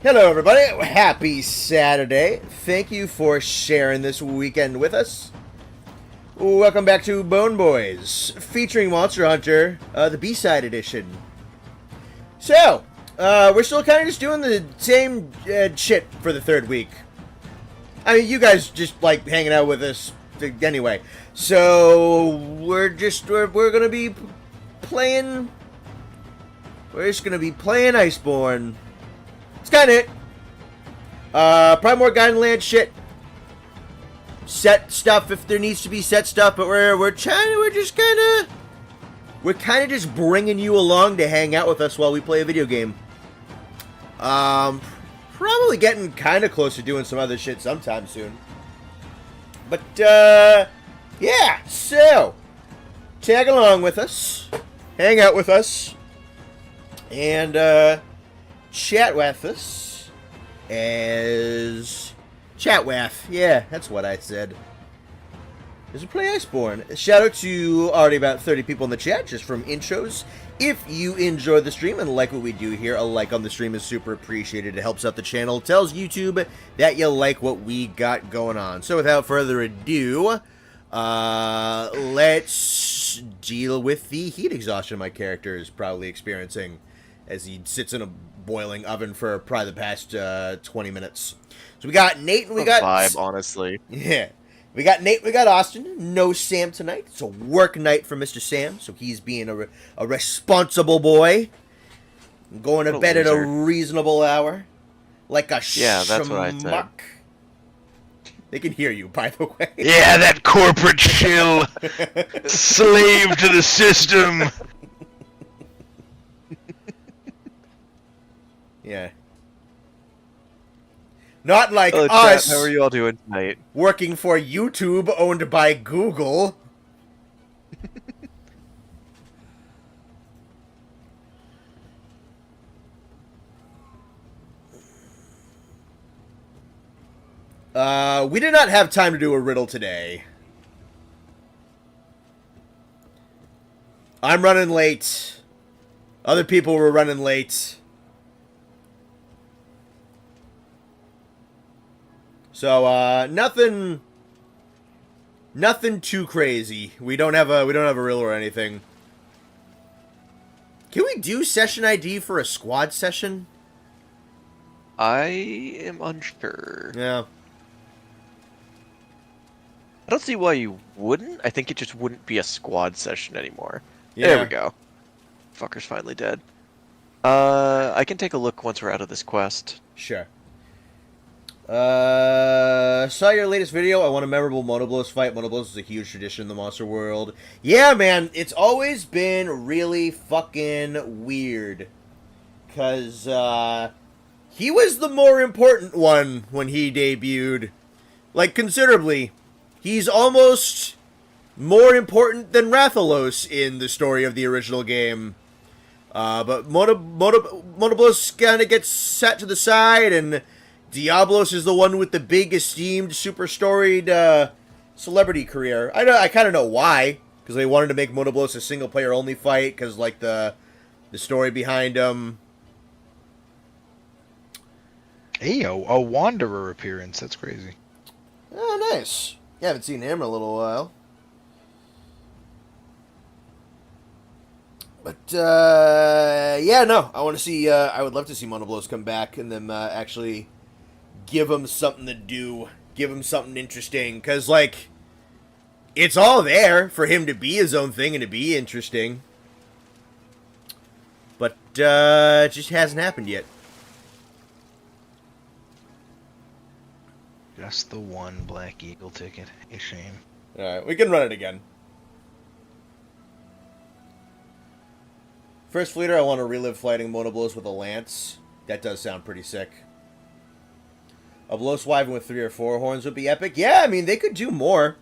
Hello, everybody. Happy Saturday. Thank you for sharing this weekend with us. Welcome back to Bone Boys, featuring Monster Hunter, the B-side edition. So, we're still kind of just doing the same shit for the third week. I mean, you guys just like hanging out with us anyway. So, we're gonna be playing. We're just gonna be playing Iceborne. It's kind of it. Probably more Land shit. Set stuff if there needs to be set stuff, but we're kind of just bringing you along to hang out with us while we play a video game. Probably getting kind of close to doing some other shit sometime soon. But yeah. So tag along with us, hang out with us, and chat with us as chat with. Yeah, that's what I said. As we play Iceborne. Shout out to already about 30 people in the chat just from intros. If you enjoy the stream and like what we do here, a like on the stream is super appreciated. It helps out the channel. It tells YouTube that you like what we got going on. So without further ado, let's deal with the heat exhaustion my character is probably experiencing as he sits in a boiling oven for probably the past 20 minutes. So we got Nate and we got... vibe, honestly. Yeah. We got Nate, we got Austin. No Sam tonight. It's a work night for Mr. Sam, so he's being a responsible boy. Going to bed at a reasonable hour. Like a that's what I said. They can hear you, by the way. Yeah, that corporate shill. Slave to the system. Yeah. Not like Hello, us. Chat. How are you all doing tonight? Working for YouTube, owned by Google. We did not have time to do a riddle today. I'm running late. Other people were running late. So nothing too crazy. We don't have a riddle or anything. Can we do session ID for a squad session? I am unsure. Yeah. I don't see why you wouldn't. I think it just wouldn't be a squad session anymore. Yeah. There we go. Fucker's finally dead. I can take a look once we're out of this quest. Sure. Saw your latest video. I want a memorable Monoblos fight. Monoblos is a huge tradition in the monster world. Yeah, man, it's always been really fucking weird. Cause, he was the more important one when he debuted. Like, considerably. He's almost more important than Rathalos in the story of the original game. But Monoblos kind of gets set to the side, and Diablos is the one with the big, esteemed, super storied celebrity career. I kind of know why, because they wanted to make Monoblos a single player only fight, because like the story behind him. Hey, a Wanderer appearance. That's crazy. Oh, nice. Yeah, haven't seen him in a little while. But yeah, no, I want to see. I would love to see Monoblos come back and them actually give him something to do, give him something interesting, because, like, it's all there for him to be his own thing and to be interesting. But, it just hasn't happened yet. Just the one Black Eagle ticket. A shame. Alright, we can run it again. First Fleeter, I want to relive fighting Monoblos with a lance. That does sound pretty sick. A Blowswyvern with 3 or 4 horns would be epic. Yeah, I mean, they could do more.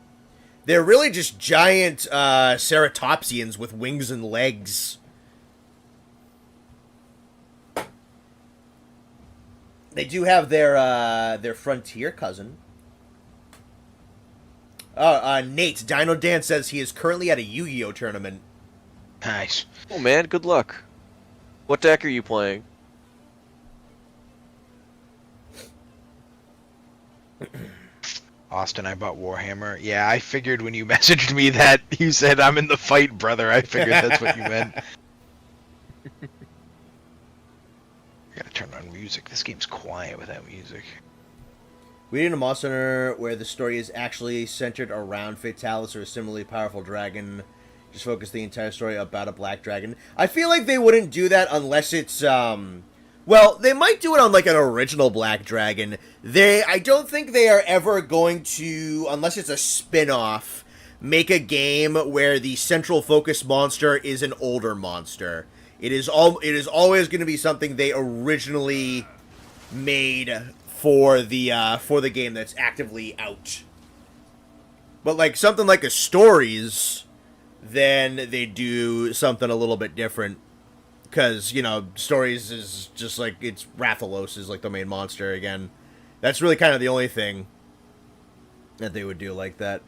They're really just giant ceratopsians with wings and legs. They do have their frontier cousin. Nate, Dino Dan says he is currently at a Yu-Gi-Oh tournament. Nice. Oh man, good luck. What deck are you playing? Austin, I bought Warhammer. Yeah, I figured when you messaged me that you said I'm in the fight, brother. I figured that's what you meant. I gotta turn on music. This game's quiet without music. We need a Monster Hunter where the story is actually centered around Fatalis or a similarly powerful dragon. Just focus the entire story about a black dragon. I feel like they wouldn't do that unless it's, well, they might do it on, like, an original black dragon. I don't think they are ever going to, unless it's a spin-off, make a game where the central focus monster is an older monster. It is always going to be something they originally made for the game that's actively out. But like something like a Stories, then they do something a little bit different, because you know Stories is just like it's Rathalos is like the main monster again. That's really kind of the only thing that they would do like that.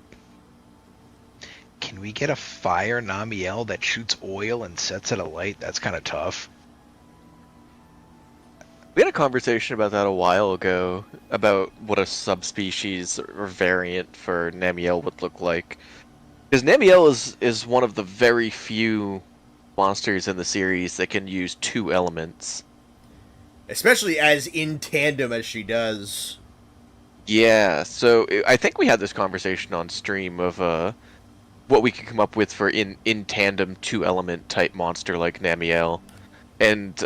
Can we get a fire Namiel that shoots oil and sets it alight? That's kind of tough. We had a conversation about that a while ago, about what a subspecies or variant for Namiel would look like. Because Namiel is one of the very few monsters in the series that can use two elements. Especially as in tandem as she does. Yeah, so I think we had this conversation on stream of what we could come up with for in tandem two-element type monster like Namiel. And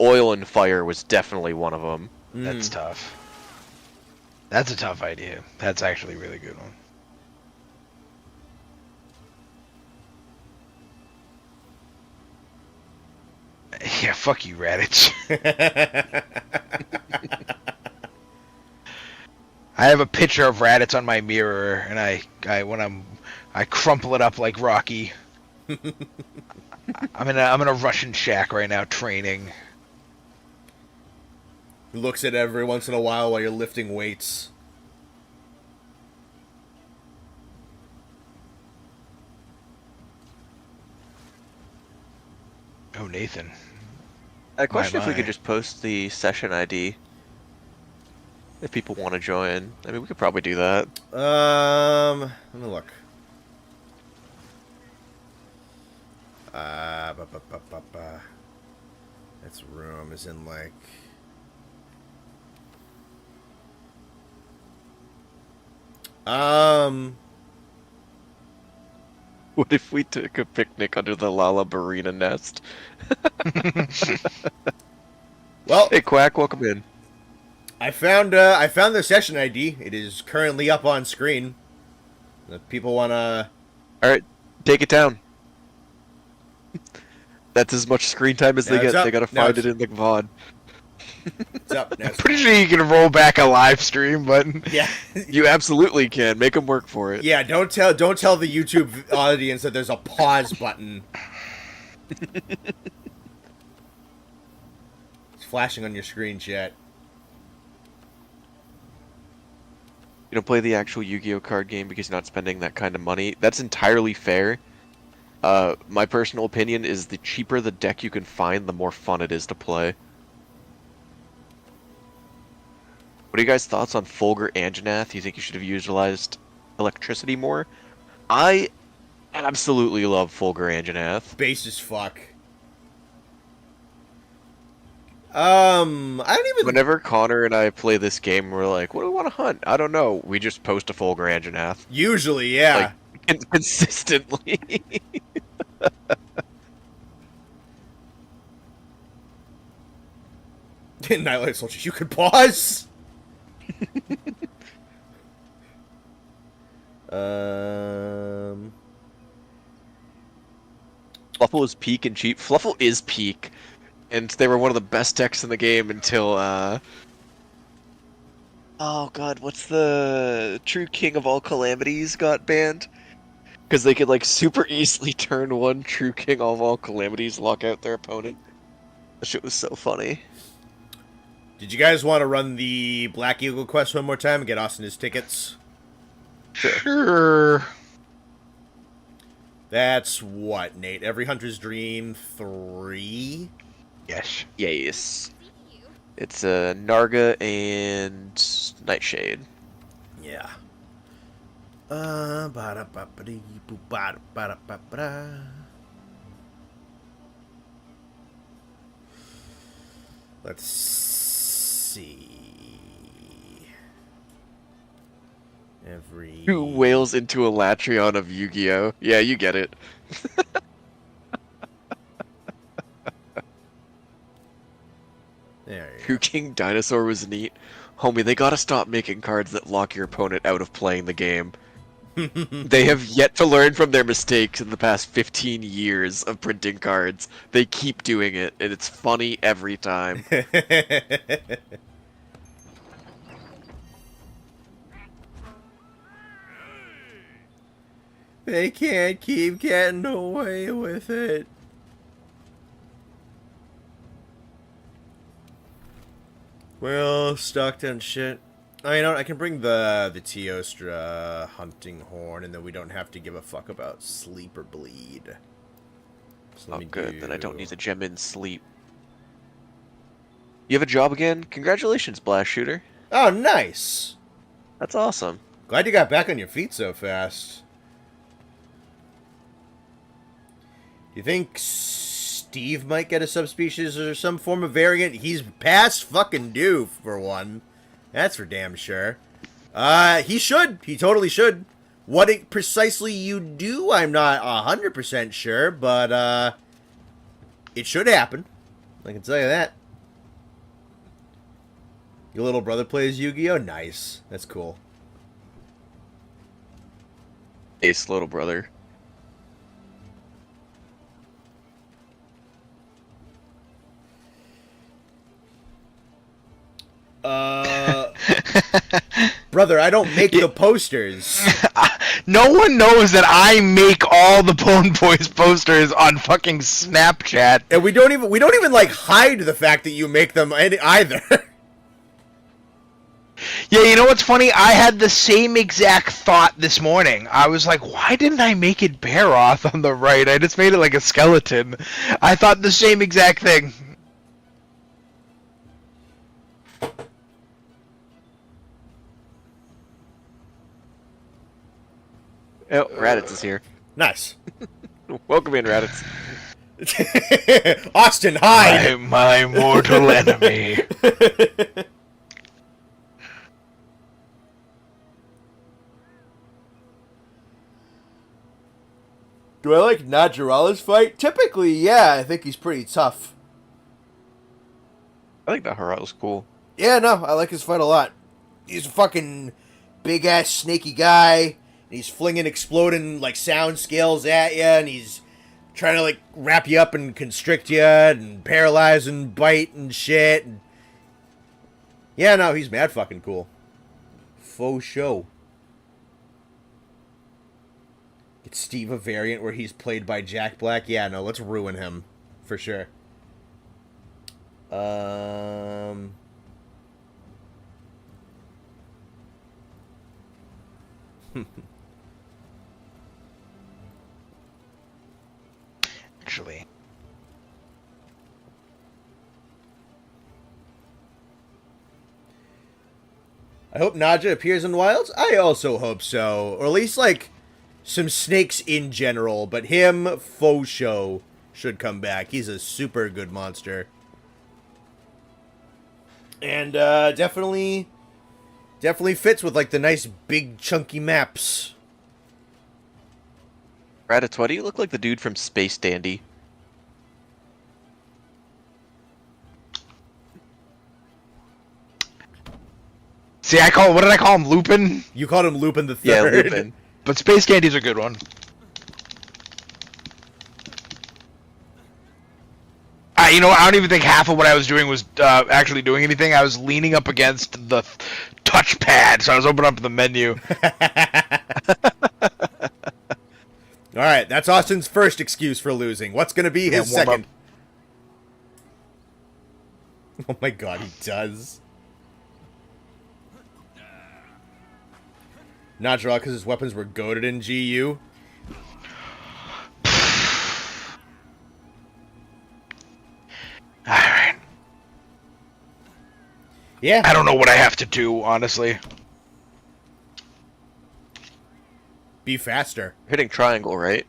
oil and fire was definitely one of them. That's tough. That's a tough idea. That's actually a really good one. Yeah, fuck you, Raditz. I have a picture of Raditz on my mirror, and I crumple it up like Rocky. I'm in a Russian shack right now training. Looks at every once in a while you're lifting weights. Oh, Nathan. I question if we My. could just post the session ID if people want to join. I mean, we could probably do that. Let me look. Its room is in like. What if we took a picnic under the Lalabarina nest? Well, Hey, Quack, welcome in. I found the session ID. It is currently up on screen. If people wanna. All right, take it down. That's as much screen time as they it's get. up. They gotta No, find it's- it in the VOD. It's up. Now. Pretty sure you can roll back a live stream, but Yeah. You absolutely can. Make them work for it. Yeah. Don't tell the YouTube audience that there's a pause button. It's flashing on your screen, chat. You don't play the actual Yu-Gi-Oh card game because you're not spending that kind of money. That's entirely fair. My personal opinion is the cheaper the deck you can find, the more fun it is to play. What are you guys' thoughts on Fulgur Anjanath? You think you should have utilized electricity more? I absolutely love Fulgur Anjanath. Base as fuck. I don't even. Whenever Connor and I play this game, we're like, what do we want to hunt? I don't know. We just post a Fulgur Anjanath. Usually, yeah. Like, consistently. Nightlight Soldier, you could pause. Fluffle is peak and cheap. Fluffle is peak. And they were one of the best decks in the game until, oh god, what's the True King of All Calamities got banned? Because they could, like, super easily turn one True King of All Calamities, lock out their opponent. That shit was so funny. Did you guys want to run the Black Eagle quest one more time and get Austin his tickets? sure. That's what, Nate? Every Hunter's Dream 3? Yes. Yes. It's Narga and Nightshade. Yeah. Ba-da-ba-ba-dee-boo-ba-da-ba-da-ba-ba-da. Let's see. Every... Two whales into a Latreon of Yu-Gi-Oh! Yeah, you get it. There you Who go. King Dinosaur was neat. Homie, they gotta stop making cards that lock your opponent out of playing the game. They have yet to learn from their mistakes in the past 15 years of printing cards. They keep doing it, and it's funny every time. They can't keep getting away with it. Well, Stockton shit. Oh, you know what? I can bring the Teostra hunting horn, and then we don't have to give a fuck about sleep or bleed. So Oh, good. Then I don't need to gem in sleep. You have a job again? Congratulations, Blast Shooter. Oh, nice. That's awesome. Glad you got back on your feet so fast. Do you think Steve might get a subspecies or some form of variant? He's past fucking due for one. That's for damn sure. He should. He totally should. What it precisely you do, I'm not 100% sure, but it should happen. I can tell you that. Your little brother plays Yu-Gi-Oh? Nice. That's cool. Ace, little brother. Brother, I don't make the posters. No one knows that I make all the Bone Boys posters on fucking Snapchat. And we don't even like hide the fact that you make them either. Yeah, you know what's funny? I had the same exact thought this morning. I was like, why didn't I make it Baroth on the right? I just made it like a skeleton. I thought the same exact thing. Oh, Raditz is here. Nice. Welcome in, Raditz. Austin, hide! My mortal enemy. Do I like Najirala's fight? Typically, yeah, I think he's pretty tough. I think that Harala's cool. Yeah, no, I like his fight a lot. He's a fucking big-ass snaky guy, and he's flinging exploding, like, sound scales at you, and he's trying to, like, wrap you up and constrict you, and paralyze and bite and shit. And... yeah, no, he's mad fucking cool. Faux show. Get Steve a variant where he's played by Jack Black? Yeah, no, let's ruin him. For sure. Actually. I hope Naja appears in Wilds. I also hope so. Or at least, like, some snakes in general. But him, faux show, should come back. He's a super good monster. And definitely fits with, like, the nice big chunky maps. Raditz, why do you look like the dude from Space Dandy? See, what did I call him? Lupin? You called him Lupin the Yeah, Third. Lupin. But Space Candy's a good one. You know, I don't even think half of what I was doing was actually doing anything. I was leaning up against the touchpad, so I was opening up the menu. Alright, that's Austin's first excuse for losing. What's going to be his warm second? Oh my god, he does. Not draw because his weapons were goated in GU. Alright. Yeah. I don't know what I have to do, honestly. Be faster. Hitting triangle, right?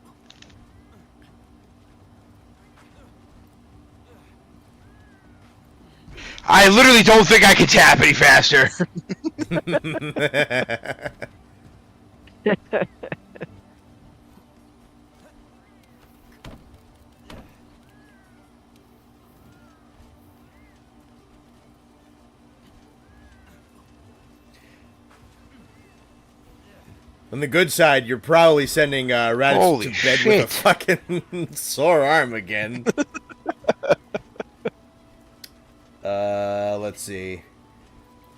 I literally don't think I can tap any faster. On the good side, you're probably sending Raditz Holy to bed shit. with a fucking sore arm again. Let's see.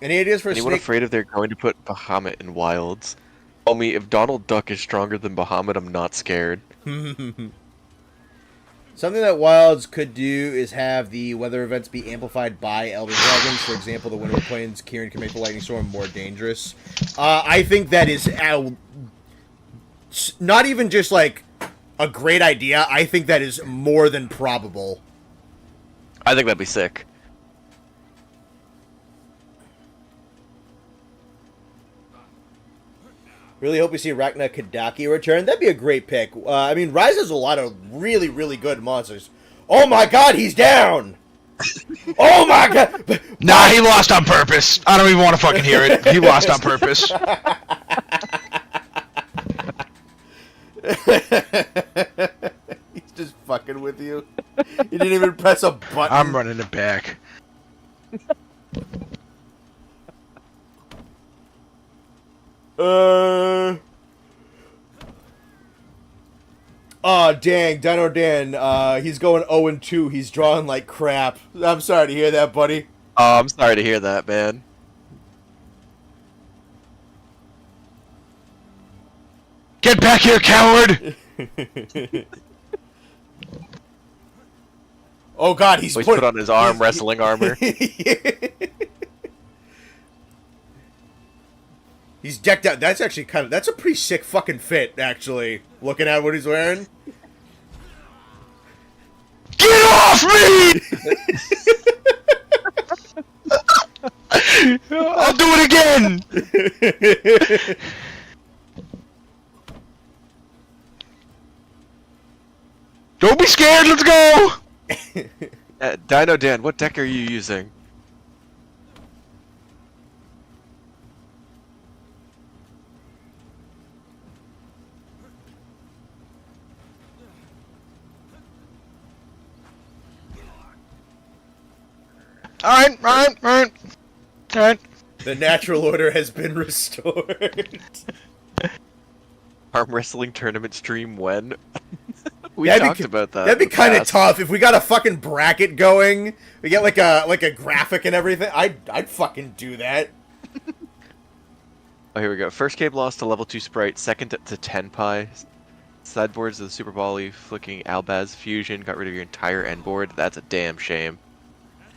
Any ideas for a Anyone snake? afraid if they're going to put Bahamut in Wilds? Tell me, if Donald Duck is stronger than Bahamut, I'm not scared. Something that Wilds could do is have the weather events be amplified by Elder Dragons. For example, the Winter Plains Kieran can make the Lightning Storm more dangerous. I think that is not even just like a great idea. I think that is more than probable. I think that'd be sick. Really hope we see Ragna Kadaki return. That'd be a great pick. I mean, Rise has a lot of really, really good monsters. Oh my god, he's down! Oh my god! Nah, he lost on purpose. I don't even want to fucking hear it. He lost on purpose. He's just fucking with you. He didn't even press a button. I'm running it back. Oh, dang, Dino Dan, he's going 0-2. He's drawing like crap. I'm sorry to hear that, buddy. Oh, I'm sorry to hear that, man. Get back here, coward! Oh god, he's Put on his arm wrestling armor. He's decked out. That's actually that's a pretty sick fucking fit, actually. Looking at what he's wearing. Get off me! I'll do it again! Don't be scared, let's go! Dino Dan, what deck are you using? Alright. The natural order has been restored. Arm wrestling tournament stream when? We That'd talked about that. That'd be in the kind of past. tough if we got a fucking bracket going. We get like a graphic and everything. I'd fucking do that. Oh, here we go. First game lost to level 2 Sprite, second to Tenpai. Sideboards of the Super Volley, flicking Albaz Fusion, got rid of your entire end board. That's a damn shame.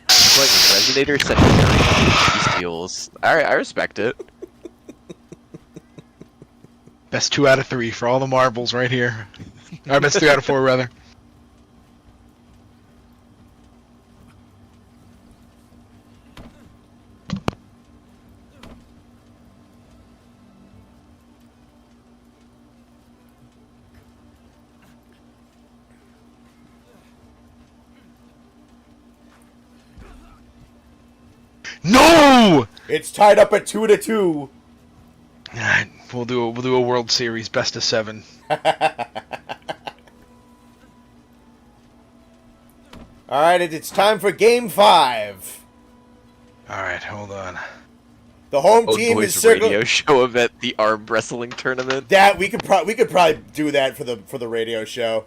Playing with Resonator, setting steals. Alright, I respect it. Best 2 out of 3 for all the marbles right here. Or best 3 out of 4, rather. No! It's tied up at 2-2. Alright, we'll do a World Series best of 7. Alright, it's time for Game 5. Alright, hold on. The home Old team Boys is circled. radio show event, the arm wrestling tournament. That we could probably do that for the radio show.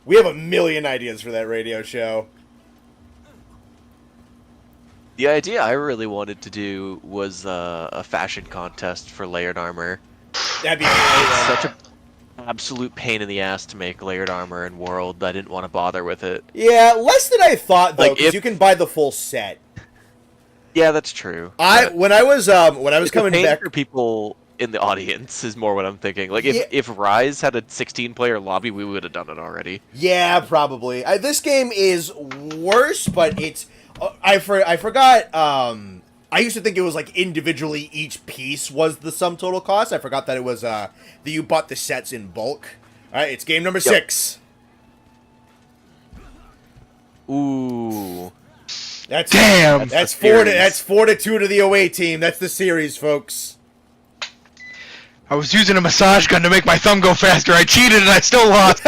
We have a million ideas for that radio show. The idea I really wanted to do was a fashion contest for layered armor. That'd be It's great. such a absolute pain in the ass to make layered armor in World that I didn't want to bother with it. Yeah, less than I thought though, Like, because if- you can buy the full set. Yeah, that's true. When I was It's coming the pain back. for people in the audience is more what I'm thinking. Like Yeah. if Rise had a 16-player lobby, we would have done it already. Yeah, probably. This game is worse, but it's. I forgot. I used to think it was like individually each piece was the sum total cost. I forgot that it was that you bought the sets in bulk. All right, it's game number 6. Ooh. That's Damn. That's the 4 to series. that's 4-2 to the away team. That's the series, folks. I was using a massage gun to make my thumb go faster. I cheated and I still lost.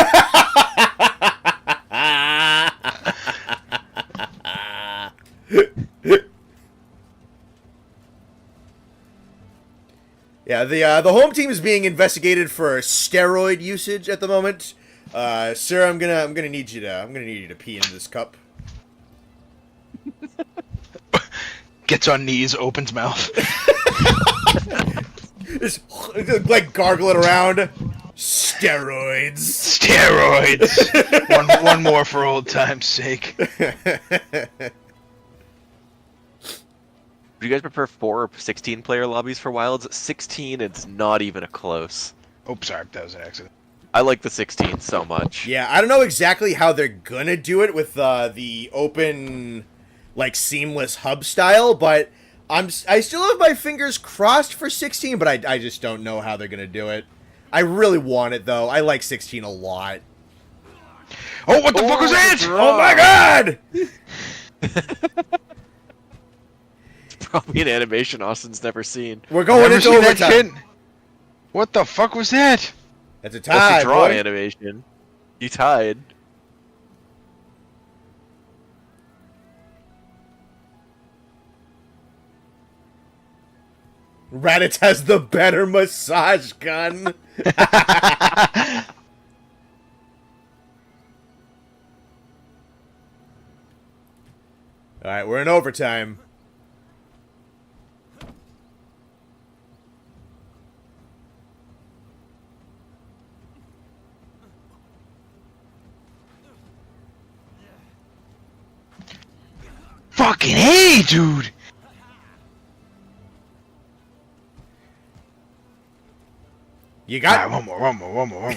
Yeah, the home team is being investigated for steroid usage at the moment. Sir, I'm gonna need you to pee into this cup. Gets on knees, opens mouth. Just like gargling around. Steroids. Steroids. one more for old time's sake. Do you guys prefer 4 or 16 player lobbies for Wilds? 16, it's not even a close. Oh, sorry, that was an accident. I like the 16 so much. Yeah, I don't know exactly how they're gonna do it with the open, like, seamless hub style, but I still have my fingers crossed for 16, but I just don't know how they're gonna do it. I really want it, though. I like 16 a lot. Oh, what the fuck was that? Oh my god! It's probably an animation Austin's never seen. We're going Never into seen that overtime. shit? What the fuck was that? That's a That's tie, a draw boy. animation. You tied. Raditz has the better massage gun. Alright, we're in overtime. Fucking hey, dude! You got Alright, one more.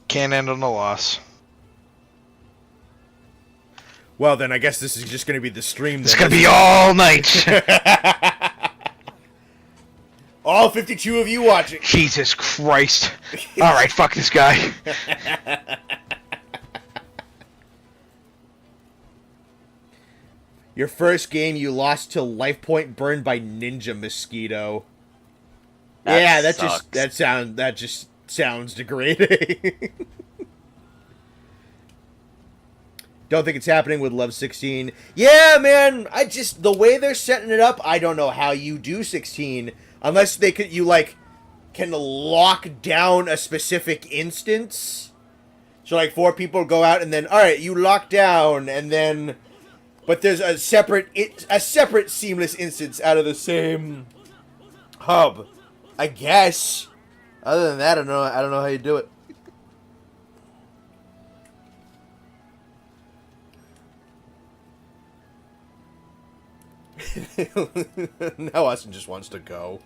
Can't end on a loss. Well, then I guess this is just going to be the stream. It's then. gonna be all night. All 52 of you watching. Jesus Christ. Alright, fuck this guy. Your first game, you lost to life point burned by Ninja Mosquito. That yeah, sucks. that just sounds degrading. Don't think it's happening with Love 16. Yeah, man, the way they're setting it up, I don't know how you do 16 unless can lock down a specific instance. So like 4 people go out and then all right, you lock down and then but there's a separate seamless instance out of the same hub. I guess. Other than that, I don't know how you do it. Now Austin just wants to go.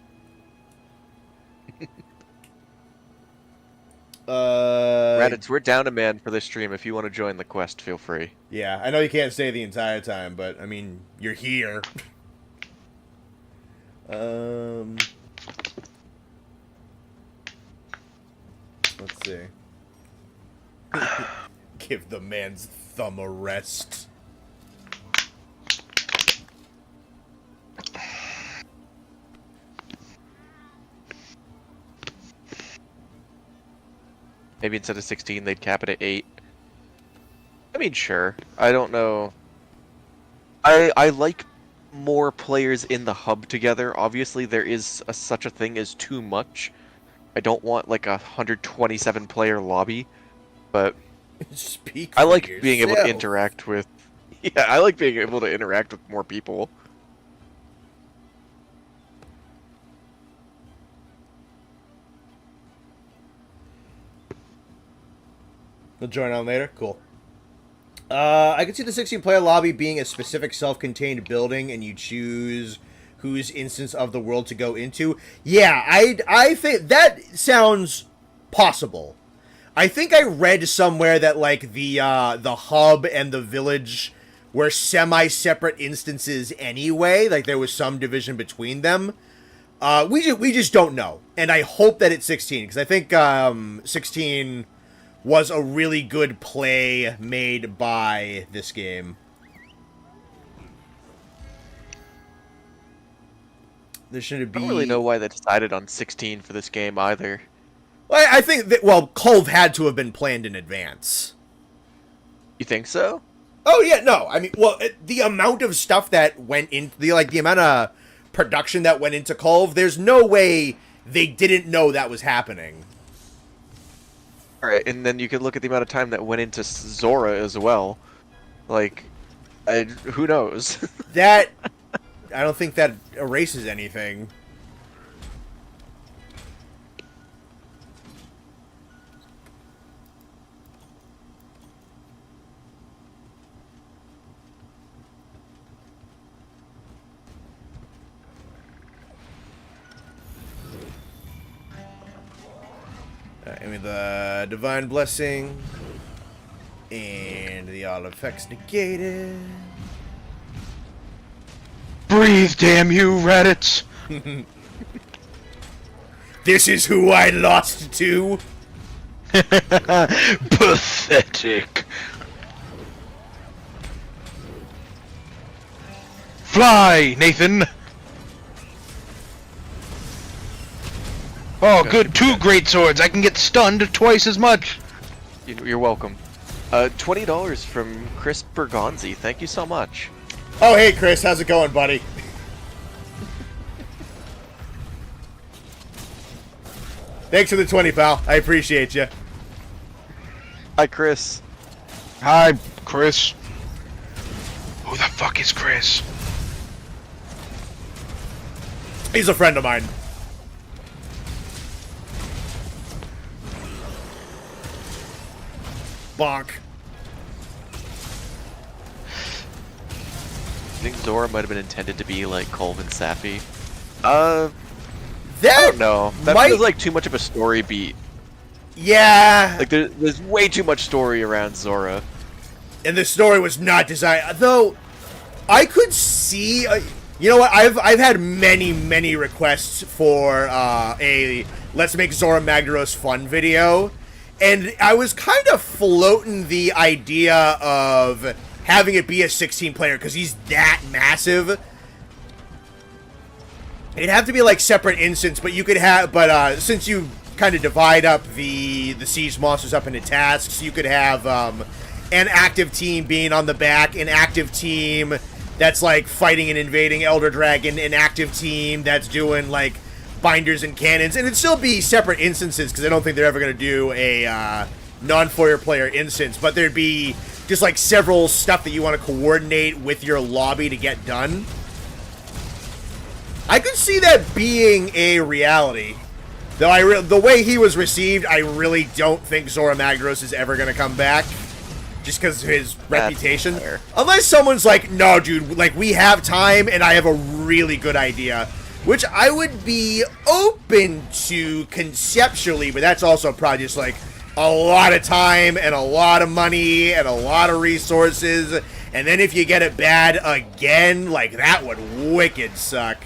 Raditz, we're down a man for this stream. If you want to join the quest, feel free. Yeah, I know you can't stay the entire time, but I mean, you're here. Let's see. Give the man's thumb a rest. Maybe instead of 16, they'd cap it at 8. I mean, sure. I don't know. I like more players in the hub together. Obviously, there is such a thing as too much. I don't want like a 127 player lobby, but Speak. I for like being able to yourself. interact with. Yeah, I like being able to interact with more people. They'll join on later. Cool. I can see the 16-player lobby being a specific self-contained building, and you choose whose instance of the world to go into. Yeah, I think that sounds possible. I think I read somewhere that like the hub and the village were semi-separate instances anyway. Like there was some division between them. We just don't know, and I hope that it's 16 because I think 16 was a really good play made by this game. There shouldn't be. I don't really know why they decided on 16 for this game either. Well, I think that Cove had to have been planned in advance. You think so? Oh yeah, no. I mean, the amount of stuff that went in the amount of production that went into Cove, there's no way they didn't know that was happening. All right, and then you could look at the amount of time that went into Zora as well. Like, who knows? That I don't think that erases anything. I mean, the Divine Blessing and the all effects negated. Breathe, damn you, Reddits! This is who I lost to. Pathetic. Fly, Nathan! Oh, good, 2 great swords. I can get stunned twice as much. You're welcome. $20 from Chris Bergonzi. Thank you so much. Oh, hey, Chris. How's it going, buddy? Thanks for the 20, pal. I appreciate you. Hi, Chris. Hi, Chris. Who the fuck is Chris? He's a friend of mine. Bonk. I think Zora might have been intended to be like Colvin Sappy. That I don't know. That might... feels like too much of a story beat. Yeah. Like there's way too much story around Zora. And the story was not designed. Though, I could see. You know what? I've had many requests for a Let's Make Zora Magdaros fun video, and I was kind of floating the idea of having it be a 16 player because he's that massive. It'd have to be like separate instance, but you could have. But since you kind of divide up the siege monsters up into tasks, you could have an active team being on the back, an active team that's like fighting and invading Elder Dragon, an active team that's doing like binders and cannons, and it'd still be separate instances because I don't think they're ever going to do a non-4 player instance, but there'd be just like several stuff that you want to coordinate with your lobby to get done. I could see that being a reality. Though the way he was received, I really don't think Zora Magdaros is ever going to come back. Just because of his reputation. Fair. Unless someone's like, no, dude, like, we have time and I have a really good idea. Which I would be open to conceptually, but that's also probably just like a lot of time and a lot of money and a lot of resources. And then if you get it bad again, like, that would wicked suck.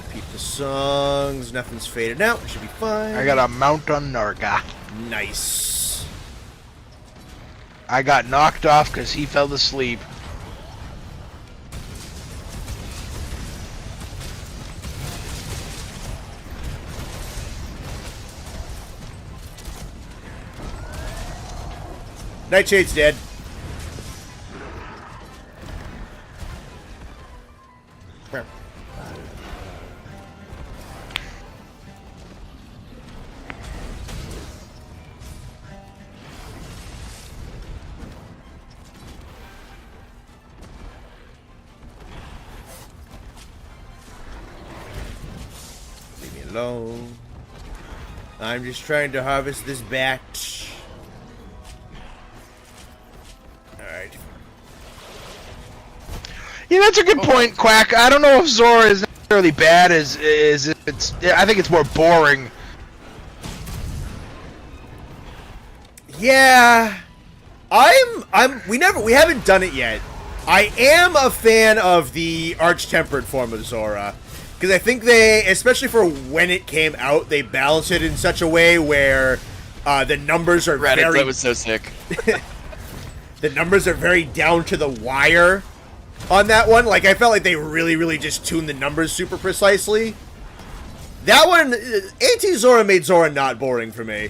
Repeat the songs. Nothing's faded out. Should be fine. I got a mount on Narga. Nice. I got knocked off because he fell asleep. Nightshade's dead. Leave me alone. I'm just trying to harvest this bat. Alright. Yeah, that's a good point, Quack. I don't know if Zora is necessarily bad as if it's. I think it's more boring Yeah, we haven't done it yet. I am a fan of the Arch-Tempered form of Zora. Because I think they, especially for when it came out, they balanced it in such a way where the numbers are very... That was so sick. The numbers are very down to the wire on that one. Like, I felt like they really, really just tuned the numbers super precisely. That one, AT Zora made Zora not boring for me.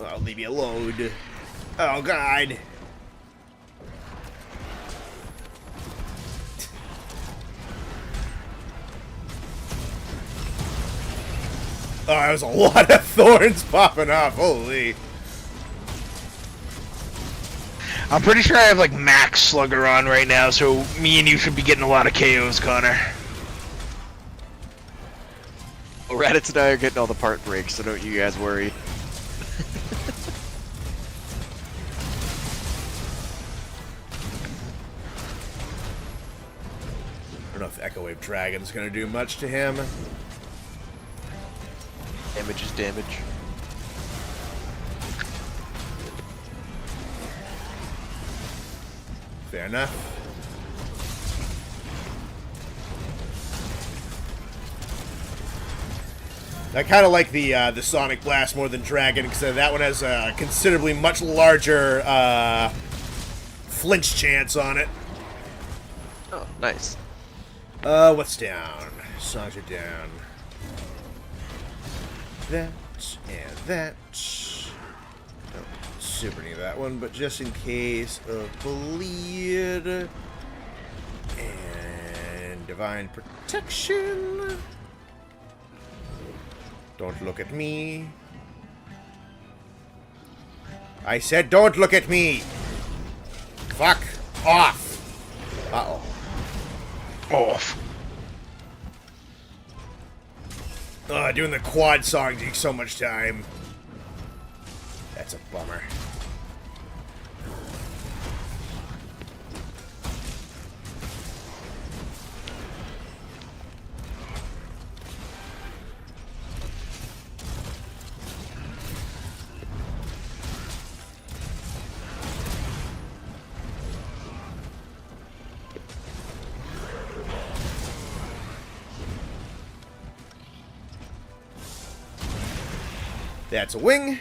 Oh, leave me alone. Oh, God. Oh, that was a lot of thorns popping off. Holy. I'm pretty sure I have like max slugger on right now, so me and you should be getting a lot of KOs, Connor. Well, Raditz and I are getting all the part breaks, so don't you guys worry. I don't know if Echo Wave Dragon's gonna do much to him. Damage is damage. Fair enough. I kind of like the Sonic Blast more than Dragon, because that one has a considerably much larger flinch chance on it. Oh, nice. What's down? Songs are down. That and that. Don't super need that one, but just in case of bleed and divine protection. Don't look at me. I said don't look at me. Fuck off. Uh-oh. Off. Doing the quad song takes so much time. That's a bummer. That's a wing.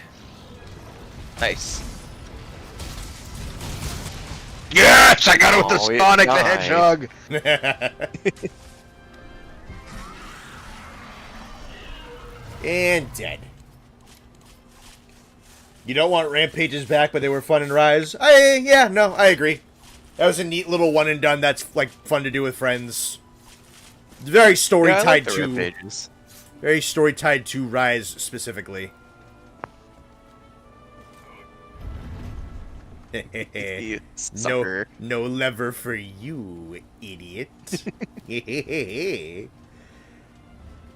Nice. Yes, I got it with Oh, the it Sonic the died. Hedgehog. And dead. You don't want Rampages back, but they were fun in Rise? Yeah, no, I agree. That was a neat little one and done that's like fun to do with friends. Very story Yeah, I like tied the to Rampages. very story tied to Rise specifically. You No, sucker. no lever for you, idiot.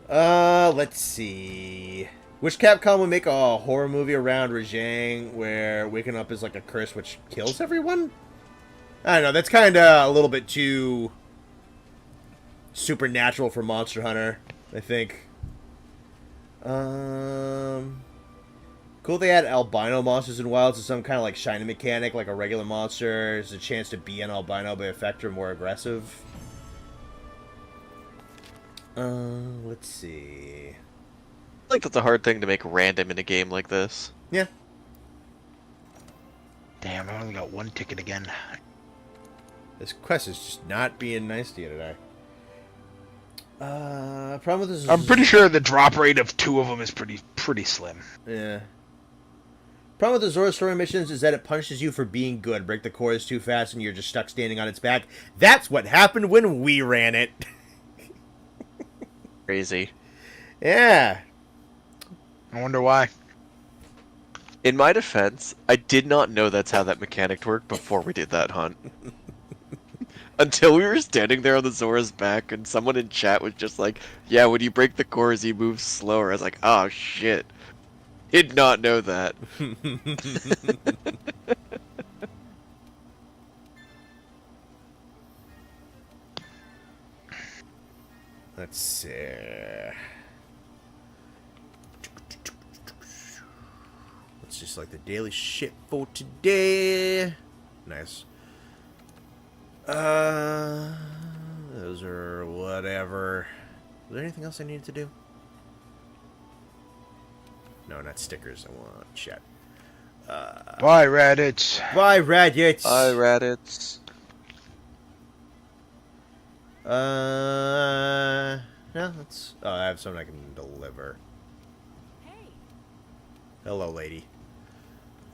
Let's see. Which Capcom would make a horror movie around Rajang where waking up is like a curse which kills everyone? I don't know, that's kind of a little bit too supernatural for Monster Hunter, I think. Cool they add albino monsters in Wilds to some kind of like shiny mechanic, like a regular monster. There's a chance to be an albino but affect or more aggressive. Let's see. I think that's a hard thing to make random in a game like this. Yeah. Damn, I only got one ticket again. This quest is just not being nice to you today. Problem with this is... I'm pretty sure the drop rate of 2 of them is pretty slim. Yeah. Problem with the Zora story missions is that it punishes you for being good. Break the cores too fast and you're just stuck standing on its back. That's what happened when we ran it. Crazy. Yeah. I wonder why. In my defense, I did not know that's how that mechanic worked before we did that hunt. Until we were standing there on the Zora's back and someone in chat was just like, yeah, when you break the cores, he moves slower. I was like, oh shit. Did not know that. Let's see. That's just like the daily shit for today. Nice. Those are whatever. Was there anything else I needed to do? No, not stickers. I want chat. Bye, Reddit. Bye, Reddit. Hi, Raditz. No, that's. Oh, I have something I can deliver. Hey. Hello, lady.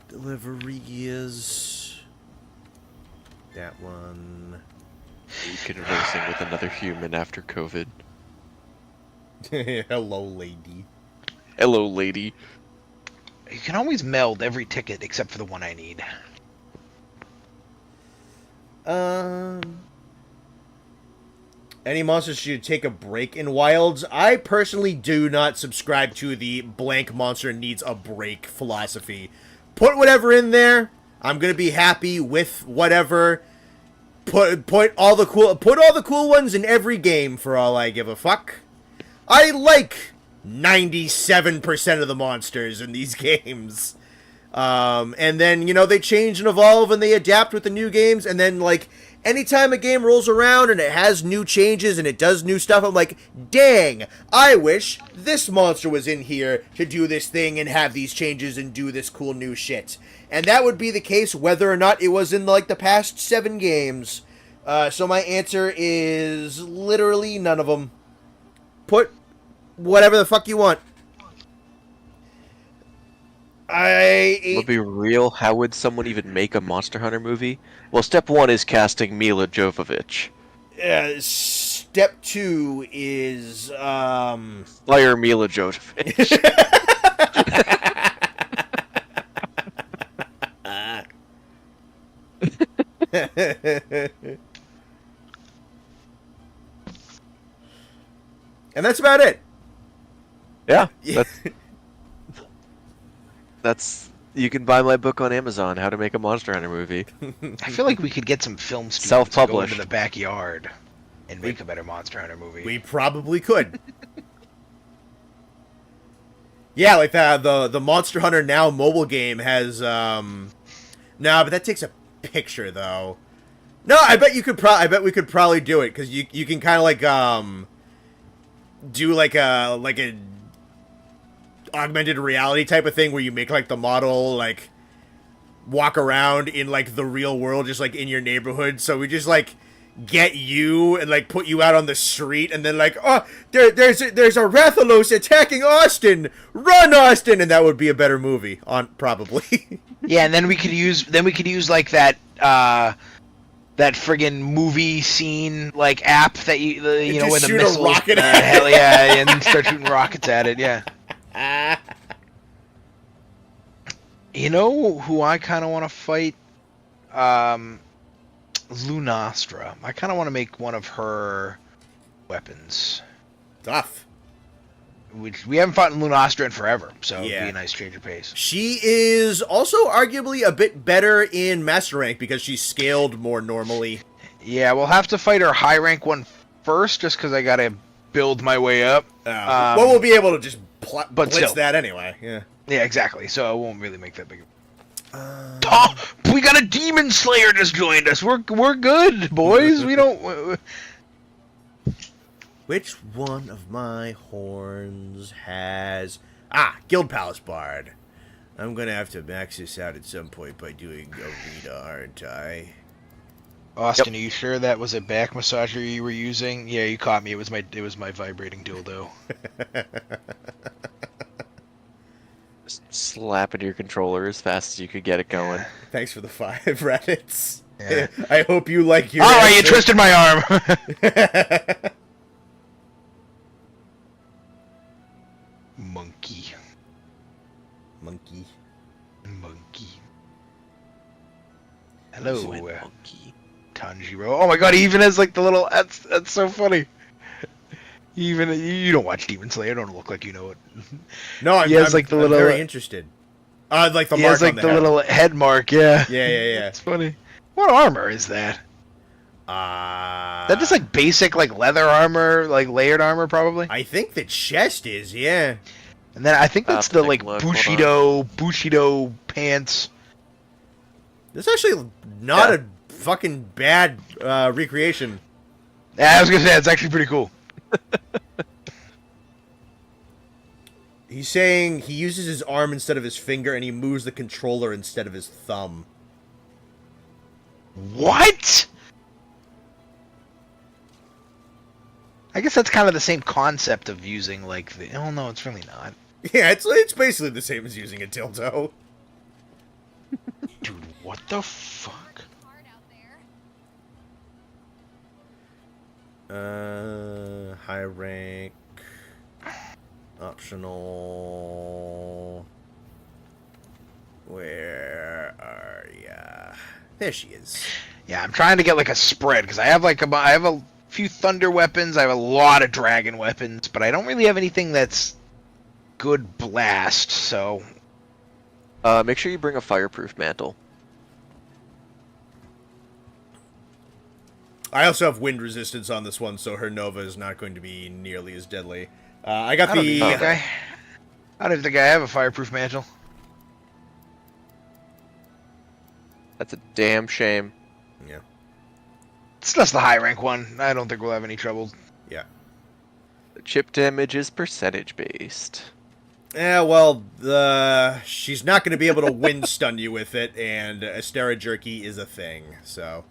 Delivery is that one. Conversing with another human after COVID. Hello, lady. Hello, lady. You can always meld every ticket except for the one I need. Any monsters should take a break in Wilds? I personally do not subscribe to the blank monster needs a break philosophy. Put whatever in there. I'm gonna be happy with whatever. Put all the cool ones in every game for all I give a fuck. I like 97% of the monsters in these games. And then, you know, they change and evolve and they adapt with the new games. And then, like, anytime a game rolls around and it has new changes and it does new stuff, I'm like, dang, I wish this monster was in here to do this thing and have these changes and do this cool new shit. And that would be the case whether or not it was in, like, the past 7 games. So my answer is literally none of them. Put whatever the fuck you want. Would be real. How would someone even make a Monster Hunter movie? Well, step 1 is casting Mila Jovovich. Step 2 is Slayer Mila Jovovich. and that's about it. Yeah. That's you can buy my book on Amazon, How to Make a Monster Hunter Movie. I feel like we could get some film students Self-published. to go into the backyard and make a better Monster Hunter movie. We probably could. Yeah, like the Monster Hunter Now mobile game has no, but that takes a picture though. No, I bet we could probably do it because you can kind of like do like a augmented reality type of thing where you make like the model like walk around in like the real world just like in your neighborhood. So we just like get you and like put you out on the street and then like, oh, there's a Rathalos attacking Austin, run Austin, and that would be a better movie on probably. Yeah, and then we could use like that friggin' movie scene like app that you know when the shoot a missiles rocket at it. hell yeah, and start shooting rockets at it. Yeah. You know who I kind of want to fight? Lunastra. I kind of want to make one of her weapons. Tough. We haven't fought Lunastra in forever, so Yeah. it'd be a nice change of pace. She is also arguably a bit better in Master Rank because she's scaled more normally. Yeah, we'll have to fight her high rank one first, just because I gotta build my way up. Well, we'll be able to just but blitz still. that anyway. Yeah. Yeah, exactly. So it won't really make that big. Oh, we got a Demon Slayer just joined us. We're good, boys. We don't. Which one of my horns has... Guild Palace Bard. I'm gonna have to max this out at some point by doing Arena, aren't I? Austin, Are you sure that was a back massager you were using? Yeah, you caught me. It was my vibrating dildo. Just slap into your controller as fast as you could get it going. Thanks for the 5 Reddits. Yeah. I hope you like your All right, you answer. twisted my arm. Monkey. Hello, Monkey. Tanjiro. Oh my god, he even has like the little. That's so funny. Even you don't watch Demon Slayer, don't look like you know it. No, I'm, He has, I'm, like, the I'm little- very interested. Like the He mark has like on the head. little head mark. Yeah. Yeah. It's funny. What armor is that? That just like basic like leather armor, like layered armor, probably. I think the chest is, yeah. And then I think that's the take like a look, hold Bushido pants. This is actually not Yeah. a fucking bad recreation. Yeah, I was gonna say it's actually pretty cool. He's saying he uses his arm instead of his finger, and he moves the controller instead of his thumb. What? I guess that's kind of the same concept of using like the. Oh no, it's really not. Yeah, it's basically the same as using a dildo. Dude, what the fuck? High rank, optional. Where are ya? There she is. Yeah, I'm trying to get like a spread because I have I have a few thunder weapons, I have a lot of dragon weapons, but I don't really have anything that's good blast. So Make sure you bring a fireproof mantle. I also have wind resistance on this one, so her Nova is not going to be nearly as deadly. I got I don't the. even think I don't even think I have a fireproof mantle. That's a damn shame. Yeah. It's just the high rank one. I don't think we'll have any trouble. Yeah. The chip damage is percentage based. Yeah, well, she's not going to be able to wind stun you with it, and Astera Jerky is a thing, so.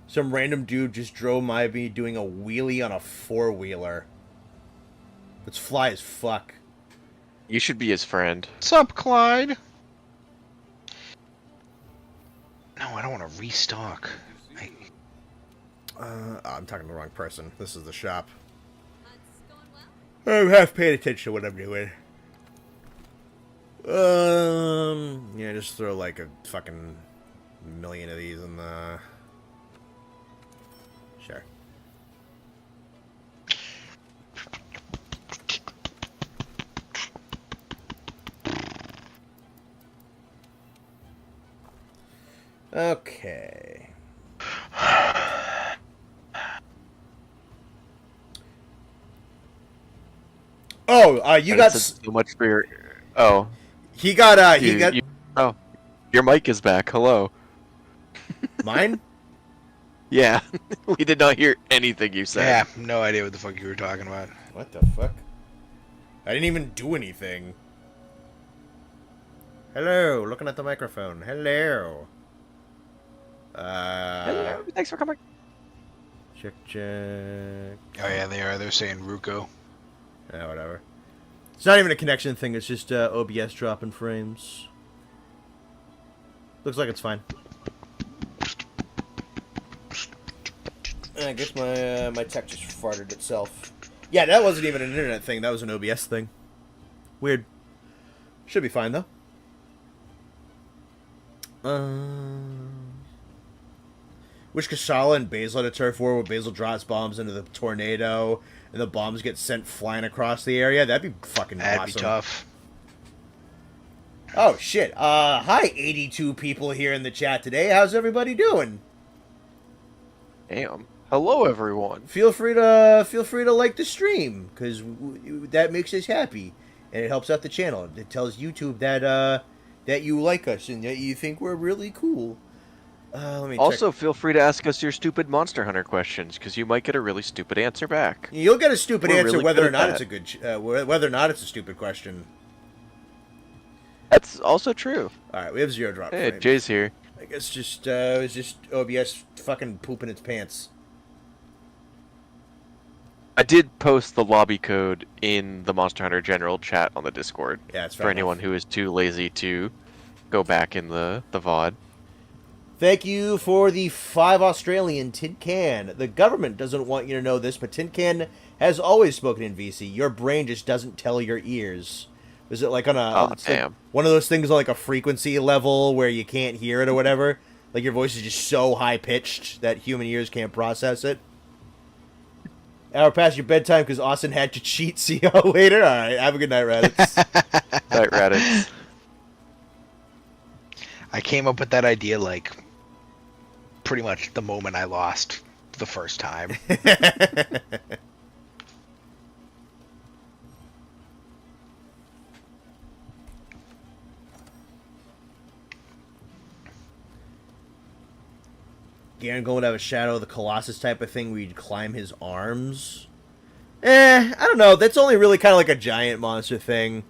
Some random dude just drove by me doing a wheelie on a four-wheeler. It's fly as fuck. You should be his friend. What's up, Clyde? No, I don't want to restock. I'm talking to the wrong person. This is the shop. I'm half paying attention to what I'm doing. Yeah, just throw like a fucking million of these in the... Sure. Okay. Oh, you got so much for your. Oh, he got he you- got you- oh, your mic is back. Hello. mine. Yeah, we did not hear anything you said. Yeah, no idea what the fuck you were talking about. What the fuck? I didn't even do anything. Hello, looking at the microphone. Hello. Hello, thanks for coming. Check. Oh yeah, they are. They're saying Ruko. Yeah, whatever. It's not even a connection thing. It's just OBS dropping frames. Looks like it's fine. I guess my tech just farted itself. Yeah, that wasn't even an internet thing. That was an OBS thing. Weird. Should be fine though. Which Kashala and Basil at a turf war where Basil drops bombs into the tornado and the bombs get sent flying across the area? That'd be fucking That'd awesome. be tough. Oh shit. Hi 82 people here in the chat today. How's everybody doing? Damn. Hello, everyone. Feel free to like the stream cuz that makes us happy and it helps out the channel. It tells YouTube that you like us and that you think we're really cool. Let me Also, feel free to ask us your stupid Monster Hunter questions, because you might get a really stupid answer back. You'll get a stupid We're answer really whether good or at not that. it's a good whether or not it's a stupid question. That's also true. All right, we have 0 drop Hey, frames. Jay's here. I guess just it was just OBS fucking pooping its pants. I did post the lobby code in the Monster Hunter General chat on the Discord Yeah, it's for anyone who is too lazy to go back in the VOD. Thank you for the 5 Australian Tin Can. The government doesn't want you to know this, but Tin Can has always spoken in VC. Your brain just doesn't tell your ears. Was it like on a Oh, it's like damn. one of those things on like a frequency level where you can't hear it or whatever? Like your voice is just so high pitched that human ears can't process it. Hour past your bedtime because Austin had to cheat. See y'all later. All right, have a good night, Raditz. Right, Raditz. I came up with that idea like pretty much the moment I lost the first time. Garangol would have a Shadow of the Colossus type of thing where you'd climb his arms. I don't know. That's only really kind of like a giant monster thing.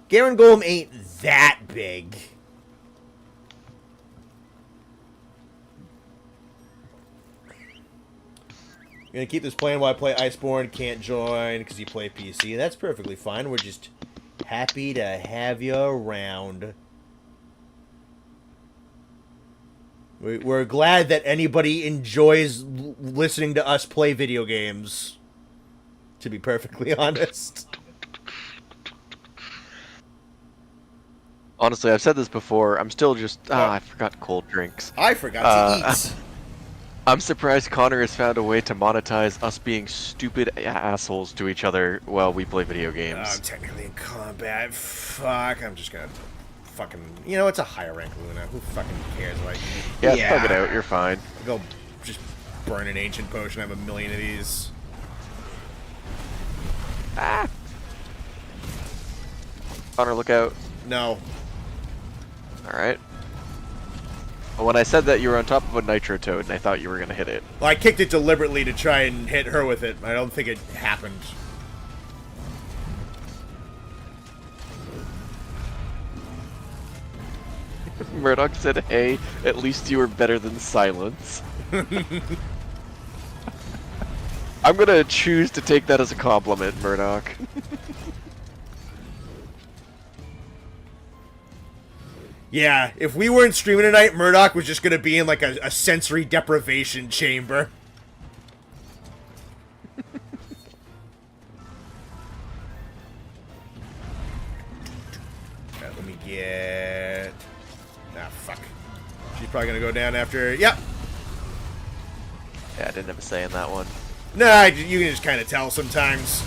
Garangol ain't that big. Gonna keep this playing while I play Iceborne. Can't join because you play PC. That's perfectly fine. We're just happy to have you around. We're glad that anybody enjoys listening to us play video games. To be perfectly honest. Honestly, I've said this before. I'm still just... I forgot cold drinks. I forgot to eat. I'm surprised Connor has found a way to monetize us being stupid assholes to each other while we play video games. I'm technically in combat. Fuck, I'm just gonna fucking... You know, it's a higher rank Luna. Who fucking cares? Like, Yeah, fuck it out. You're fine. go just burn an ancient potion. I have a million of these. Ah! Connor, look out. No. Alright. When I said that, you were on top of a nitro toad, and I thought you were gonna hit it. Well, I kicked it deliberately to try and hit her with it. I don't think it happened. Murdoch said, hey, at least you were better than silence. I'm gonna choose to take that as a compliment, Murdoch. Yeah, if we weren't streaming tonight, Murdoch was just gonna be in like a sensory deprivation chamber. Alright, let me get... Ah, fuck. She's probably gonna go down after... Yep! Yeah, I didn't have a say in that one. Nah, you can just kind of tell sometimes.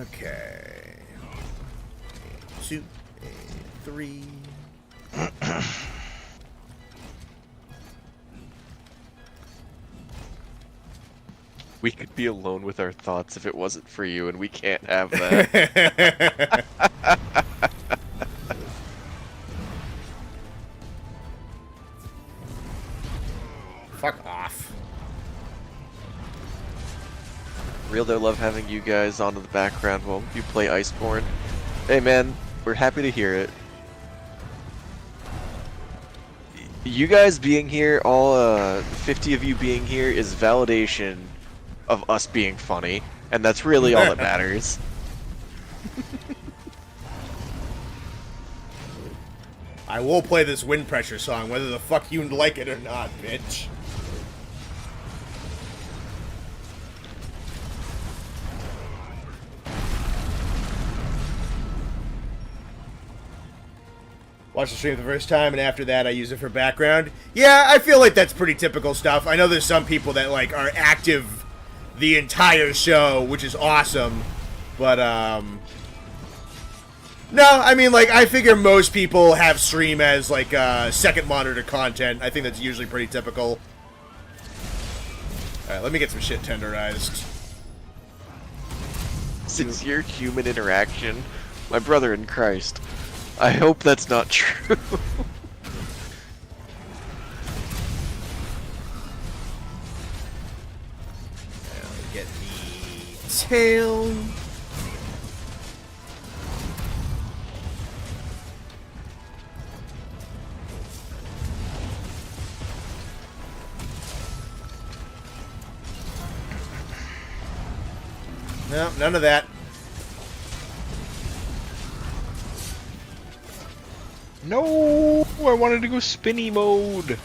Okay. 2, 3. We could be alone with our thoughts if it wasn't for you, and we can't have that. Fuck off. Real though, love having you guys on in the background while you play Iceborne. Hey man, we're happy to hear it. You guys being here, all 50 of you being here, is validation of us being funny, and that's really all that matters. I will play this wind pressure song, whether the fuck you like it or not, bitch. Watch the stream the first time, and after that I use it for background. Yeah, I feel like that's pretty typical stuff. I know there's some people that, like, are active the entire show, which is awesome. But, no, I mean, like, I figure most people have stream as, like, second monitor content. I think that's usually pretty typical. Alright, let me get some shit tenderized. Sincere human interaction. My brother in Christ. I hope that's not true. Get the tail. No, none of that. No, I wanted to go spinny mode.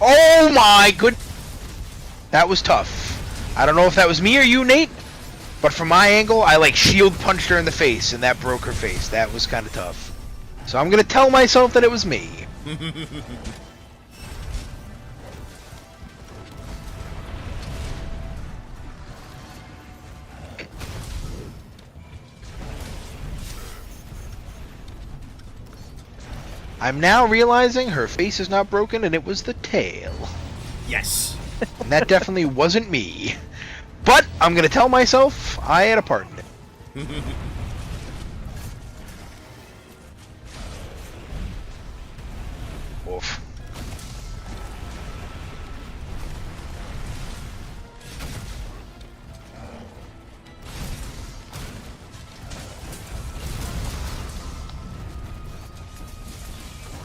Oh my good. That was tough. I don't know if that was me or you, Nate, but from my angle, I like shield punched her in the face, and that broke her face. That was kind of tough. So I'm gonna tell myself that it was me. I'm now realizing her face is not broken and it was the tail. Yes. And that definitely wasn't me. But I'm gonna tell myself I had a part in it. Oof.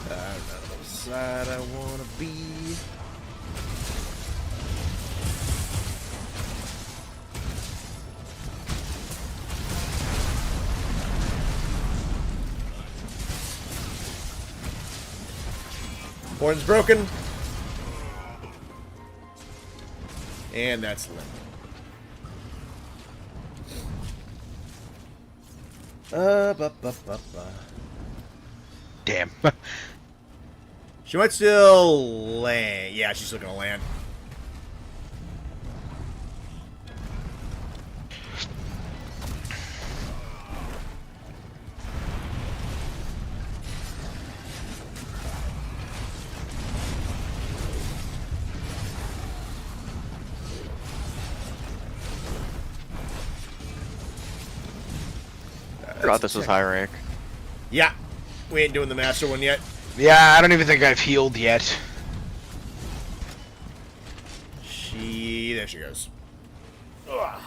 I'm not on the side I wanna be. Horn's broken. And that's limp. Damn. She might still land. Yeah, she's still gonna land. I forgot this was high rank. Yeah. We ain't doing the master one yet. Yeah, I don't even think I've healed yet. There she goes. Ugh.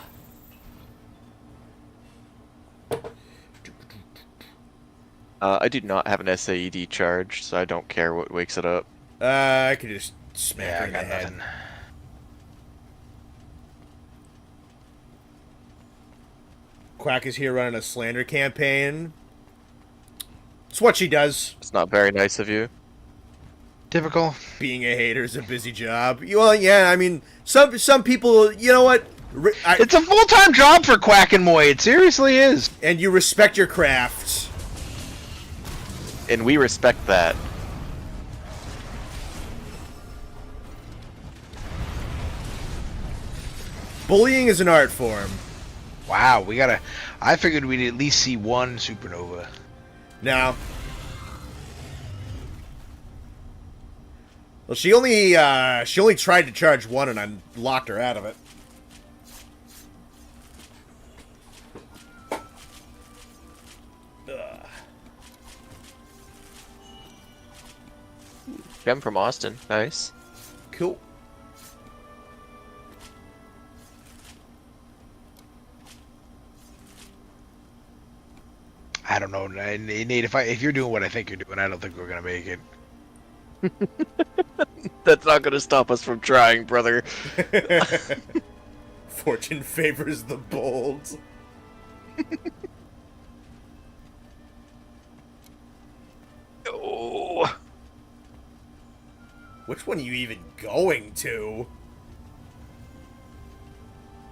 I do not have an SAED charge, so I don't care what wakes it up. I could just smack Yeah, her I in the got head. nothing. Quack is here running a slander campaign. It's what she does. It's not very nice of you. Typical. Being a hater is a busy job. Well, yeah, I mean, some people, you know what? It's a full-time job for Quack and Moy. It seriously is. And you respect your craft. And we respect that. Bullying is an art form. Wow, we gotta... I figured we'd at least see one supernova. Now, well, she only tried to charge one, and I locked her out of it. Ugh. Gem from Austin. Nice. Cool. I don't know, Nate. If you're doing what I think you're doing, I don't think we're gonna make it. That's not gonna stop us from trying, brother. Fortune favors the bold. Oh. Which one are you even going to?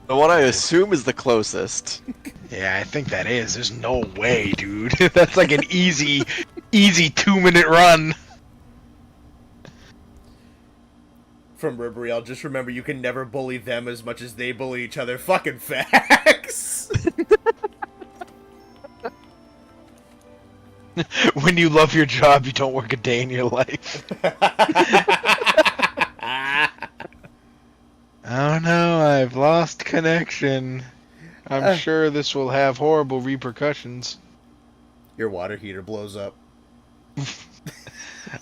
The one I assume is the closest. Yeah, I think that is. There's no way, dude. That's like an easy 2-minute run. From Ribriel, just remember you can never bully them as much as they bully each other. Fucking facts! When you love your job, you don't work a day in your life. Oh no, I've lost connection. I'm sure this will have horrible repercussions. Your water heater blows up.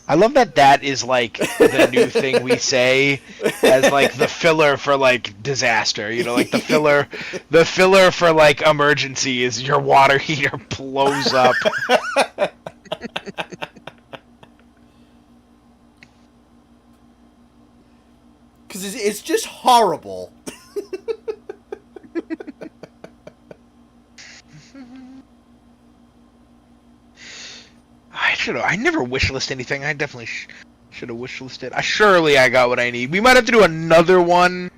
I love that is like the new thing we say as like the filler for like disaster, you know, like the filler for like emergency is your water heater blows up. Because it's just horrible. I never wishlist anything. I definitely should have wishlisted. Surely I got what I need. We might have to do another one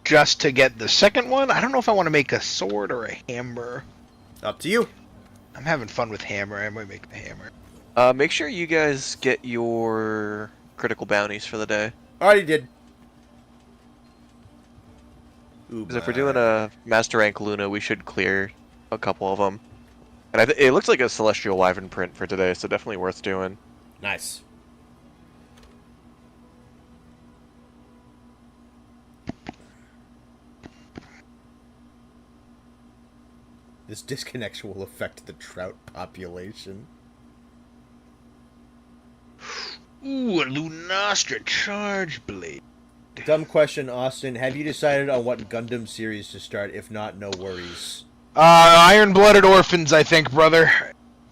just to get the second one. I don't know if I want to make a sword or a hammer. Up to you. I'm having fun with hammer. I might make the hammer. Make sure you guys get your critical bounties for the day. Already did. Because if we're doing a Master Rank Luna, we should clear a couple of them. And it looks like a Celestial Wyvern print for today, so definitely worth doing. Nice. This disconnection will affect the trout population. Ooh, a Lunastra Charge Blade. Dumb question, Austin. Have you decided on what Gundam series to start? If not, no worries. Iron-Blooded Orphans, I think, brother.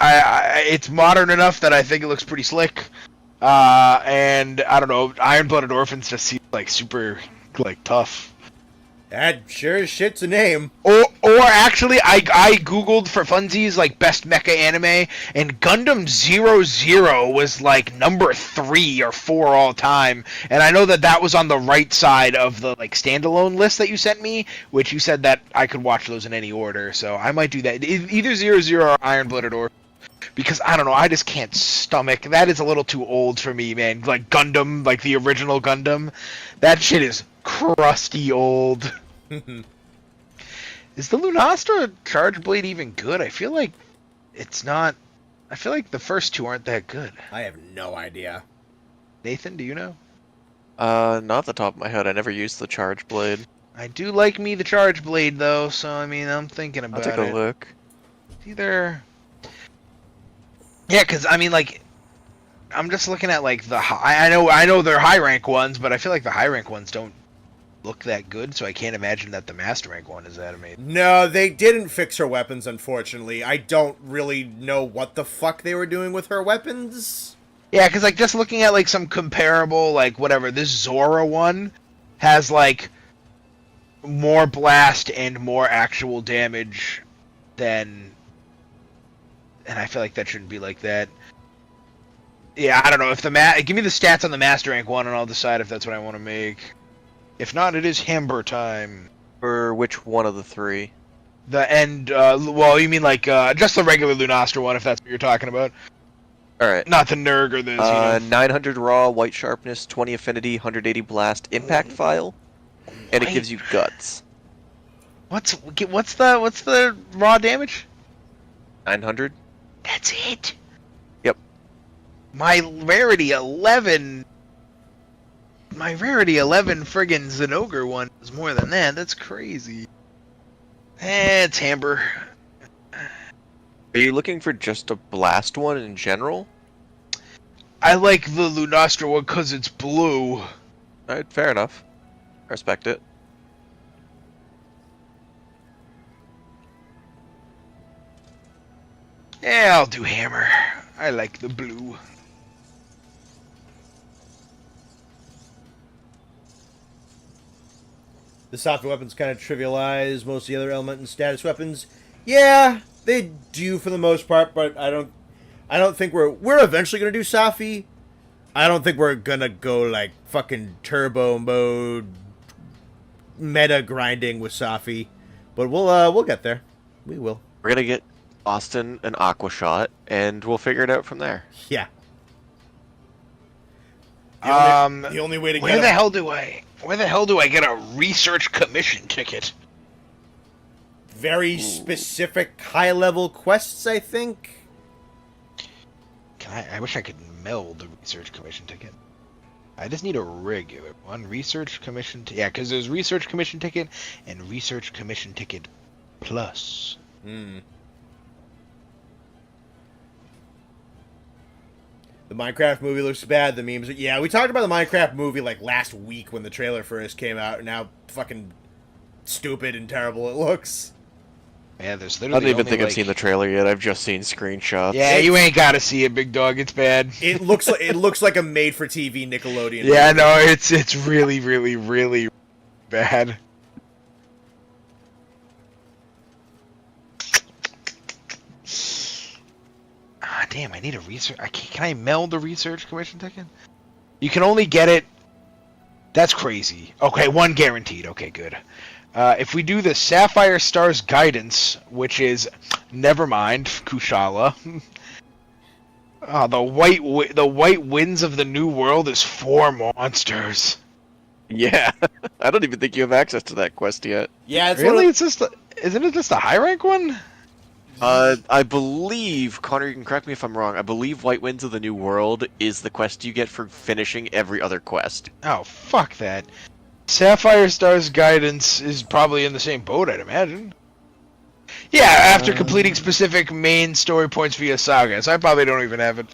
It's modern enough that I think it looks pretty slick. And I don't know, Iron-Blooded Orphans just seems like super, like, tough. That sure as shit's a name. Or actually, I googled for funsies like best mecha anime, and Gundam 00 was like number 3 or 4 all time, and I know that was on the right side of the like standalone list that you sent me, which you said that I could watch those in any order, so I might do that. Either 00 or Iron Blooded or. Because, I don't know, I just can't stomach. That is a little too old for me, man. Like, Gundam, like the original Gundam. That shit is crusty old. Is the Lunastra Charge Blade even good? I feel like it's not. I feel like the first two aren't that good. I have no idea. Nathan, do you know? Not off the top of my head. I never used the Charge Blade. I do like me the Charge Blade, though, so, I mean, I'm thinking about it. I'll take a look. It's either... Yeah, because, I mean, like, I'm just looking at, like, the high... I know they're high-rank ones, but I feel like the high-rank ones don't look that good, so I can't imagine that the Master Rank one is that amazing. No, they didn't fix her weapons, unfortunately. I don't really know what the fuck they were doing with her weapons. Yeah, because, like, just looking at, like, some comparable, like, whatever, this Zora one has, like, more blast and more actual damage than... And I feel like that shouldn't be like that. Yeah, I don't know. If the give me the stats on the Master Rank one, and I'll decide if that's what I want to make. If not, it is Hamber time. For which one of the three? The end. Well, you mean like just the regular Lunastra one, if that's what you're talking about. All right. Not the Nerg or the. 900 raw, white sharpness, 20 affinity, 180 blast, impact file, and it gives you guts. What's the raw damage? 900. That's it. Yep. My rarity 11. My rarity 11 friggin' Zenogre one is more than that. That's crazy. It's Hamber. Are you looking for just a blast one in general? I like the Lunastra one because it's blue. Alright, fair enough. I respect it. Yeah, I'll do Hammer. I like the blue. The softer weapons kind of trivialize most of the other element and status weapons. Yeah, they do for the most part, but I don't think we're eventually gonna do Safi. I don't think we're gonna go like fucking turbo mode meta grinding with Safi. But we'll get there. We will. We're gonna get Austin an Aqua Shot, and we'll figure it out from there. Yeah. The only way to where get the hell do I get a research commission ticket? Very specific high level quests, I think. I wish I could meld the research commission ticket. I just need a regular one. Research commission yeah, because there's research commission ticket and research commission ticket plus. The Minecraft movie looks bad. The memes. Yeah, we talked about the Minecraft movie like last week when the trailer first came out, and how fucking stupid and terrible it looks. Yeah, there's I literally don't even only, think like... I've seen the trailer yet. I've just seen screenshots. Yeah, you ain't gotta see it, big dog. It's bad. It looks like a made-for-TV Nickelodeon. Yeah, movie. no, it's really, really, really bad. Ah, damn! I need a research. Can I meld the research commission ticket? You can only get it. That's crazy. Okay, one guaranteed. Okay, good. If we do the Sapphire Stars Guidance, which is never mind, Kushala. The white winds of the new world is 4 monsters. Yeah. I don't even think you have access to that quest yet. Yeah, it's Really? one of, It's just isn't it just a high rank one? I believe, Connor, you can correct me if I'm wrong, I believe White Winds of the New World is the quest you get for finishing every other quest. Oh, fuck that. Sapphire Star's guidance is probably in the same boat, I'd imagine. Yeah, after completing specific main story points via sagas. I probably don't even have it.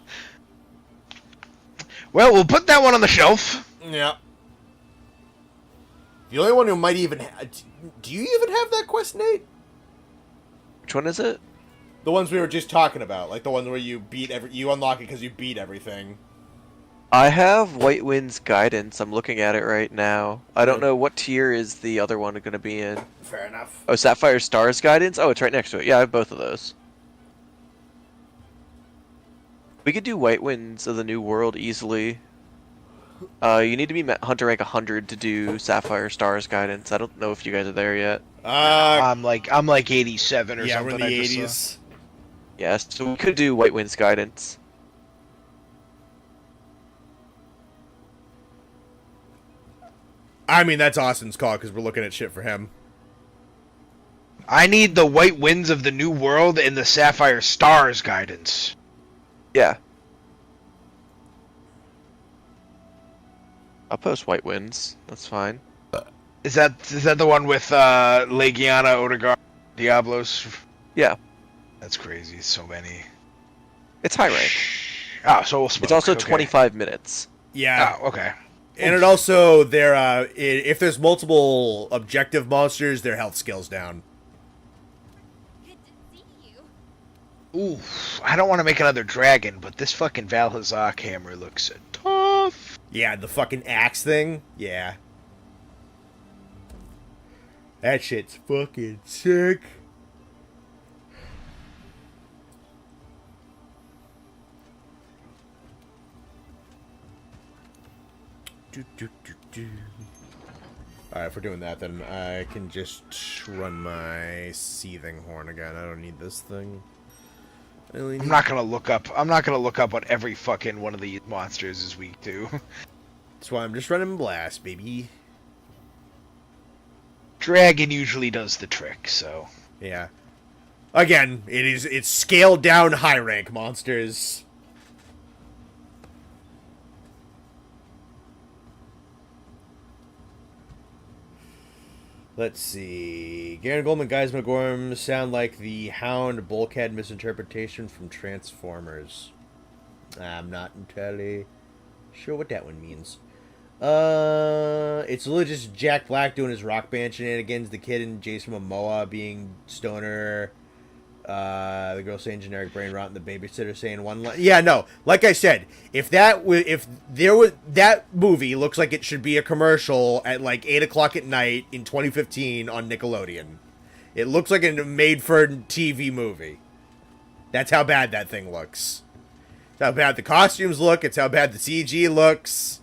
Well, we'll put that one on the shelf. Yeah. The only one who might even... Do you even have that quest, Nate? Which one is it? The ones we were just talking about. Like the one where you beat you unlock it because you beat everything. I have White Wind's Guidance. I'm looking at it right now. I don't know what tier is the other one going to be in. Fair enough. Oh, Sapphire Star's Guidance? Oh, it's right next to it. Yeah, I have both of those. We could do White Winds of the New World easily. You need to be Hunter rank 100 to do Sapphire Star's Guidance. I don't know if you guys are there yet. I'm like 87 or yeah, something. we're in the I just 80s. Yes, so we could do White Wind's Guidance. I mean, that's Austin's call because we're looking at shit for him. I need the White Winds of the New World and the Sapphire Stars guidance. Yeah. I'll post White Winds. That's fine. Is that the one with Legiana, Odegaard, Diablos? Yeah. That's crazy. So many. It's high rank. Oh, so we'll smoke. It's also Okay. 25 minutes. Yeah. Oh, okay. And it also, if there's multiple objective monsters, their health scales down. Good to see you. Ooh, I don't want to make another dragon, but this fucking Valhazak hammer looks tough. Yeah, the fucking axe thing. Yeah. That shit's fucking sick. Alright, if we're doing that, then I can just run my seething horn again. I don't need this thing. I'm not gonna look up what every fucking one of these monsters is weak to. That's why I'm just running blast, baby. Dragon usually does the trick, so. Yeah. Again, it's scaled down high rank monsters. Let's see. Garen Goldman, Geisma Gorm sound like the Hound Bulkhead misinterpretation from Transformers. I'm not entirely sure what that one means. It's literally just Jack Black doing his rock band shenanigans, the kid and Jason Momoa being stoner, the girl saying generic brain rot, and the babysitter saying one line. Yeah, no, like I said, if that movie looks like it should be a commercial at like 8 o'clock at night in 2015 on Nickelodeon. It looks like a made-for-TV movie. That's how bad that thing looks. It's how bad the costumes look. It's how bad the CG looks.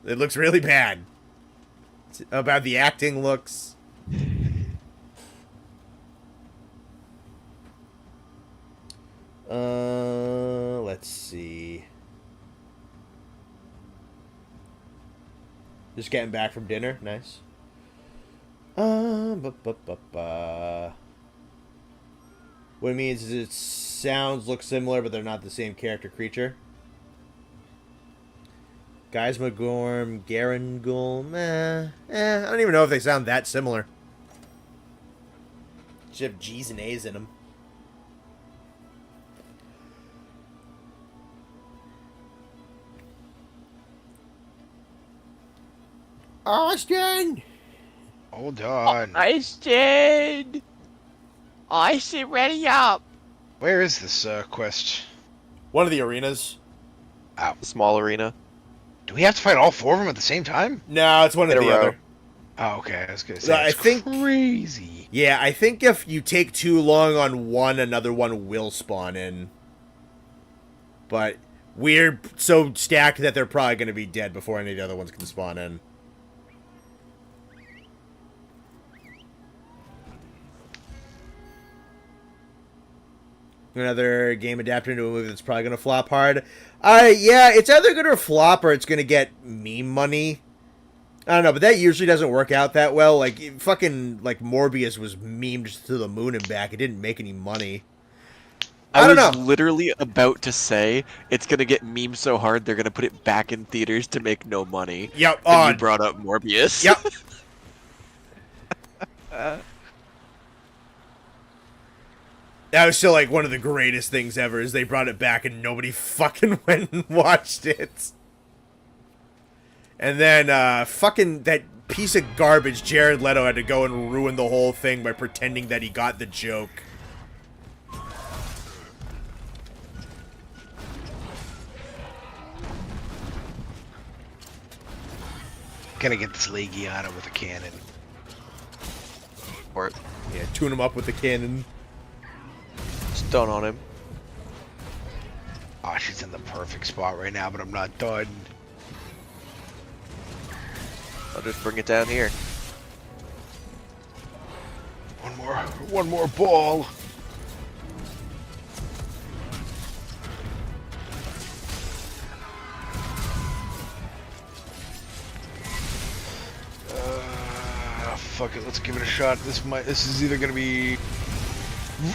It looks really bad. It's how bad the acting looks. Let's see. Just getting back from dinner. Nice. What it means is its sounds look similar, but they're not the same character creature. Geisma Gorm, Garangulm, I don't even know if they sound that similar. Just have G's and A's in them. Austin! Hold on. Austin! Austin, ready up! Where is this quest? One of the arenas. Small arena. Do we have to fight all four of them at the same time? No, it's one of In a the row. other. Oh, okay. I was gonna say I it's think- crazy. Yeah, I think if you take too long on one, another one will spawn in. But we're so stacked that they're probably going to be dead before any of the other ones can spawn in. Another game adapted into a movie that's probably going to flop hard. Yeah, it's either going to flop or it's going to get meme money. I don't know, but that usually doesn't work out that well. Like, fucking, like, Morbius was memed to the moon and back. It didn't make any money. I don't was know. literally about to say it's gonna get memed so hard they're gonna put it back in theaters to make no money. Yep. And you brought up Morbius. Yep. That was still like one of the greatest things ever. Is they brought it back and nobody fucking went and watched it. And then fucking that piece of garbage Jared Leto had to go and ruin the whole thing by pretending that he got the joke. Gonna get this Legiana with a cannon. Or Yeah, tune him up with the cannon. stun on him. Oh, she's in the perfect spot right now, but I'm not done. I'll just bring it down here. One more ball. Fuck it, let's give it a shot. This is either gonna be...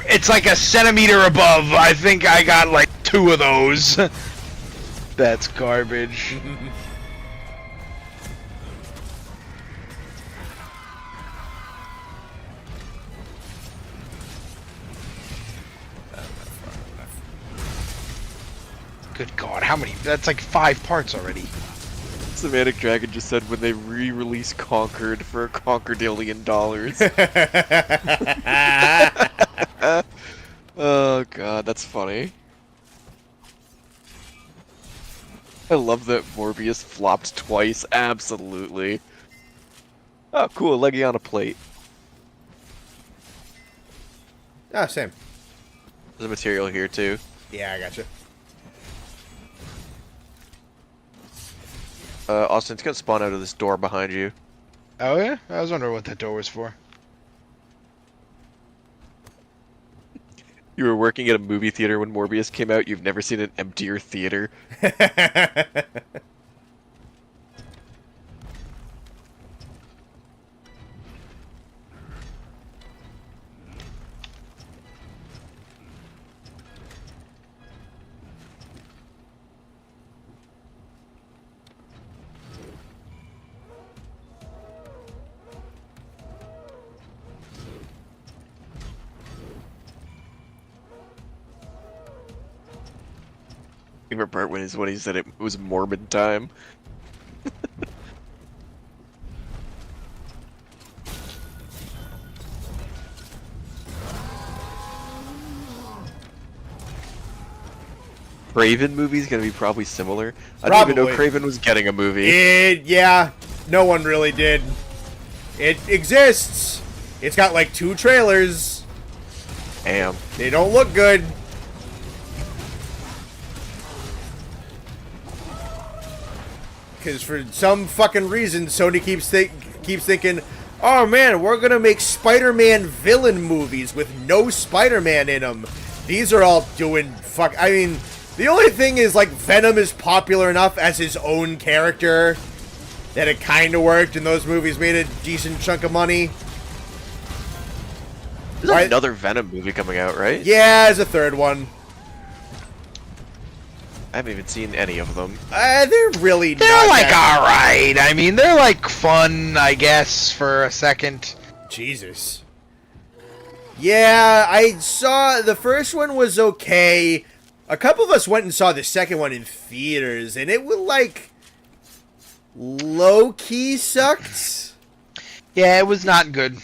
It's like a centimeter above. I think I got like 2 of those. That's garbage. Good God, how many? That's like 5 parts already. Semantic Dragon just said when they re-release Conquered for a $1 quadrillion. Oh god, that's funny. I love that Morbius flopped twice, absolutely. Oh cool, leggy on a plate. Ah, same. There's a material here too. Yeah, I gotcha. Austin, it's gonna spawn out of this door behind you. Oh yeah? I was wondering what that door was for. You were working at a movie theater when Morbius came out, you've never seen an emptier theater. Favorite part when he said it was morbid time. Craven movie's gonna be probably similar. I didn't even know Probably. Craven was getting a movie. Yeah, no one really did. It exists. It's got like 2 trailers. Damn. They don't look good. Because for some fucking reason, Sony keeps thinking, oh man, we're gonna make Spider-Man villain movies with no Spider-Man in them. These are all doing fuck. I mean, the only thing is like Venom is popular enough as his own character that it kind of worked, and those movies made a decent chunk of money. There's Right. another Venom movie coming out, right? Yeah, there's a 3rd one. I haven't even seen any of them. They're really They're not like that- alright. I mean, they're like fun, I guess, for a second. Jesus. Yeah, I saw the first one was okay. A couple of us went and saw the second one in theaters, and it was like low-key sucked. Yeah, it was not good.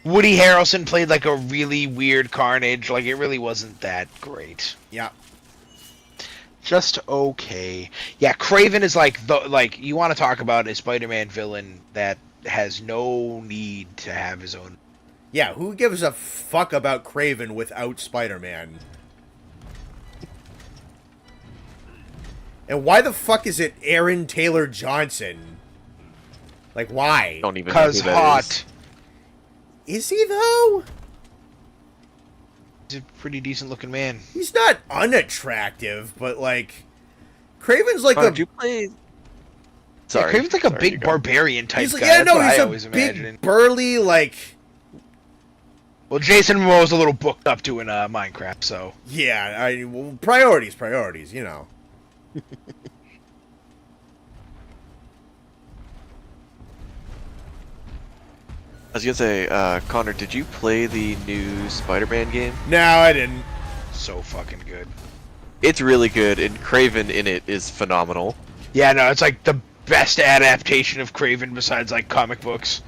Woody Harrelson played like a really weird Carnage. Like, it really wasn't that great. Yeah. Just okay. Yeah, Craven is like you want to talk about a Spider-Man villain that has no need to have his own. Yeah, who gives a fuck about Kraven without Spider-Man? And why the fuck is it Aaron Taylor Johnson? Like, why? Don't even know who Cause that hot. Is he, though? He's a pretty decent looking man. He's not unattractive, but, like... Kraven's like Is. a... Did you play? Yeah, Sorry. Craven's like a Sorry, big you go. barbarian type He's like, guy. yeah, That's no, what he's I a always big, imagined. burly, like... Well, Jason Momoa's a little booked up doing Minecraft, so. Yeah, well, priorities, you know. I was gonna say, Connor, did you play the new Spider-Man game? No, I didn't. So fucking good. It's really good, and Craven in it is phenomenal. Yeah, no, it's like the best adaptation of Craven besides like comic books.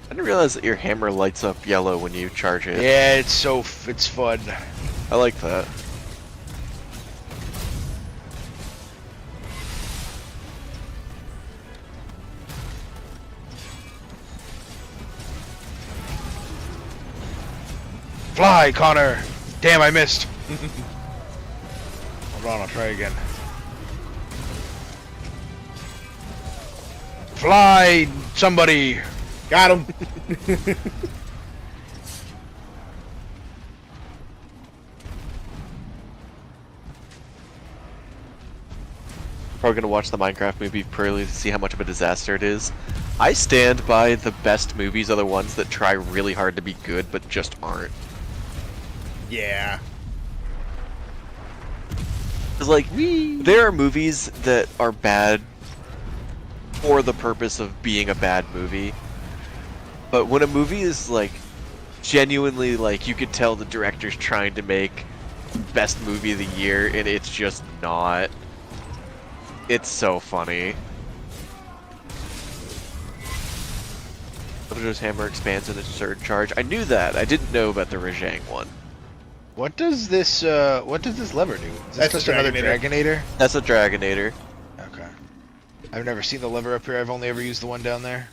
I didn't realize that your hammer lights up yellow when you charge it. Yeah, it's fun. I like that. Fly, Connor! Damn, I missed. Hold on, I'll try again. Fly, somebody! Got him. Probably gonna watch the Minecraft movie purely to see how much of a disaster it is. I stand by the best movies are the ones that try really hard to be good but just aren't. Yeah. Cause like, there are movies that are bad for the purpose of being a bad movie. But when a movie is like, genuinely like, you could tell the director's trying to make best movie of the year and it's just not. It's so funny. Jojo's hammer expands in its third charge. I knew that. I didn't know about the Rajang one. What does this lever do? Is this That's just a another Dragonator. Dragonator? That's a Dragonator. Okay. I've never seen the lever up here, I've only ever used the one down there.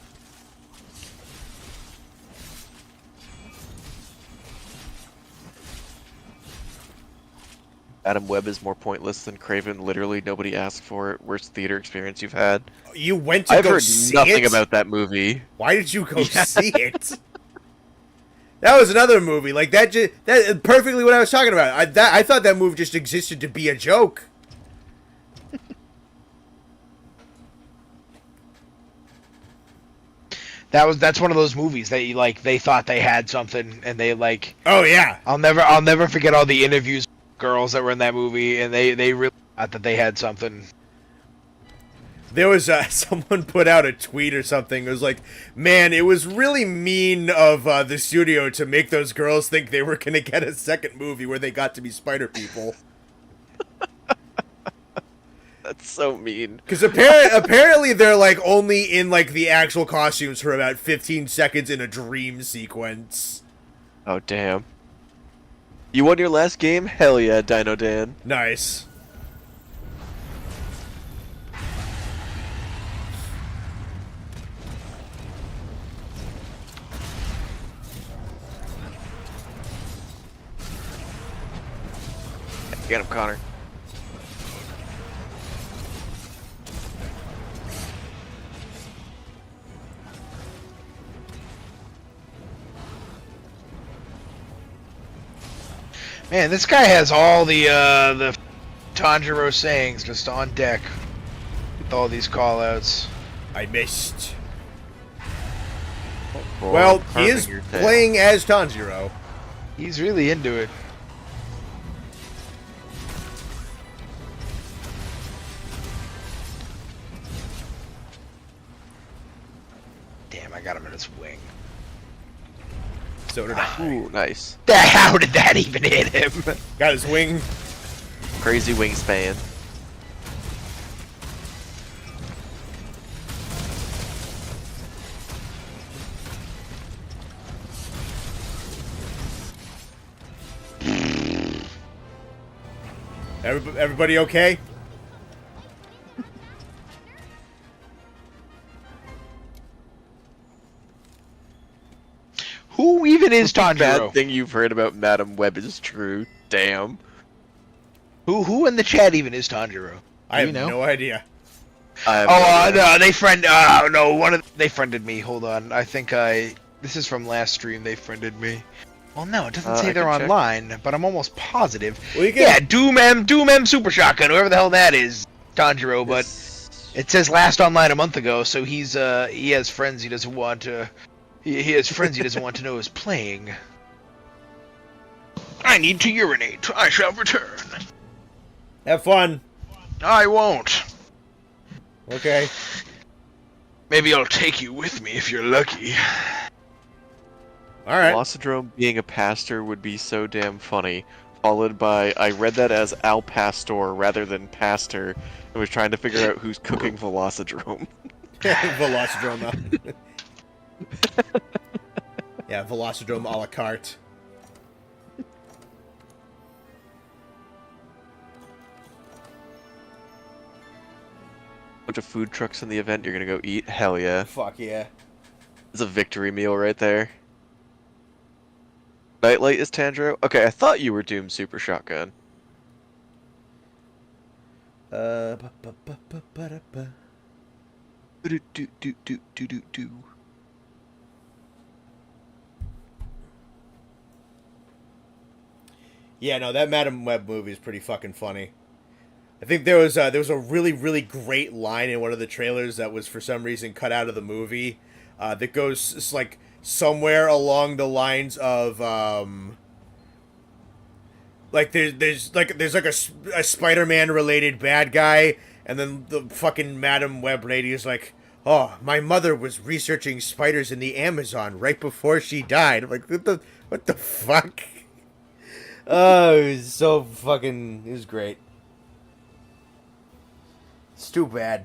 Adam Webb is more pointless than Craven. Literally, nobody asked for it. Worst theater experience you've had. You went to I've go heard see nothing it? about that movie. Why did you go see it? That was another movie. Like, that perfectly what I was talking about. I thought that movie just existed to be a joke. That's one of those movies that you like. They thought they had something, and they like. Oh, yeah. I'll never forget all the interviews with girls that were in that movie, and they really thought that they had something. There was someone put out a tweet or something. It was like, man, it was really mean of the studio to make those girls think they were going to get a second movie where they got to be spider people. That's so mean. Because apparently they're like only in like the actual costumes for about 15 seconds in a dream sequence. Oh, damn. You won your last game? Hell yeah, Dino Dan. Nice. Get him, Connor. Man, this guy has all the Tanjiro sayings just on deck with all these callouts. I missed. Oh, Well, he carving is your tail. playing as Tanjiro. He's really into it. Damn, I got him in his wing. So did I. Ooh, nice. How did that even hit him? Got his wing. Crazy wingspan. Everybody okay? Who even is Bad Tanjiro? thing you've heard about Madam Web is true. Damn. Who in the chat even is Tanjiro? I have no idea. I have No, they they friended me. Hold on, I think this is from last stream. They friended me. Well, no, it doesn't say I they're can check. online, but I'm almost positive. Well, you can, Yeah, Doom M Super Shotgun, whoever the hell that is, Tanjiro. But It says last online a month ago, so he has friends he doesn't want to. He has friends he doesn't want to know is playing. I need to urinate. I shall return. Have fun. I won't. Okay. Maybe I'll take you with me if you're lucky. All right. Velocidrome being a pastor would be so damn funny. Followed by, I read that as Al Pastor rather than Pastor, and was trying to figure out who's cooking Velocidrome. Velocidrome. Yeah, Velocidrome a la carte. Bunch of food trucks in the event, you're gonna go eat? Hell yeah. Fuck yeah. It's a victory meal right there. Nightlight is Tanjiro? Okay, I thought you were Doom Super Shotgun. Ba-ba-ba-ba-ba-da-ba. Do-do-do-do-do-do-do. Yeah, no, that Madam Web movie is pretty fucking funny. I think there was a really, really great line in one of the trailers that was for some reason cut out of the movie that goes it's like somewhere along the lines of like there's like a Spider-Man related bad guy, and then the fucking Madam Web lady is like, "Oh, my mother was researching spiders in the Amazon right before she died." I'm like, what the fuck? Oh, it was so fucking. It was great. It's too bad.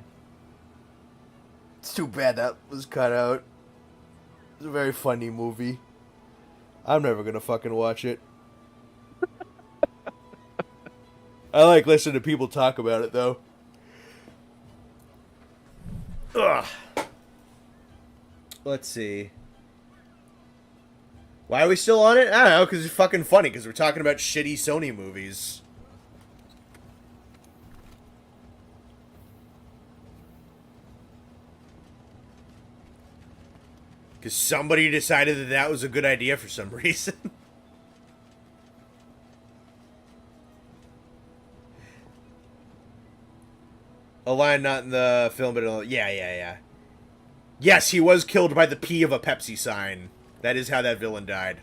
It's too bad that was cut out. It's a very funny movie. I'm never gonna fucking watch it. I like listening to people talk about it, though. Ugh. Let's see. Why are we still on it? I don't know, because it's fucking funny, because we're talking about shitty Sony movies. Because somebody decided that that was a good idea for some reason. A line not in the film, but yeah. Yes, he was killed by the P of a Pepsi sign. That is how that villain died.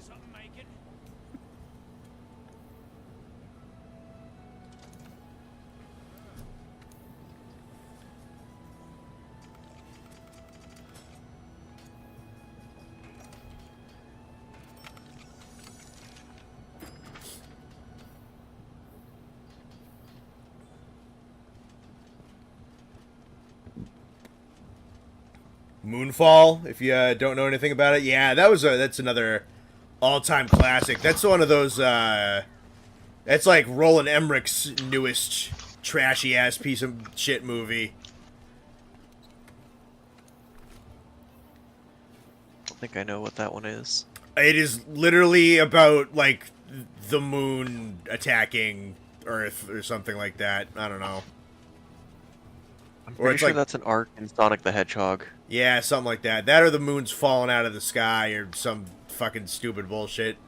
Moonfall, if you don't know anything about it. Yeah, that's another all-time classic. That's one of those, that's like Roland Emmerich's newest trashy-ass piece of shit movie. I don't think I know what that one is. It is literally about, like, the moon attacking Earth or something like that. I don't know. I'm Or pretty it's sure like- that's an arc in Sonic the Hedgehog. Yeah, something like that. That or the moon's falling out of the sky or some fucking stupid bullshit.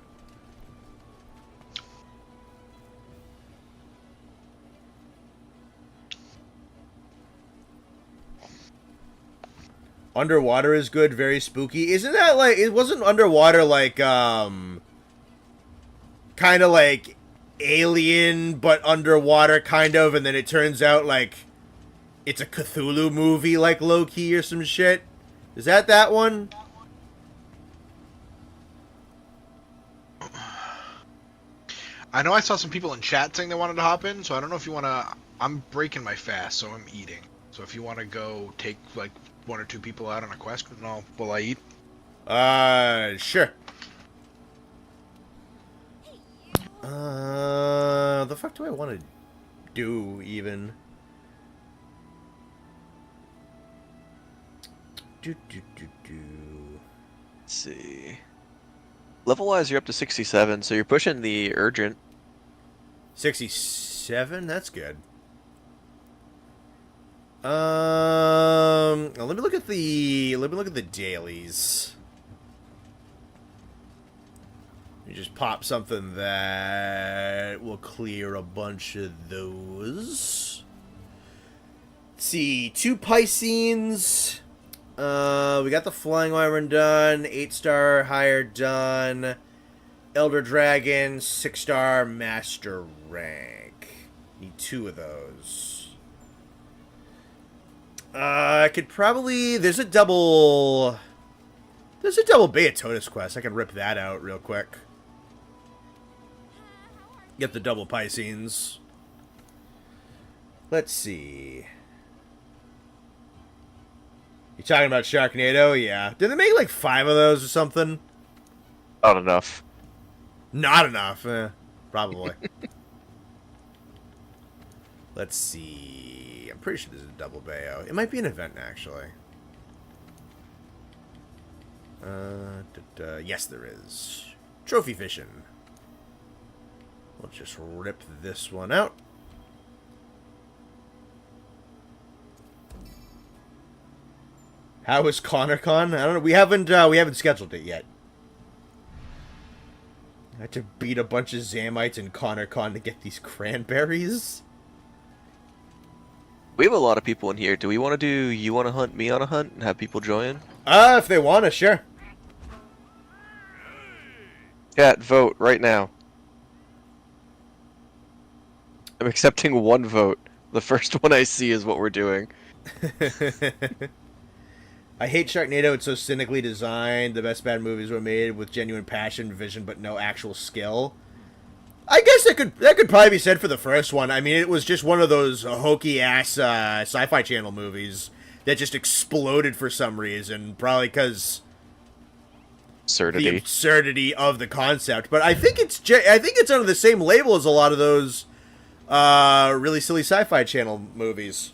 Underwater is good, very spooky. Isn't that like, it wasn't Underwater like, kind of like Alien, but underwater kind of, and then it turns out like it's a Cthulhu movie, like low-key or some shit? Is that one? I know I saw some people in chat saying they wanted to hop in, so I don't know if you want to... I'm breaking my fast, so I'm eating. So if you want to go take, like, one or two people out on a quest, will I eat? Sure. The fuck do I want to do, even? Let's see. Level-wise, you're up to 67, so you're pushing the urgent. 67? That's good. Let me look at the dailies. Let me just pop something that will clear a bunch of those. Let's see, 2 Piscenes. We got the Flying Wyvern done. 8-star higher done. Elder Dragon, 6-star master rank. Need 2 of those. I could probably... There's a double Beatotus quest. I can rip that out real quick. Get the double Piscenes. Let's see. You talking about Sharknado? Yeah. Did they make like 5 of those or something? Not enough. Not enough. Probably. Let's see. I'm pretty sure there's a double Bayo. It might be an event, actually. Yes, there is. Trophy fishing. We'll just rip this one out. How is ConnorCon? I don't know. We haven't scheduled it yet. I had to beat a bunch of Zamites in ConnorCon to get these cranberries. We have a lot of people in here. Do we want to do you want to hunt, me on a hunt, and have people join? If they want to, sure. Chat, vote right now. I'm accepting 1 vote. The first one I see is what we're doing. I hate Sharknado. It's so cynically designed. The best bad movies were made with genuine passion, vision, but no actual skill. I guess that could probably be said for the first one. I mean, it was just one of those hokey ass Sci-Fi Channel movies that just exploded for some reason, probably because the absurdity of the concept. But I think it's under the same label as a lot of those really silly Sci-Fi Channel movies.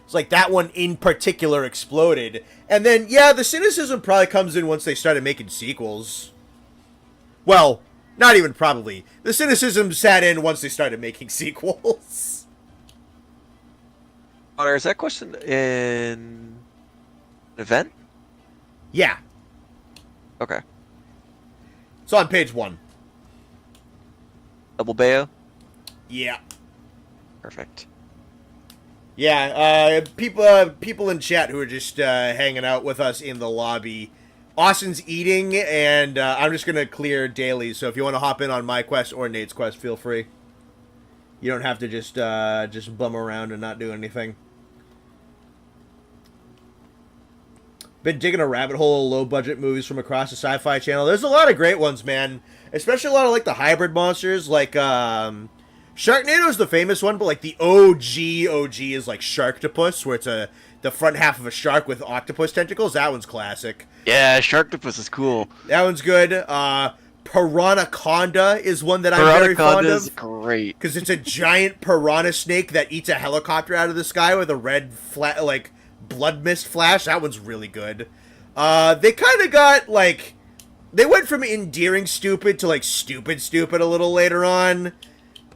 It's like that one in particular exploded. And then, yeah, the cynicism probably comes in once they started making sequels. Well, not even probably. The cynicism sat in once they started making sequels. Connor, is that question in an event? Yeah. Okay. It's on page 1. Double Bayo? Yeah. Perfect. Yeah, people in chat who are just hanging out with us in the lobby. Austin's eating, and I'm just going to clear dailies, so if you want to hop in on my quest or Nate's quest, feel free. You don't have to just bum around and not do anything. Been digging a rabbit hole of low-budget movies from across the Sci-Fi Channel. There's a lot of great ones, man. Especially a lot of, like, the hybrid monsters, like, Sharknado is the famous one, but like the OG is like Sharktopus, where it's the front half of a shark with octopus tentacles. That one's classic. Yeah, Sharktopus is cool. That one's good. Piranhaconda is one that I'm very fond of. Piranhaconda's great. Because it's a giant piranha snake that eats a helicopter out of the sky with a red blood mist flash. That one's really good. They kind of got like, they went from endearing stupid to like stupid a little later on.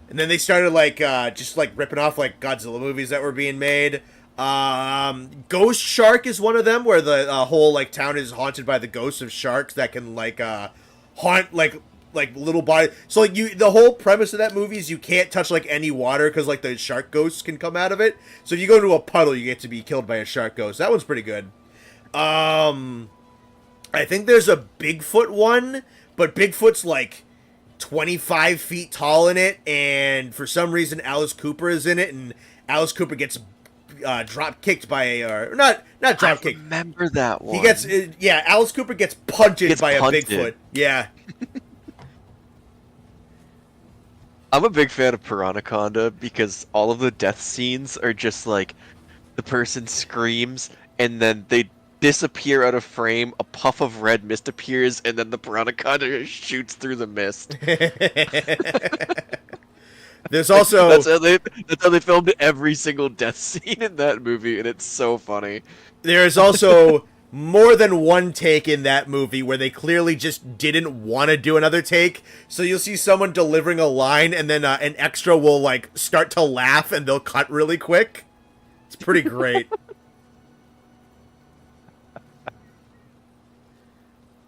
And then they started, like, just, like, ripping off, like, Godzilla movies that were being made. Ghost Shark is one of them, where the whole, like, town is haunted by the ghosts of sharks that can, like, haunt, like little body. So, like, the whole premise of that movie is you can't touch, like, any water because, like, the shark ghosts can come out of it. So if you go into a puddle, you get to be killed by a shark ghost. That one's pretty good. I think there's a Bigfoot one, but Bigfoot's, like, 25 feet tall in it, and for some reason Alice Cooper is in it, and Alice Cooper gets drop kicked by a not drop kicked. Remember that one? He gets Alice Cooper gets punted by a Bigfoot. Yeah. I'm a big fan of Piranhaconda because all of the death scenes are just like the person screams and then they disappear out of frame, a puff of red mist appears, and then the Piranhaconda shoots through the mist. There's also... That's how they filmed every single death scene in that movie, and it's so funny. There's also more than one take in that movie where they clearly just didn't want to do another take. So you'll see someone delivering a line, and then an extra will, like, start to laugh, and they'll cut really quick. It's pretty great.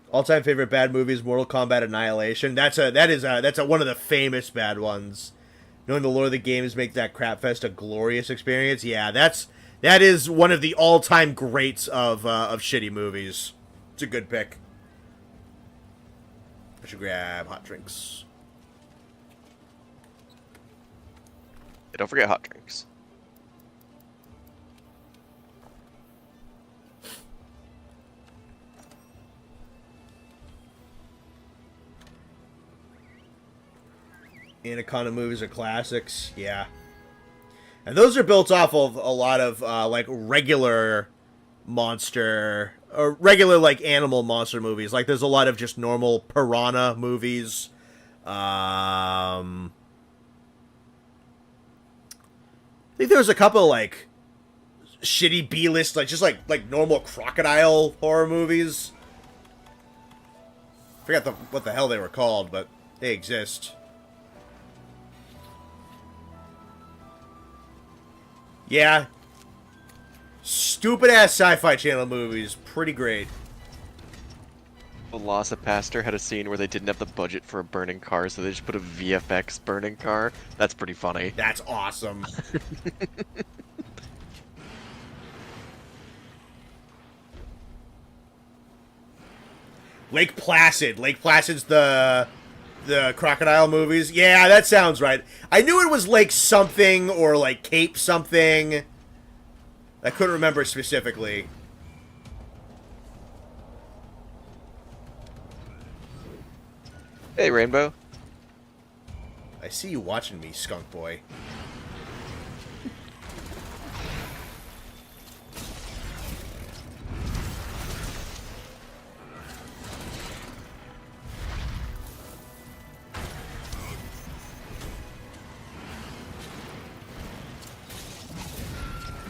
All-time favorite bad movies: Mortal Kombat Annihilation. That's one of the famous bad ones. knowing the lore of the games make that crap fest a glorious experience. Yeah, that is one of the all-time greats of shitty movies. It's a good pick. I should grab hot drinks. Don't forget hot drinks. Anaconda movies are classics, yeah. And those are built off of a lot of, like, regular monster, or regular, like, animal monster movies. Like, there's a lot of just normal piranha movies. I think there was a couple, like, shitty B-list, like, just, like normal crocodile horror movies. I forgot what the hell they were called, but they exist. Yeah. Stupid-ass Sci-Fi Channel movies. Pretty great. Velocipaster had a scene where they didn't have the budget for a burning car, so they just put a VFX burning car. That's pretty funny. That's awesome. Lake Placid. Lake Placid's the crocodile movies. Yeah, that sounds right. I knew it was Lake something or like Cape something. I couldn't remember specifically. Hey, Rainbow. I see you watching me, skunk boy.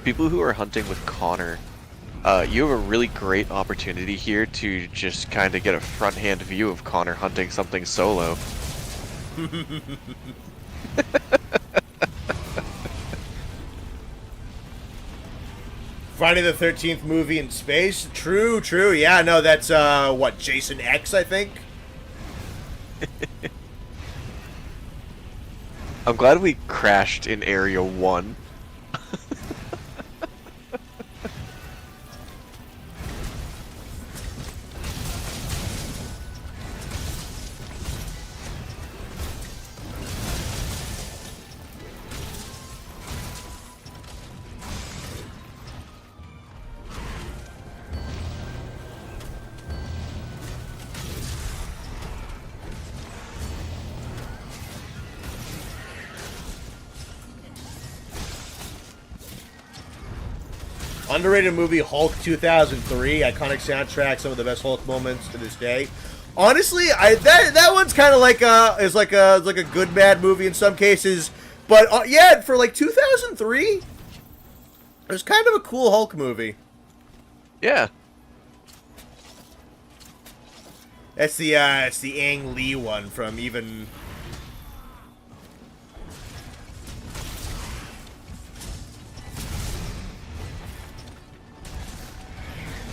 People who are hunting with Connor, you have a really great opportunity here to just kind of get a front-hand view of Connor hunting something solo. Friday the 13th movie in space? True, true. Yeah, no, that's, what, Jason X, I think? I'm glad we crashed in Area 1. Underrated movie Hulk 2003, iconic soundtrack, some of the best Hulk moments to this day. Honestly, that one's kind of like is like a good bad movie in some cases, but yeah, for like 2003, it was kind of a cool Hulk movie. Yeah. It's the Ang Lee one from even.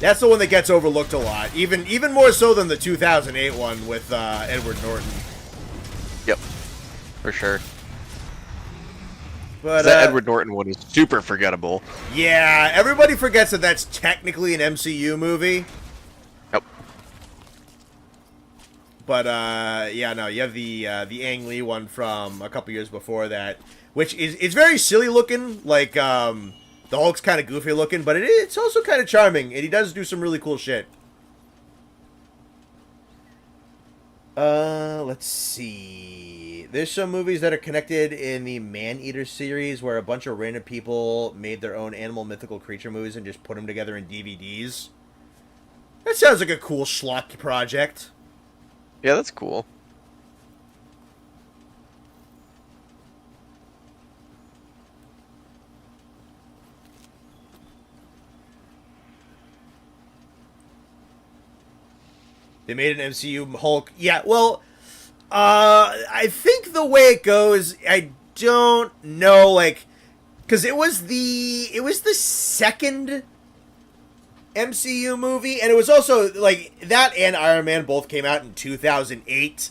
That's the one that gets overlooked a lot, even more so than the 2008 one with Edward Norton. Yep. For sure. But That Edward Norton one is super forgettable. yeah, everybody forgets that that's technically an MCU movie. Yep. But yeah, no, you have the Ang Lee one from a couple years before that, which is it's very silly looking, like the Hulk's kind of goofy looking, but it's also kind of charming, and he does do some really cool shit. Let's see. There's some movies that are connected in the Man-Eater series where a bunch of random people made their own animal mythical creature movies and just put them together in DVDs. That sounds like a cool schlock project. Yeah, that's cool. They made an MCU Hulk. Yeah, well, I think the way it goes, I don't know, like, because it was the second MCU movie, and it was also like that and Iron Man both came out in 2008.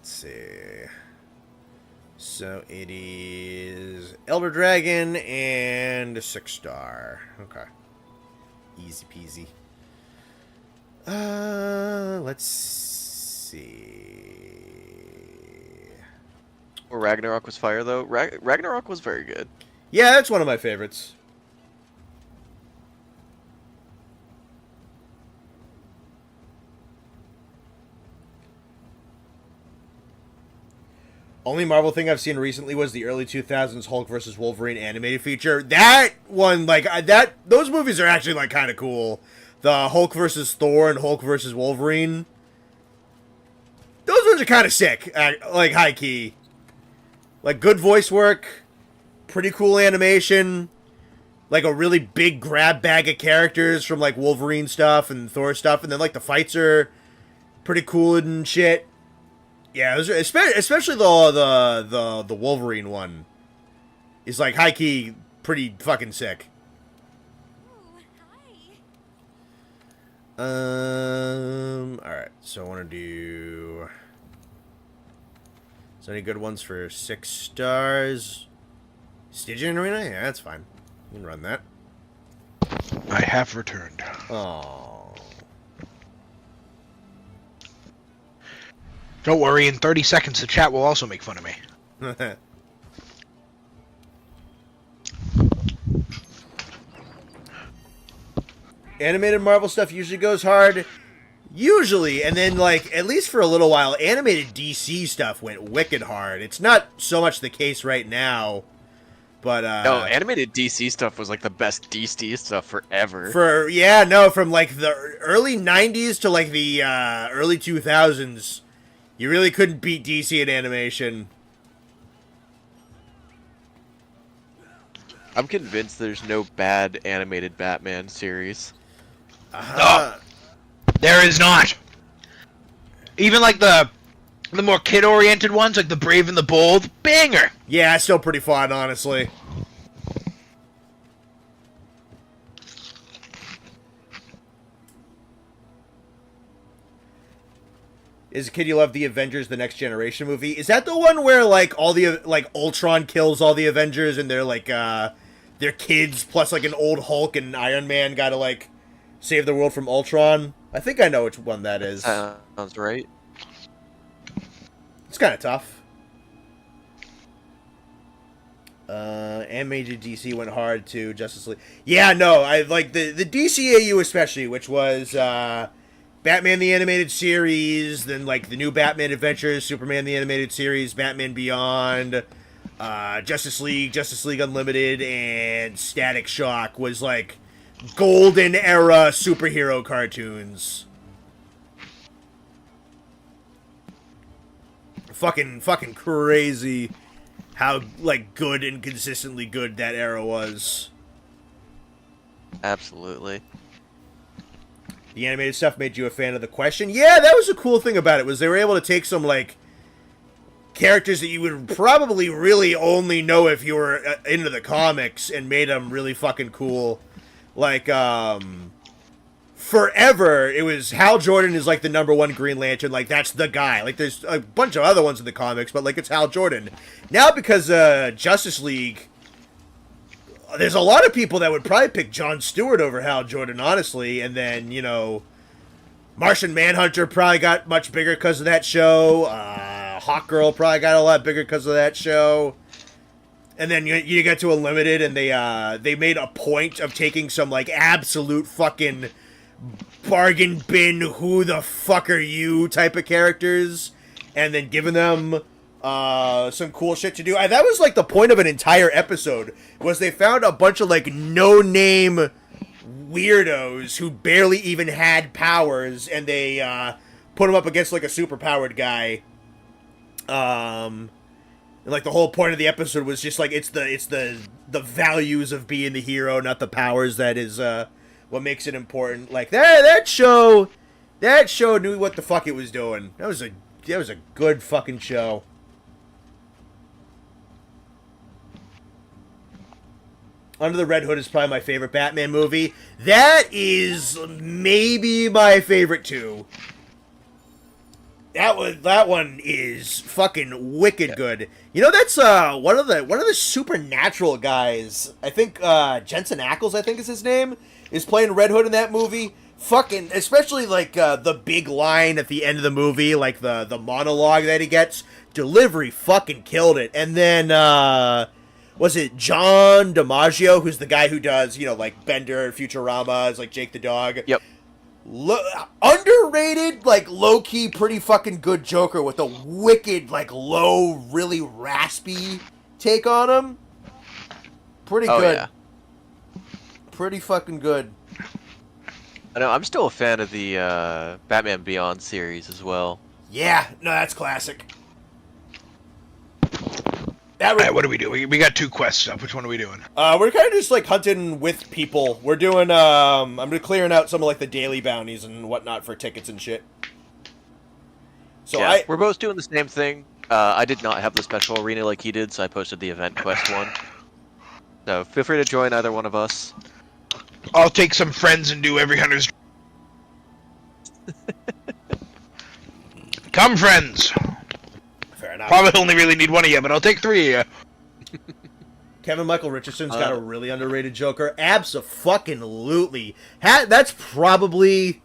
Let's see. So it is Elder Dragon and a 6-star. Okay. Easy peasy. Let's see. Or Ragnarok was fire though. Ragnarok was very good. Yeah, that's one of my favorites. Only Marvel thing I've seen recently was the early 2000s Hulk vs. Wolverine animated feature. That one, like, those movies are actually, like, kind of cool. The Hulk vs. Thor and Hulk vs. Wolverine. Those ones are kind of sick, like, high-key. Like, good voice work, pretty cool animation, like, a really big grab bag of characters from, like, Wolverine stuff and Thor stuff, and then, like, the fights are pretty cool and shit. Yeah, those are, especially the Wolverine one is like high key pretty fucking sick. Hi. All right. So I want to do. Is there any good ones for 6 stars? Stygian Arena? Yeah, that's fine. You can run that. I have returned. Oh. Don't worry, in 30 seconds the chat will also make fun of me. Animated Marvel stuff usually goes hard. Usually, and then, like, at least for a little while, animated DC stuff went wicked hard. It's not so much the case right now, but, No, animated DC stuff was like the best DC stuff forever. From, like, the early 90s to, like, the, early 2000s, you really couldn't beat DC in animation. I'm convinced there's no bad animated Batman series. No, there is not. Even like the more kid-oriented ones, like the Brave and the Bold, banger. Yeah, it's still pretty fun, honestly. As a kid, you loved the Avengers: The Next Generation movie. Is that the one where, like, all the, like, Ultron kills all the Avengers and they're, like, their kids plus, like, an old Hulk and Iron Man gotta, like, save the world from Ultron? I think I know which one that is. Sounds right. It's kind of tough. Animated DC went hard to Justice League. Yeah, no, I like the DCAU especially, which was Batman the Animated Series, then like the new Batman Adventures, Superman the Animated Series, Batman Beyond, Justice League Unlimited, and Static Shock was like golden era superhero cartoons. Fucking crazy how, like, good and consistently good that era was. Absolutely. The animated stuff made you a fan of The Question? Yeah, that was a cool thing about it, was they were able to take some, like, characters that you would probably really only know if you were into the comics and made them really fucking cool. Like, forever, it was Hal Jordan is, like, the #1 Green Lantern. Like, that's the guy. Like, there's a bunch of other ones in the comics, but, like, it's Hal Jordan. Now, because Justice League, there's a lot of people that would probably pick Jon Stewart over Hal Jordan, honestly. And then, you know, Martian Manhunter probably got much bigger because of that show. Hawkgirl probably got a lot bigger because of that show. And then you get to Unlimited, and they made a point of taking some, like, absolute fucking bargain bin, who the fuck are you type of characters, and then giving them some cool shit to do. That was like the point of an entire episode, was they found a bunch of like no-name weirdos who barely even had powers, and they put them up against like a super-powered guy. And like the whole point of the episode was just like it's the values of being the hero, not the powers, that is what makes it important. Like that show knew what the fuck it was doing. That was a good fucking show. Under the Red Hood is probably my favorite Batman movie. That is maybe my favorite too. That one is fucking wicked good. You know, that's one of the supernatural guys. I think Jensen Ackles, I think is his name, is playing Red Hood in that movie. Fucking, especially like the big line at the end of the movie, like the monologue that he gets. Delivery fucking killed it. And then was it John DiMaggio, who's the guy who does, you know, like Bender, Futurama, is like Jake the Dog. Yep. Underrated, like low-key, pretty fucking good Joker with a wicked, like low, really raspy take on him. Pretty good. Yeah. Pretty fucking good. I know. I'm still a fan of the Batman Beyond series as well. Yeah, no, that's classic. Alright, what do we do? We got 2 quests up. Which one are we doing? We're kind of just like hunting with people. We're doing I'm clearing out some of like the daily bounties and whatnot for tickets and shit. So yeah, we're both doing the same thing. I did not have the special arena like he did, so I posted the event quest one. So feel free to join either one of us. I'll take some friends and do every hunter's. Come, friends. Fair enough. Probably only really need one of you, but I'll take 3 of you. Kevin Michael Richardson's got a really underrated Joker. Abso-fucking-lutely. That's probably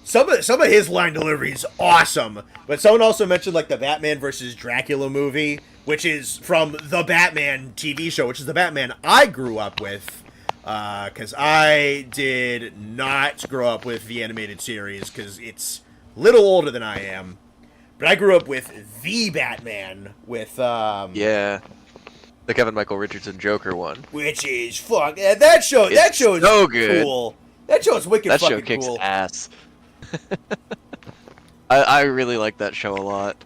some of his line delivery is awesome. But someone also mentioned like the Batman versus Dracula movie, which is from the Batman TV show, which is the Batman I grew up with. Because I did not grow up with the animated series because it's a little older than I am. But I grew up with the Batman with Yeah, the Kevin Michael Richardson Joker one, which is that show is so good. Cool. That show is wicked That fucking show kicks cool. ass. I really like that show a lot.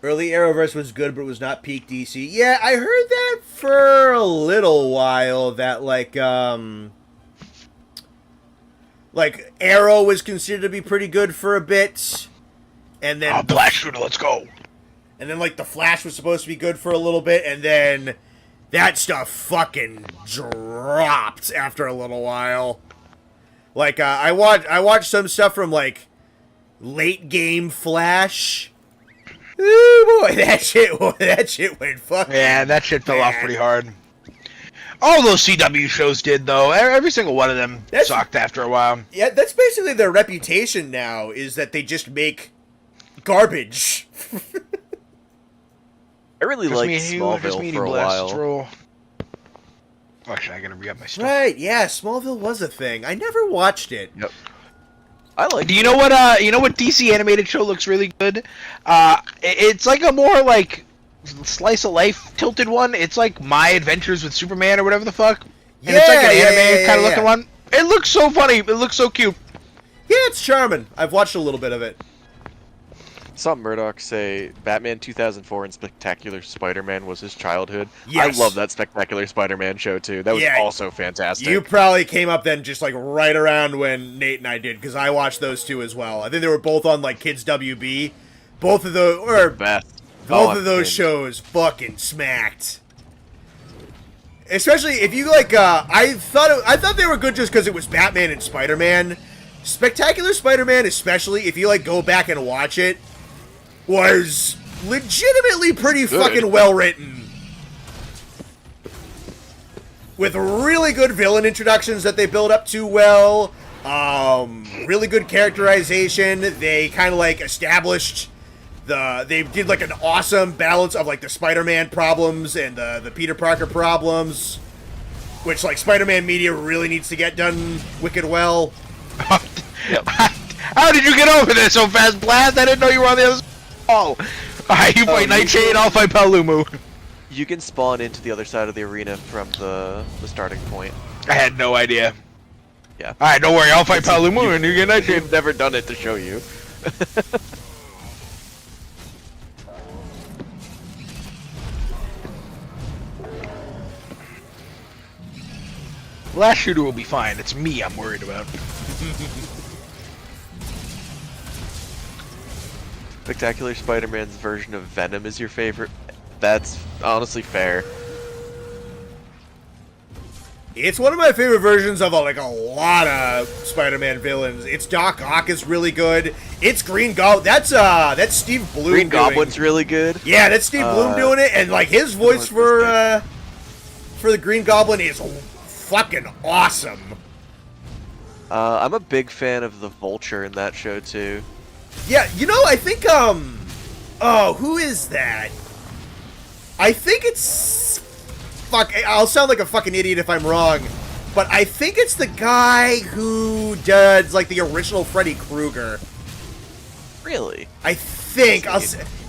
Early Arrowverse was good, but it was not peak DC. Yeah, I heard that for a little while. That like Arrow was considered to be pretty good for a bit, and then Black Shooter, let's go. And then like the Flash was supposed to be good for a little bit, and then that stuff fucking dropped after a little while. Like I watched some stuff from like late game Flash. Ooh, boy, that shit went fucking. Yeah, that shit fell off pretty hard. All those CW shows did, though. Every single one of them sucked after a while. Yeah, that's basically their reputation now, is that they just make garbage. I really liked Smallville for a while. Actually, I gotta re-up my stuff. Right, yeah, Smallville was a thing. I never watched it. Yep. I like. Do you know what? You know what DC animated show looks really good? It's like a more like slice of life tilted one. It's like My Adventures with Superman or whatever the fuck. And it's like an anime kind of looking one. It looks so funny. It looks so cute. Yeah, it's charming. I've watched a little bit of it. Saw Murdoch say Batman 2004 and Spectacular Spider-Man was his childhood. Yes. I love that Spectacular Spider-Man show too. That was also fantastic. You probably came up then just like right around when Nate and I did, because I watched those two as well. I think they were both on like Kids WB. Both of those shows fucking smacked. Especially if you like, I thought they were good just because it was Batman and Spider-Man. Spectacular Spider-Man, especially if you like go back and watch it, was legitimately pretty fucking well written. With really good villain introductions that they build up to well. Really good characterization. They kind of like established they did like an awesome balance of like the Spider-Man problems and the Peter Parker problems, which like Spider-Man media really needs to get done wicked well. Yep. How did you get over there so fast, Blast? I didn't know you were on the other side. Oh, you fight Nightshade, I'll fight Palumu. You can spawn into the other side of the arena from the starting point. I had no idea. Yeah. Alright, don't worry, I'll fight Palumu and you get Nightshade. I've never done it to show you. Last Shooter will be fine. It's me I'm worried about. Spectacular Spider-Man's version of Venom is your favorite. That's honestly fair. It's one of my favorite versions of like a lot of Spider-Man villains. It's Doc Ock is really good. It's Green Goblin. That's Steve Bloom. Green Goblin's really good. Yeah, that's Steve Bloom doing it, and like his voice for the Green Goblin is fucking awesome. I'm a big fan of the Vulture in that show too. Yeah, you know, I think who is that? I think it's fuck. I'll sound like a fucking idiot if I'm wrong, but I think it's the guy who does like the original Freddy Krueger. Really? I think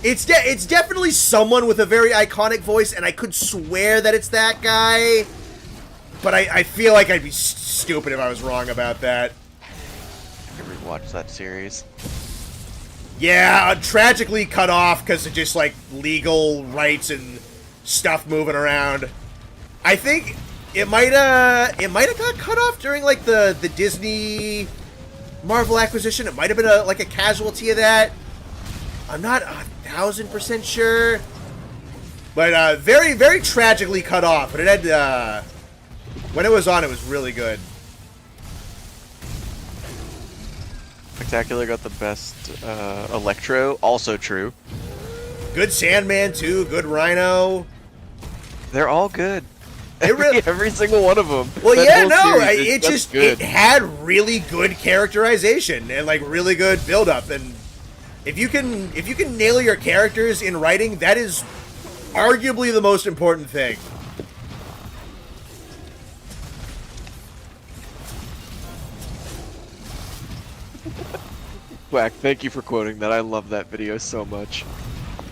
it's definitely someone with a very iconic voice, and I could swear that it's that guy. But I feel like I'd be stupid if I was wrong about that. I can rewatch that series. Yeah, tragically cut off because of just like legal rights and stuff moving around. I think it might have got cut off during like the Disney Marvel acquisition. It might have been like a casualty of that. I'm not 1,000% sure, but very very tragically cut off. But it had when it was on, it was really good. Spectacular got the best Electro, also true. Good Sandman too. Good Rhino. They're all good. Really, Every single one of them. well, That yeah, whole no, series it is just good. it had really good characterization and like really good build up. And if you can nail your characters in writing, that is arguably the most important thing. Quack, thank you for quoting that. I love that video so much.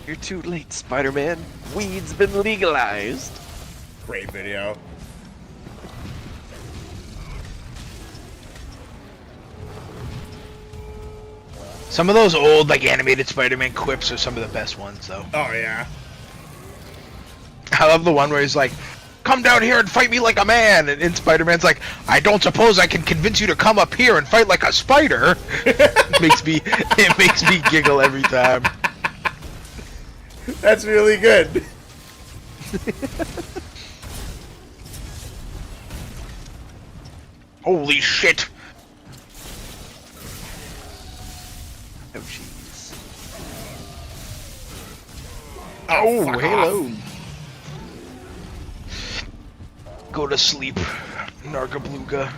You're too late, Spider-Man. Weed's been legalized. Great video. Some of those old, like, animated Spider-Man quips are some of the best ones, though. Oh yeah. I love the one where he's like, "Come down here and fight me like a man," and Spider-Man's like, "I don't suppose I can convince you to come up here and fight like a spider." It makes me giggle every time. That's really good. Holy shit! Oh, jeez. Oh, fuck hello. off. Go to sleep, Nargabluga.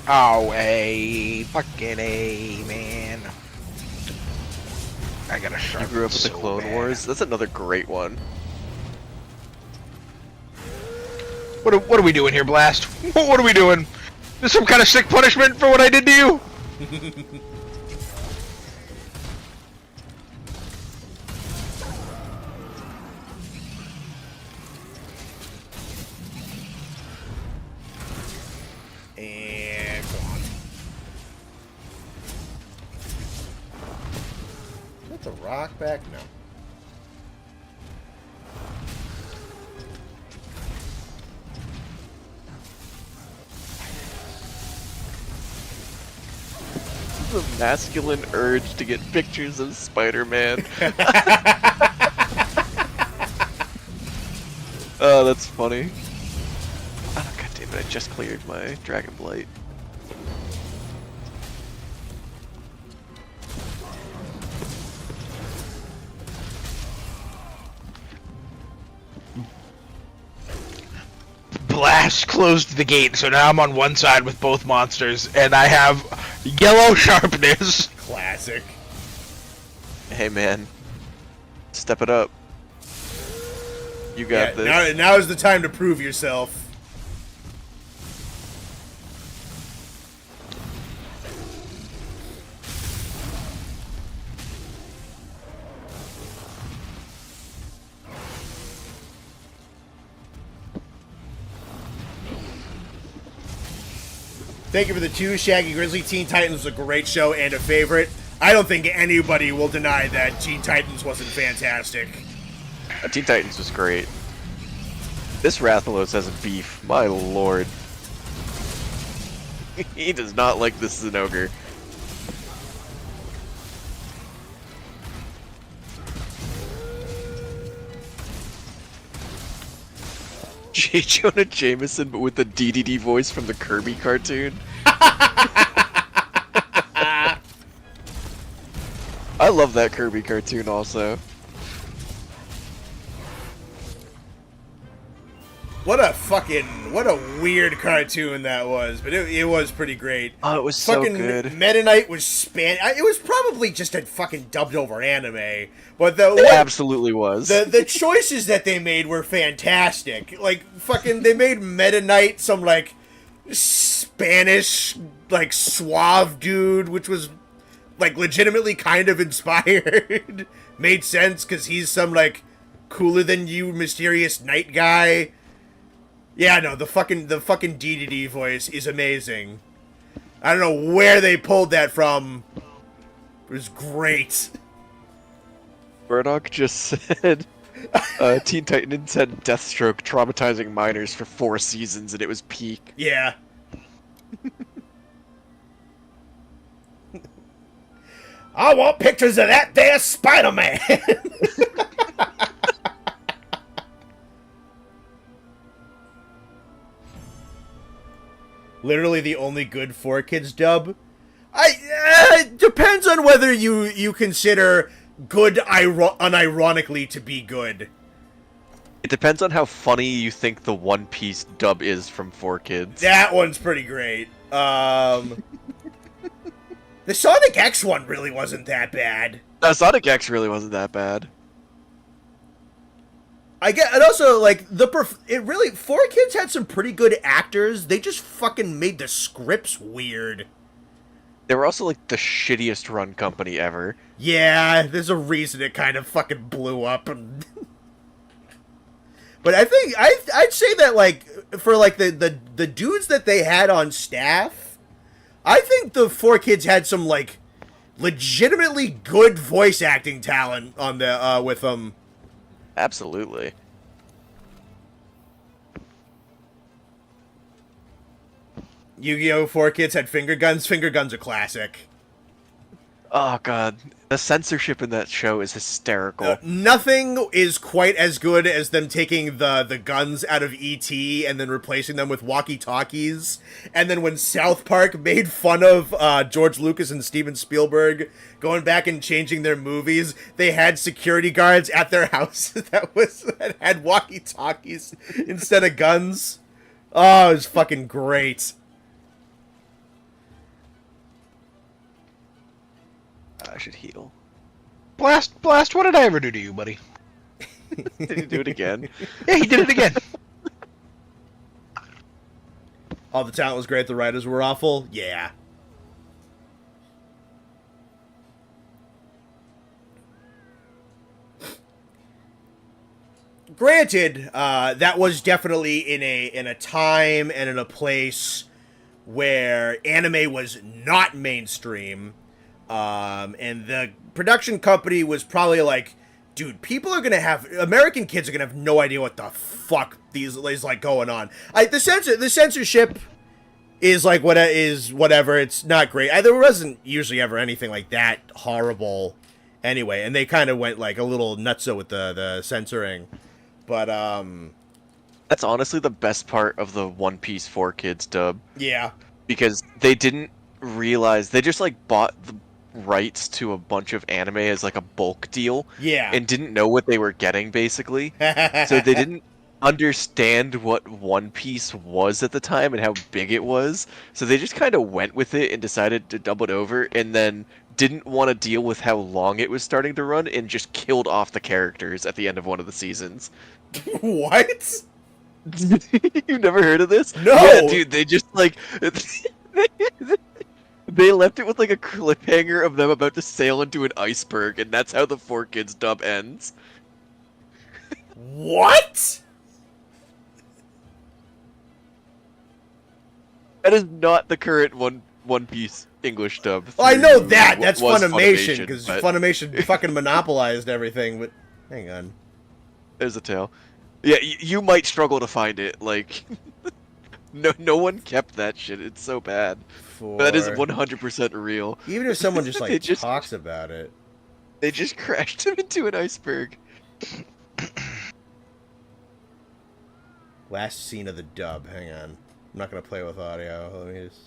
Oh, fucking A, man. I got a sharp. You grew up with the so Clone bad. Wars? That's another great one. What are we doing here, Blast? What are we doing? Is some kind of sick punishment for what I did to you? And go on. Put the rock back? No. The masculine urge to get pictures of Spider-Man. Oh, that's funny. Oh, God damn it, I just cleared my Dragon Blight. Blast closed the gate, so now I'm on one side with both monsters, and I have yellow sharpness. Classic. Hey, man. Step it up. You got this. Now is the time to prove yourself. Thank you for the 2. Shaggy Grizzly. Teen Titans was a great show and a favorite. I don't think anybody will deny that Teen Titans wasn't fantastic. Teen Titans was great. This Rathalos has a beef. My lord. He does not like this Zinogre. J. Jonah Jameson, but with the DDD voice from the Kirby cartoon. I love that Kirby cartoon also. What a weird cartoon that was, but it was pretty great. Oh, it was Fucking so good. Meta Knight was it was probably just a fucking dubbed over anime, but It absolutely was. the choices that they made were fantastic. Like fucking, they made Meta Knight some like Spanish like suave dude, which was like legitimately kind of inspired. Made sense because he's some like cooler than you mysterious knight guy. Yeah, no, the fucking DDD voice is amazing. I don't know where they pulled that from. It was great. Murdoch just said Teen Titans had Deathstroke traumatizing minors for 4 seasons and it was peak. Yeah. I want pictures of that there Spider-Man! Literally the only good 4Kids dub. It depends on whether you consider good unironically to be good. It depends on how funny you think the One Piece dub is from 4Kids. That one's pretty great. The Sonic X one really wasn't that bad. Sonic X really wasn't that bad. I get, and also like it really 4Kids had some pretty good actors. They just fucking made the scripts weird. They were also like the shittiest run company ever. Yeah, there's a reason it kind of fucking blew up. And but I think I'd say that like for like the dudes that they had on staff, I think the 4Kids had some like legitimately good voice acting talent on the with them. Absolutely. Yu-Gi-Oh! 4Kids had finger guns. Finger guns are classic. Oh god, the censorship in that show is hysterical. Nothing is quite as good as them taking the guns out of E.T. and then replacing them with walkie-talkies. And then when South Park made fun of George Lucas and Steven Spielberg going back and changing their movies, they had security guards at their house that had walkie-talkies instead of guns. Oh, it was fucking great. I should heal. Blast, what did I ever do to you, buddy? Did he do it again? Yeah, he did it again. All the talent was great, the writers were awful. Yeah. Granted, that was definitely in a time and in a place where anime was not mainstream. And the production company was probably like, dude, American kids are gonna have no idea what the fuck these is like going on. The censorship is like whatever. It's not great. There wasn't usually ever anything like that horrible anyway, and they kind of went like a little nutso with the censoring. But That's honestly the best part of the One Piece 4Kids dub. yeah. Because they didn't realize, they just like bought the rights to a bunch of anime as like a bulk deal. Yeah. And didn't know what they were getting basically. So they didn't understand what One Piece was at the time and how big it was. So they just kind of went with it and decided to dub it over and then didn't want to deal with how long it was starting to run and just killed off the characters at the end of one of the seasons. What? You've never heard of this? No. Yeah, dude, they just like they left it with like a cliffhanger of them about to sail into an iceberg, and that's how the 4Kids dub ends. What? That is not the current One Piece English dub. Well, I know through that. what That's was Funimation, because but Funimation fucking monopolized everything, but hang on. There's a tale. Yeah, you might struggle to find it. Like, no one kept that shit. It's so bad. But that is 100% real. Even if someone just like They talks about it. They just crashed him into an iceberg. Last scene of the dub. Hang on. I'm not gonna play with audio. Let me just...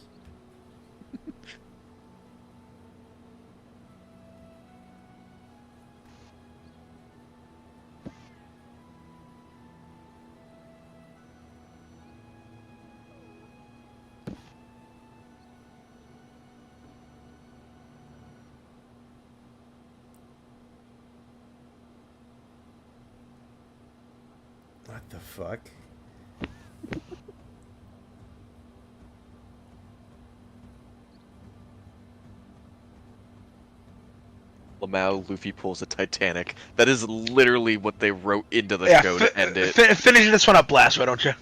What the fuck? Lamau, Luffy pulls a Titanic. That is literally what they wrote into the Yeah, show to end it. finish this one up last, why don't you?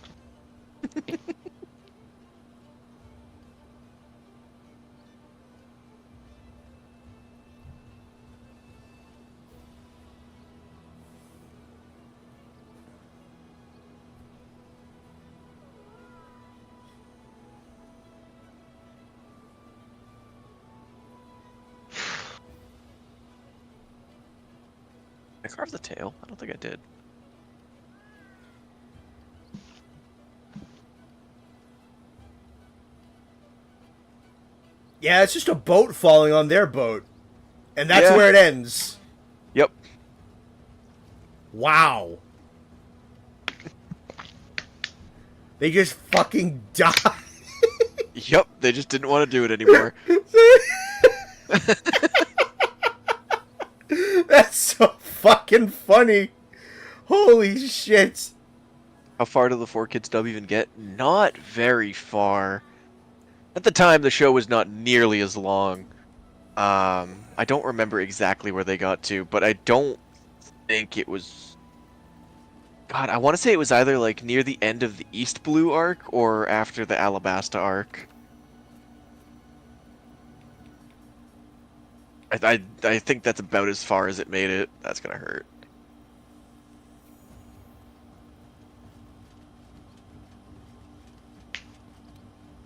I carved the tail? I don't think I did. Yeah, it's just a boat falling on their boat. And that's Yeah. where it ends. Yep. Wow. They just fucking die. Yep, they just didn't want to do it anymore. That's so fucking funny. Holy shit. How far did the 4Kids dub even get? Not very far. At the time, the show was not nearly as long. I don't remember exactly where they got to, but I don't think it was... God, I want to say it was either like near the end of the East Blue arc or after the Alabasta arc. I think that's about as far as it made it. That's gonna hurt.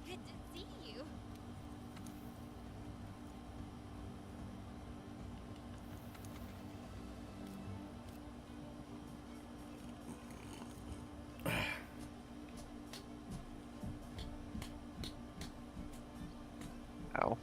Good to see you. Ow.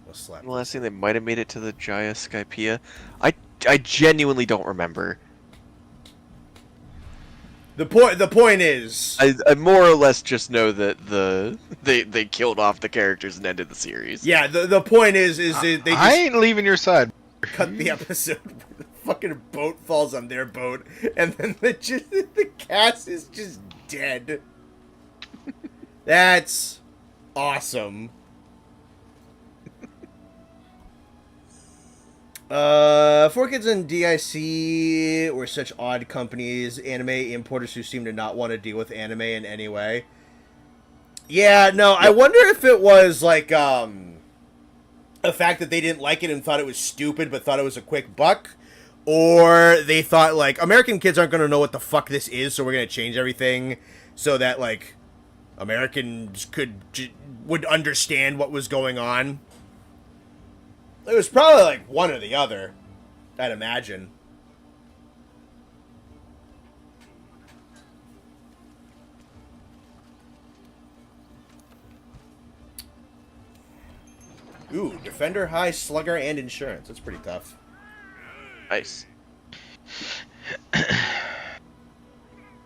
We'll slap The last thing they might have made it to the Jaya Skypea. I genuinely don't remember. The point is, I more or less just know that they killed off the characters and ended the series. yeah, the point is they I just ain't leaving your side. cut the episode where the fucking boat falls on their boat, and then the cast is just dead. That's awesome. 4Kids and DIC were such odd companies, anime importers who seem to not want to deal with anime in any way. Yeah, no, I wonder if it was like a fact that they didn't like it and thought it was stupid but thought it was a quick buck, or they thought like American kids aren't going to know what the fuck this is, so we're going to change everything so that like Americans would understand what was going on. It was probably like one or the other, I'd imagine. Ooh, Defender, High, Slugger, and Insurance. That's pretty tough. Nice.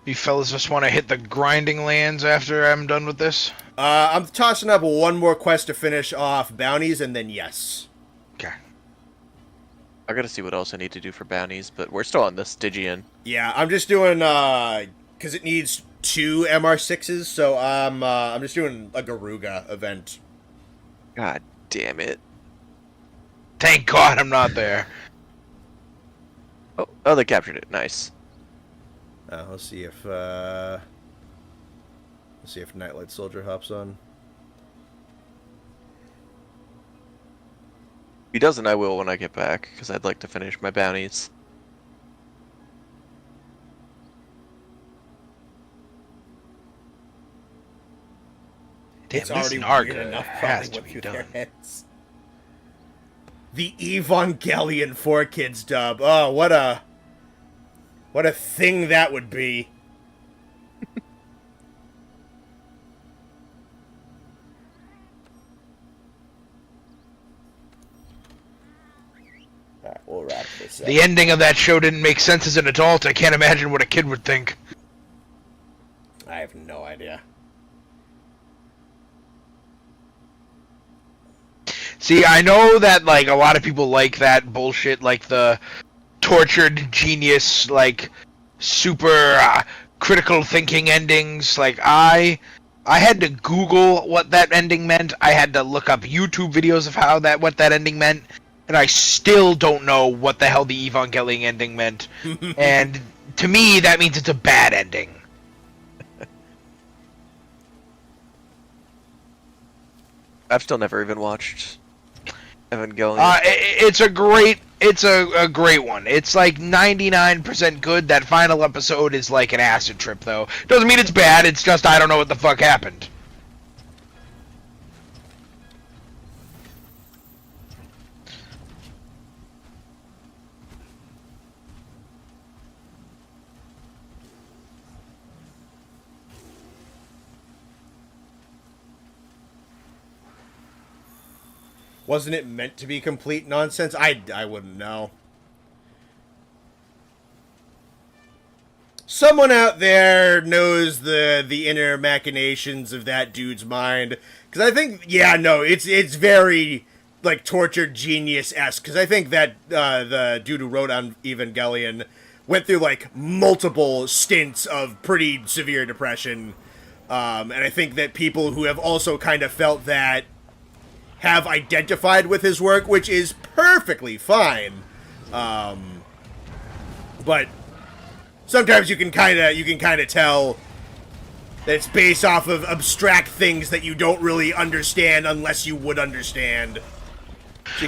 You fellas just want to hit the grinding lands after I'm done with this? I'm tossing up one more quest to finish off bounties, and then yes. Okay. I gotta see what else I need to do for bounties, but we're still on the Stygian. Yeah, I'm just doing, because it needs 2 MR6s, so I'm just doing a Garuga event. God damn it. Thank God I'm not there. Oh, they captured it. Nice. Let's see if, Let's see if Nightlight Soldier hops on. If he doesn't, I will when I get back, because I'd like to finish my bounties. Damn, It's already this weird Narga enough has probably to what be through their done. heads. The Evangelion 4Kids dub. Oh, what a thing that would be. Alright, we'll wrap this up. The ending of that show didn't make sense as an adult. I can't imagine what a kid would think. I have no idea. See, I know that like a lot of people like that bullshit, like the tortured genius, like super critical thinking endings. Like I had to Google what that ending meant. I had to look up YouTube videos of what that ending meant, and I still don't know what the hell the Evangelion ending meant. And to me, that means it's a bad ending. I've still never even watched Evangelion. It's a great one. It's like 99% good. That final episode is like an acid trip, though. Doesn't mean it's bad. It's just I don't know what the fuck happened. Wasn't it meant to be complete nonsense? I wouldn't know. Someone out there knows the inner machinations of that dude's mind. Because I think, yeah, no, it's very, like, tortured genius-esque. Because I think that the dude who wrote on Evangelion went through, like, multiple stints of pretty severe depression. And I think that people who have also kind of felt that have identified with his work, which is perfectly fine. But sometimes you can kind of tell that it's based off of abstract things that you don't really understand unless you would understand.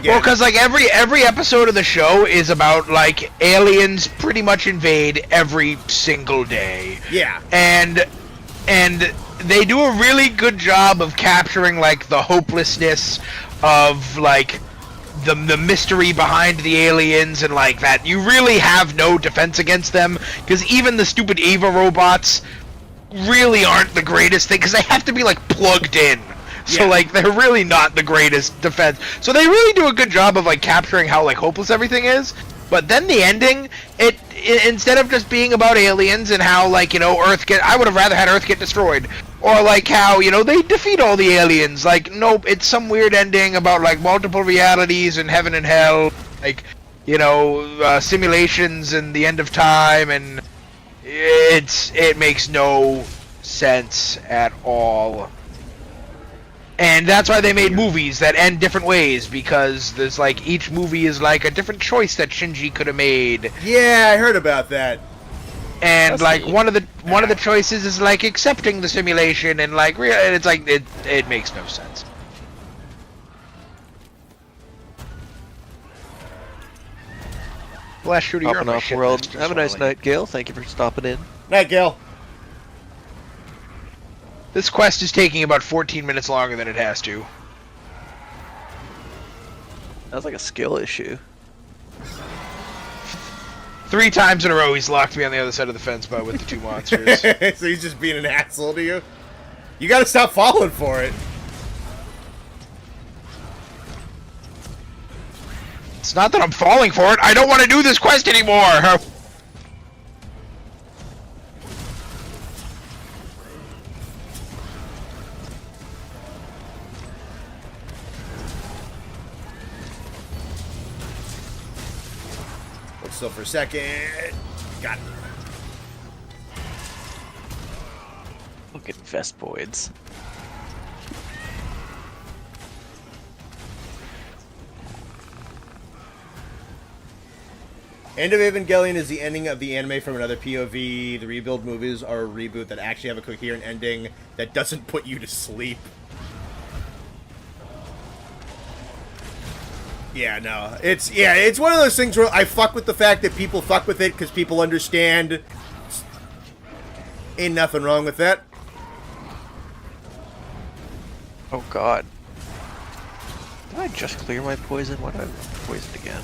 Well, because like every episode of the show is about like aliens pretty much invade every single day. Yeah. And they do a really good job of capturing like the hopelessness of like the mystery behind the aliens, and like that you really have no defense against them, because even the stupid Eva robots really aren't the greatest thing, because they have to be like plugged in. So like they're really not the greatest defense. So they really do a good job of like capturing how like hopeless everything is. But then the ending, it instead of just being about aliens and how like, you know, I would have rather had Earth get destroyed, or like how, you know, they defeat all the aliens. Like, nope, it's some weird ending about like multiple realities and heaven and hell, like, you know, simulations and the end of time, and it makes no sense at all. And that's why they made movies that end different ways, because there's like each movie is like a different choice that Shinji could have made. Yeah, I heard about that. And like one of the choices is like accepting the simulation, and like and it's like it makes no sense. Last shooter, you're on Hopping my off shit world. list, Have a just nice wanna let night, Gil. Thank you for stopping in. Night, Gil. This quest is taking about 14 minutes longer than it has to. That's like a skill issue. 3 times in a row he's locked me on the other side of the fence with the 2 monsters. So he's just being an asshole to you? You gotta stop falling for it. It's not that I'm falling for it, I don't want to do this quest anymore! Still for a second. Got it. Fucking Vespoids. End of Evangelion is the ending of the anime from another POV. The rebuild movies are a reboot that actually have a coherent ending that doesn't put you to sleep. Yeah, no. It's one of those things where I fuck with the fact that people fuck with it because people understand. Ain't nothing wrong with that. Oh god. Did I just clear my poison? Why did I poison again?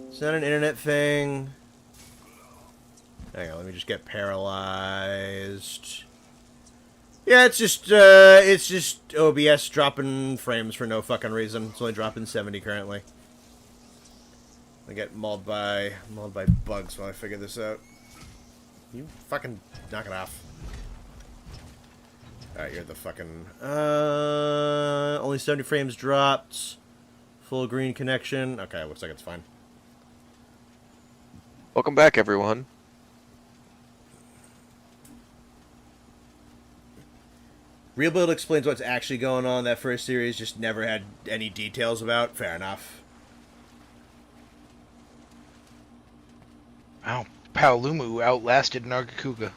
It's not an internet thing. Hang on, let me just get paralyzed. Yeah, it's just OBS dropping frames for no fucking reason. It's only dropping 70 currently. I get mauled by bugs while I figure this out. You fucking knock it off. Alright, you're the fucking only 70 frames dropped. Full green connection. Okay, looks like it's fine. Welcome back, everyone. Real Build explains what's actually going on. That first series just never had any details about. Fair enough. Wow, Paolumu outlasted Nargacuga.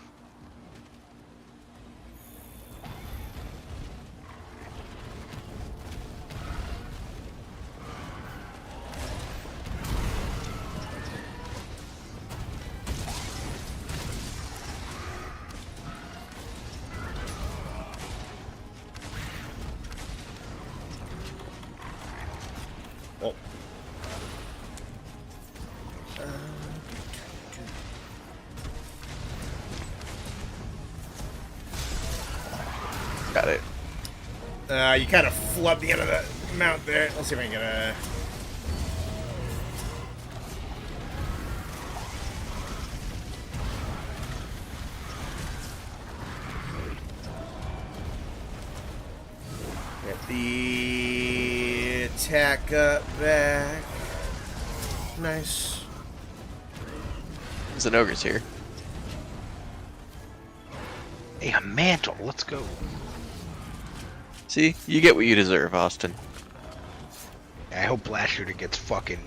Oh. Got it. You kind of flubbed the end of the mount there. Let's see if I can get a... Get the attack up back. Nice. There's an ogre's here. Hey, a mantle. Let's go. See? You get what you deserve, Austin. I hope Blast Shooter gets fucking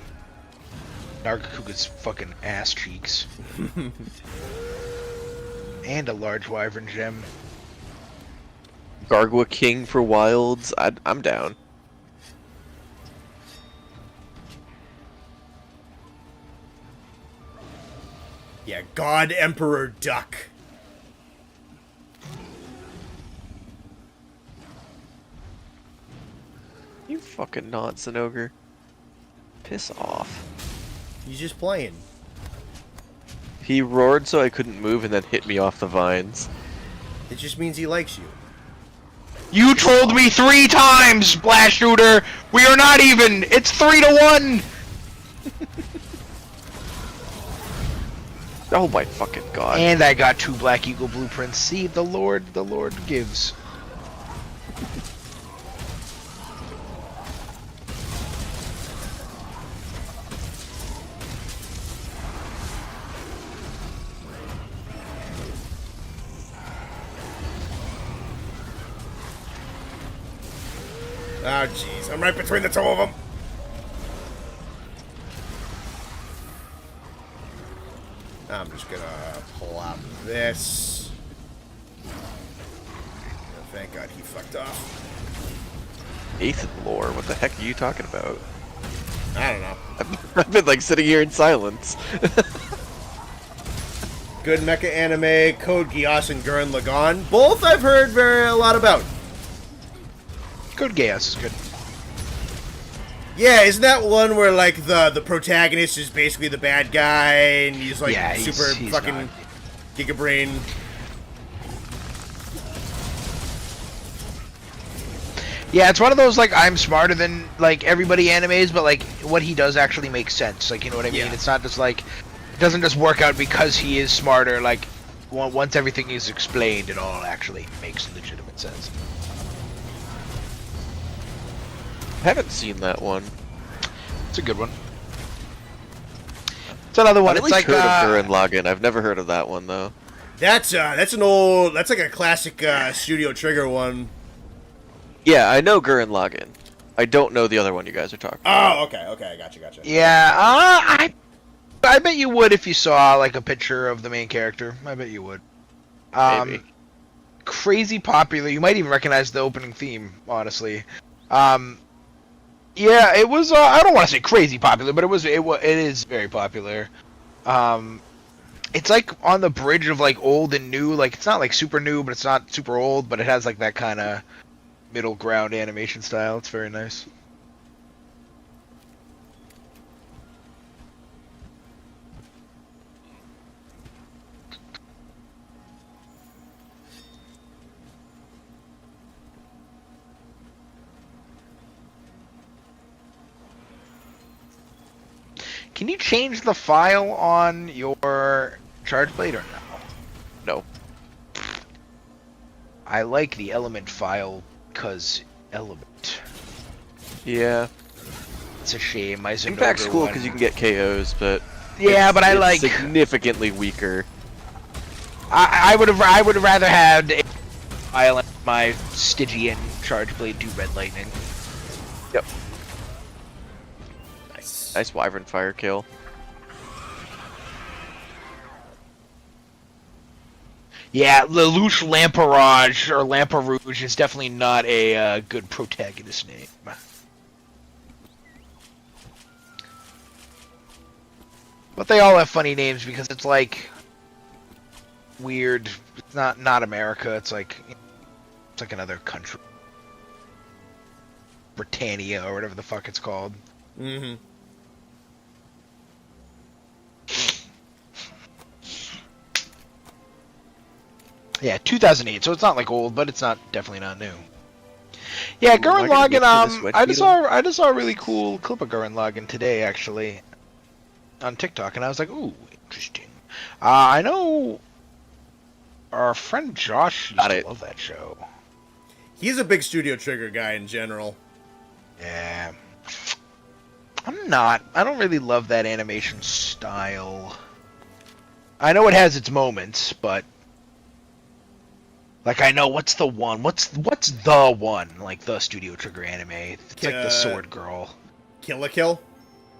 Nargacuga's fucking ass cheeks. And a large wyvern gem. Gargua King for wilds. I'm down. Yeah, God Emperor Duck. You fucking nonsense ogre. Piss off. He's just playing. He roared so I couldn't move and then hit me off the vines. It just means he likes you. You trolled me 3 times, Blast Shooter! We are not even! It's 3-1! Oh my fucking god. And I got 2 Black Eagle blueprints. See, the Lord gives. Oh, jeez. I'm right between the two of them. I'm just gonna plop this. Oh, thank God he fucked off. Eighth lore, what the heck are you talking about? I don't know. I've been like sitting here in silence. Good mecha anime, Code Geass and Gurren Lagann. Both I've heard a lot about. Good Gas is good. Yeah, isn't that one where like the protagonist is basically the bad guy and he's like He's fucking not. Giga Brain? Yeah, it's one of those, like, I'm smarter than, like, everybody animes, but, like, what he does actually makes sense. Like, you know what I mean? Yeah. It's not just, like, it doesn't just work out because he is smarter. Like, once everything is explained, it all actually makes legitimate sense. I haven't seen that one. It's a good one. It's another one. I've at It's least like heard of Gurren Lagann. I've never heard of that one though. That's like a classic Studio Trigger one. Yeah, I know Gurren Lagann. I don't know the other one you guys are talking about. Oh, okay, gotcha. Yeah, I bet you would if you saw like a picture of the main character. I bet you would. Maybe. Crazy popular. You might even recognize the opening theme, honestly. Yeah, it was. I don't want to say crazy popular, but it is very popular. It's like on the bridge of like old and new. Like it's not like super new, but it's not super old. But it has like that kind of middle ground animation style. It's very nice. Can you change the file on your charge blade or no? No. I like the element file because element. Yeah. It's a shame. Impact's cool because you can get KOs, but yeah, but I it's like significantly weaker. I would have rather had a file in my Stygian charge blade do red lightning. Yep. Nice. Nice wyvern fire kill. Yeah, Lelouch Lamparage or Lamparouge is definitely not a good protagonist name. But they all have funny names because it's like weird. It's not America. It's like another country, Britannia or whatever the fuck it's called. Mm-hmm. Yeah, 2008. So it's not like old, but it's definitely not new. Yeah, Gurren Am I gonna get Lagann. to this wet I just beetle? saw a really cool clip of Gurren Lagann today, actually, on TikTok, and I was like, ooh, interesting. I know our friend Josh used to love that show. He's a big Studio Trigger guy in general. Yeah. I'm not. I don't really love that animation style. I know it has its moments, but like I know what's the one? What's the one? Like the Studio Trigger anime. It's like the Sword Girl. Kill la Kill?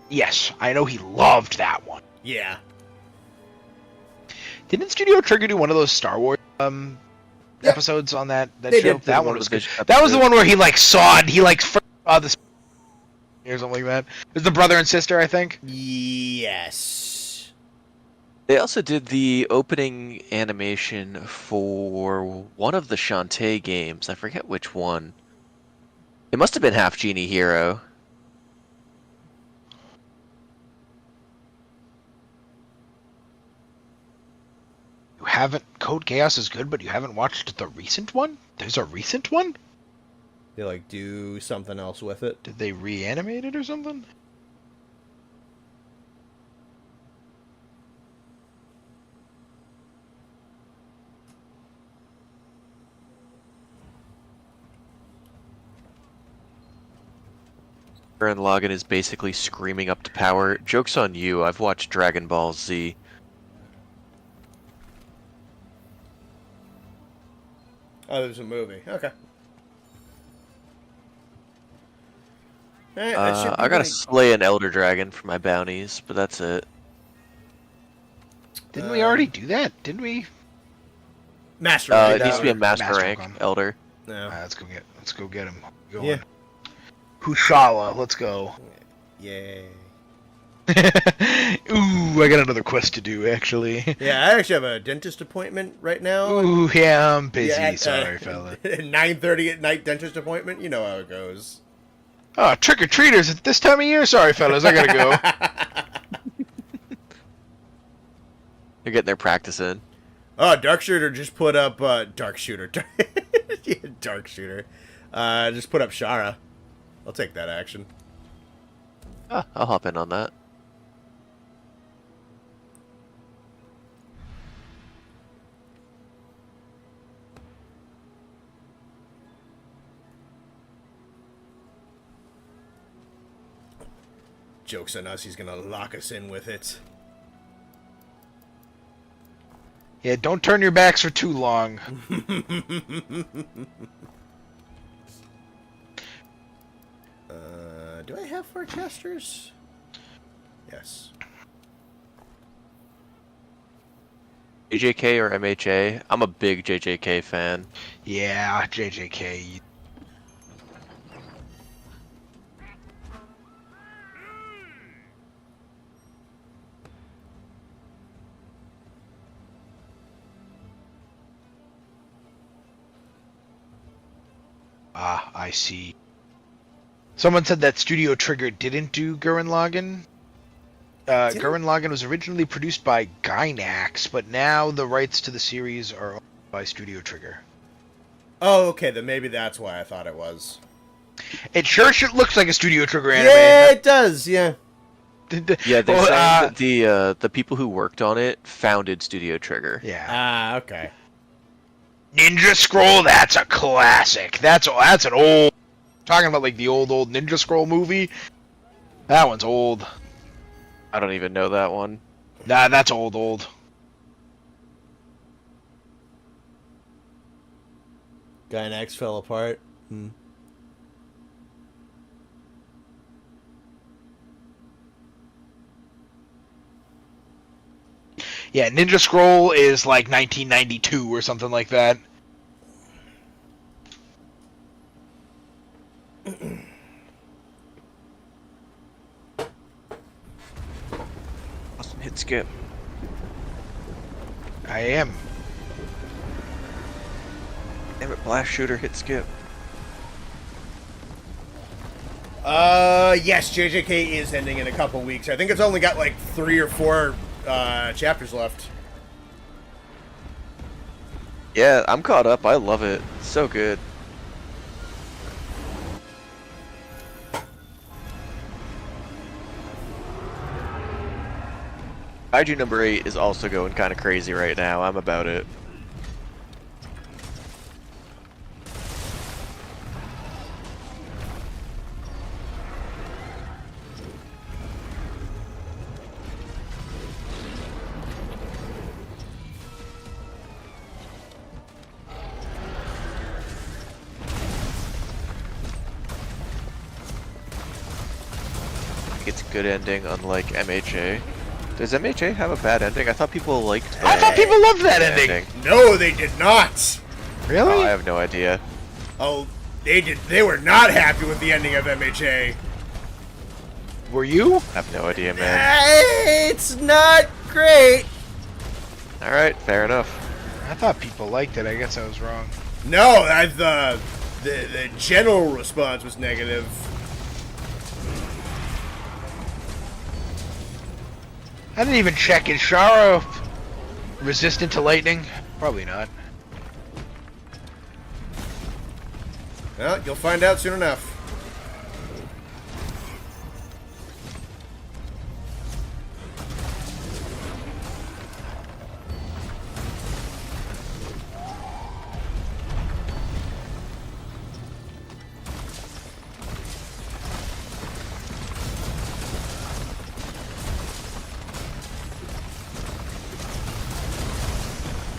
Yes, I know he loved that one. Yeah. Didn't Studio Trigger do one of those Star Wars episodes on that They show? did. That one was good. That was the one where he like sawed. He like the or something like that. It was the brother and sister, I think. Yes. They also did the opening animation for one of the Shantae games. I forget which one. It must have been Half Genie Hero. You haven't. Code Chaos is good, but you haven't watched the recent one? There's a recent one? They like do something else with it. Did they reanimate it or something? Gurren Lagann is basically screaming up to power. Joke's on you, I've watched Dragon Ball Z. Oh, there's a movie. Okay. I gotta slay an Elder Dragon for my bounties, but that's it. Didn't we already do that? Didn't we? Master It rank. needs to be a Master master rank, one. Elder. No. Let's go get him. Go Yeah. on. Hushala, let's go. Yay. Ooh, I got another quest to do, actually. Yeah, I actually have a dentist appointment right now. Ooh, yeah, I'm busy. Yeah, Sorry, fella. 9:30 at night dentist appointment. You know how it goes. Oh, trick-or-treaters at this time of year? Sorry, fellas, I gotta go. They're getting their practice in. Oh, Dark Shooter just put up Dark Shooter. Yeah, Dark Shooter. Just put up Shara. I'll take that action. Ah, I'll hop in on that. Joke's on us, he's gonna lock us in with it. Yeah, don't turn your backs for too long. Do I have 4 casters? Yes. JJK or MHA? I'm a big JJK fan. Yeah, JJK. Ah, I see. Someone said that Studio Trigger didn't do Gurren Lagann. Gurren Lagann was originally produced by Gainax, but now the rights to the series are owned by Studio Trigger. Oh, okay, then maybe that's why I thought it was. It sure looks like a Studio Trigger anime. Yeah, it does, yeah. Yeah, they're saying that the people who worked on it founded Studio Trigger. Yeah. Ah, okay. Ninja Scroll, that's a classic. That's an old... Talking about like the old Ninja Scroll movie. That one's old. I don't even know that one. Nah, that's old. Gainax fell apart. Yeah, Ninja Scroll is like 1992 or something like that. Awesome hit skip. I am. Damn it, blast shooter hit skip. Yes, JJK is ending in a couple weeks. I think it's only got like 3 or 4 chapters left. Yeah, I'm caught up. I love it. It's so good. Kaiju number 8 is also going kind of crazy right now. I'm about it. It's a good ending, unlike MHA. Does MHA have a bad ending? I thought people liked I thought people loved that ending. No, they did not. Really? Oh, I have no idea. Oh, they did. They were not happy with the ending of MHA. Were you? I have no idea, man. It's not great. Alright, fair enough. I thought people liked it. I guess I was wrong. No, the general response was negative. I didn't even check. Is Shara resistant to lightning? Probably not. Well, you'll find out soon enough.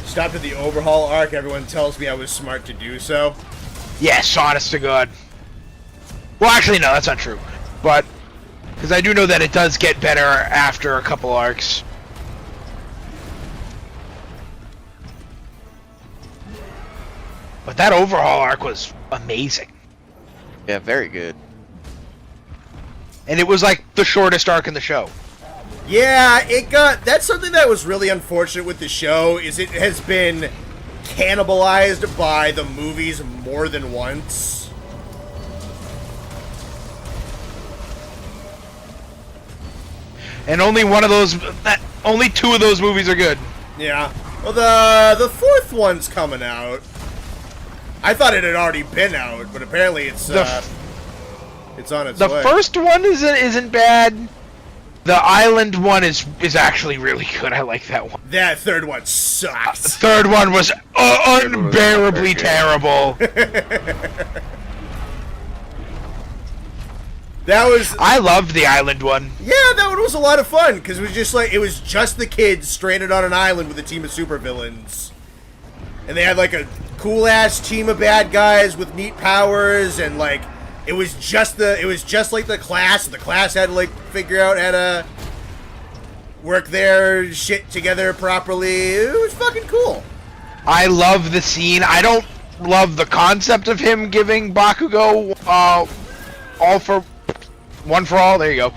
Stopped at the overhaul arc. Everyone tells me I was smart to do so. Yes, honest to God. Well, actually, no, that's not true. But, because I do know that it does get better after a couple arcs. But that overhaul arc was amazing. Yeah, very good. And it was like the shortest arc in the show. Yeah, it got... That's something that was really unfortunate with the show, is it has been cannibalized by the movies more than once. And only only 2 of those movies are good. Yeah. Well, the 4th one's coming out. I thought it had already been out, but apparently it's on its way. The first one isn't bad. The island one is actually really good. I like that one. That 3rd one sucked. The 3rd one was unbearably terrible. That was... I loved the island one. Yeah, that one was a lot of fun, because it was just the kids stranded on an island with a team of supervillains. And they had, like, a cool-ass team of bad guys with neat powers, and, like, it was just like the class. The class had to, like, figure out how to work their shit together properly. It was fucking cool. I love the scene. I don't love the concept of him giving Bakugo one for all. There you go.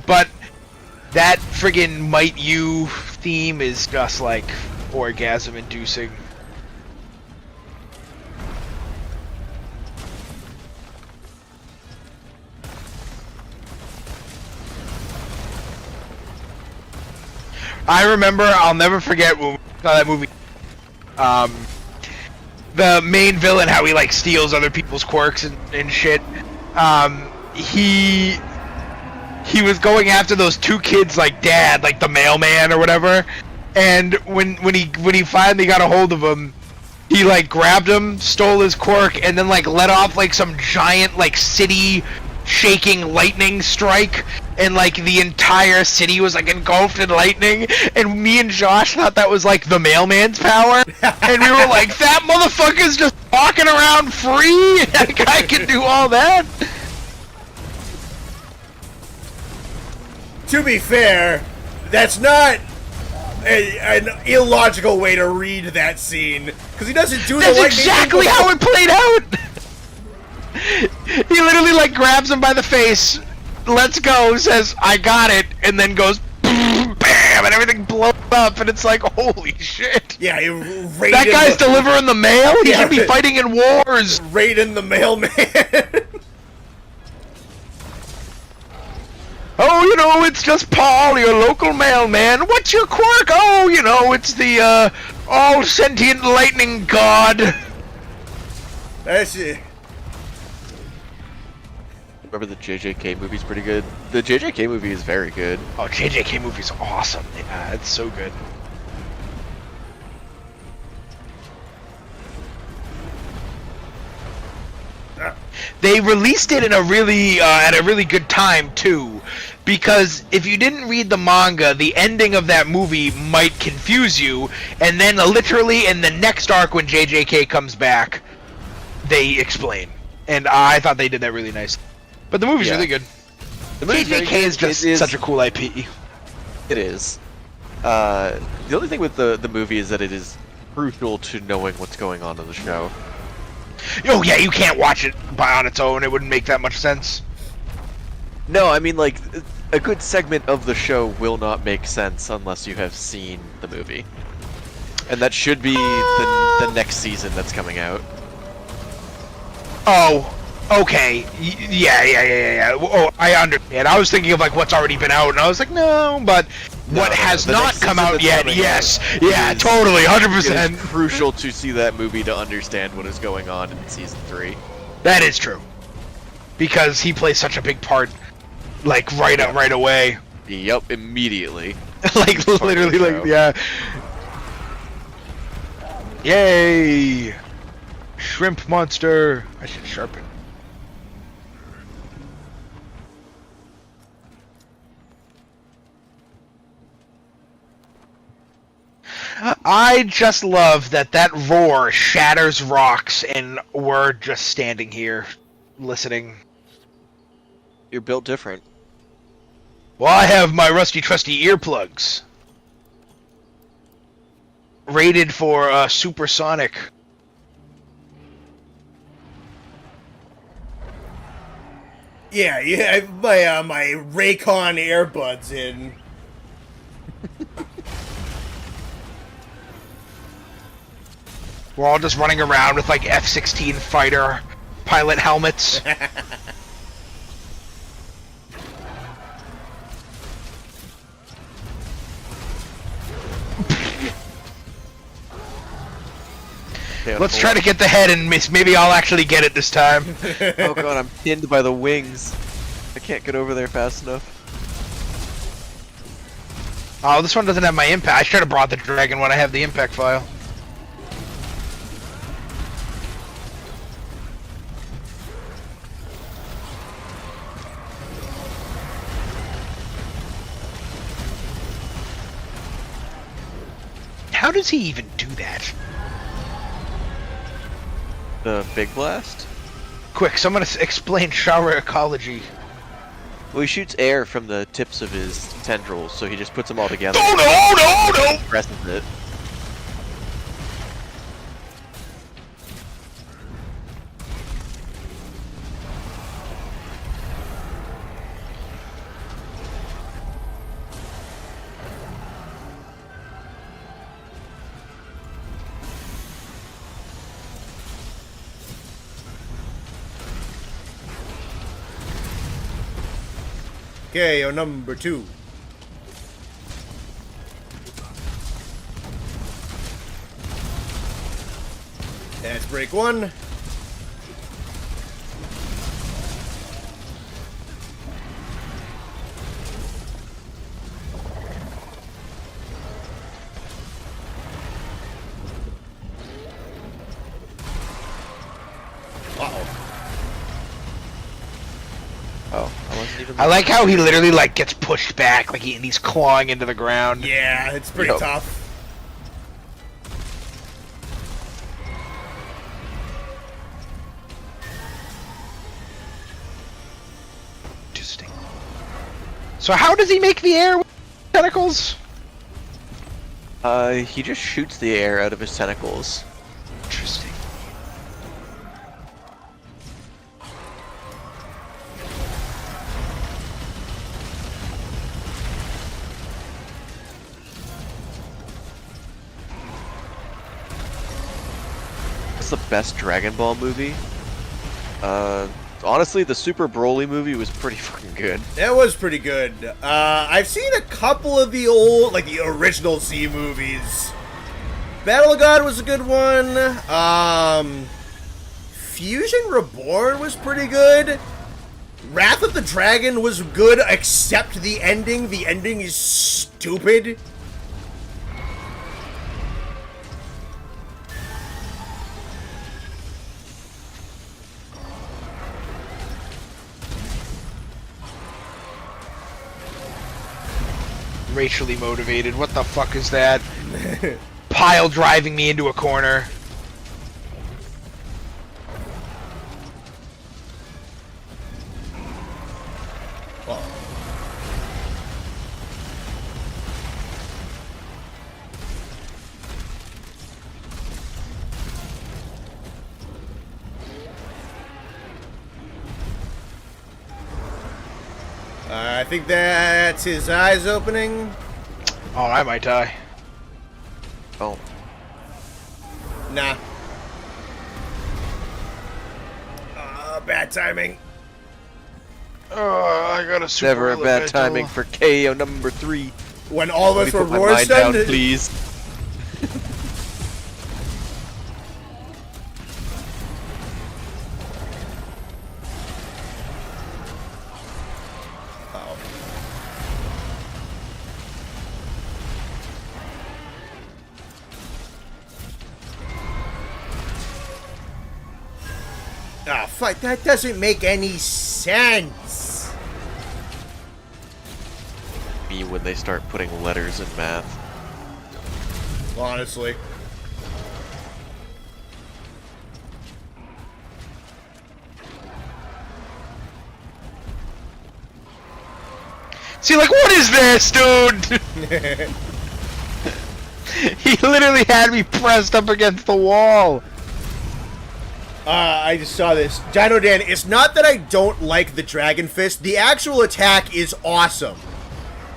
But that friggin' Might You theme is just like orgasm inducing. I remember, I'll never forget when we saw that movie. The main villain, how he like steals other people's quirks and shit. He was going after those two kids like dad, like the mailman or whatever. And when he finally got a hold of him, he like grabbed him, stole his quirk, and then like let off like some giant like city shaking lightning strike, and like the entire city was like engulfed in lightning, and me and Josh thought that was like the mailman's power, and we were like, that motherfucker's just walking around free. That guy can do all that. To be fair, that's not an illogical way to read that scene, because he doesn't do That's the lightning exactly thing how it played out. He literally like grabs him by the face, lets go, says I got it, and then goes bam, and everything blows up, and it's like, holy shit. Yeah, That guy's delivering the mail? He should be fighting in wars. Raiding the mailman. Oh, you know, it's just Paul, your local mailman. What's your quirk? Oh, you know, it's the all-sentient lightning god. That's it. Remember the JJK movie's pretty good? The JJK movie is very good. Oh, JJK movie's awesome. Yeah, it's so good. They released it in a really at a really good time too, because if you didn't read the manga, the ending of that movie might confuse you, and then literally in the next arc when JJK comes back, they explain. And I thought they did that really nice. But the movie's really good. The movie's very JJK good. is just such a cool IP. It is. The only thing with the movie is that it is crucial to knowing what's going on in the show. Oh yeah, you can't watch it on its own. It wouldn't make that much sense. No, I mean, like, a good segment of the show will not make sense unless you have seen the movie. And that should be the next season that's coming out. Oh, okay. Yeah. Oh, I understand. I was thinking of like what's already been out, and I was like, no, but what has not come out yet? Yes, yeah, totally, 100%. It is crucial to see that movie to understand what is going on in season 3. That is true, because he plays such a big part, like right away. Yup, immediately. Like literally, like yeah. Yay! Shrimp monster. I should sharpen. I just love that roar shatters rocks, and we're just standing here, listening. You're built different. Well, I have my rusty trusty earplugs. Rated for supersonic. Yeah, I have my Raycon earbuds in. We're all just running around with like F-16 fighter pilot helmets. Let's try to get the head and miss. Maybe I'll actually get it this time. Oh god, I'm pinned by the wings. I can't get over there fast enough. Oh, this one doesn't have my impact. I should have brought the dragon when I have the impact file. how does he even do that? The big blast? Quick, someone explain shower ecology. Well, he shoots air from the tips of his tendrils, so he just puts them all together. Oh no, no, no! Presses it. KO number 2. That's break 1. Oh, I wasn't even. I like how he literally like gets pushed back, like he's clawing into the ground. Yeah, it's pretty Yup. tough. Interesting. So how does he make the air with tentacles? He just shoots the air out of his tentacles. Interesting. What's the best Dragon Ball movie? Honestly, the Super Broly movie was pretty fucking good. That was pretty good. I've seen a couple of the old, like the original Z movies. Battle of God was a good one. Fusion Reborn was pretty good. Wrath of the Dragon was good, except the ending. The ending is stupid. Racially motivated. What the fuck is that? Pile driving me into a corner. I think that's his eyes opening. Oh, I might die. Oh, Nah. Bad timing. I got a super never a bad elemental. timing for KO number 3. When all of Let us me were put my roar mind down, stunned. please. Ah, fuck, that doesn't make any sense. Me when they start putting letters in math. Honestly. See, like, what is this, dude? He literally had me pressed up against the wall. I just saw this. Dino Dan, it's not that I don't like the Dragon Fist. The actual attack is awesome.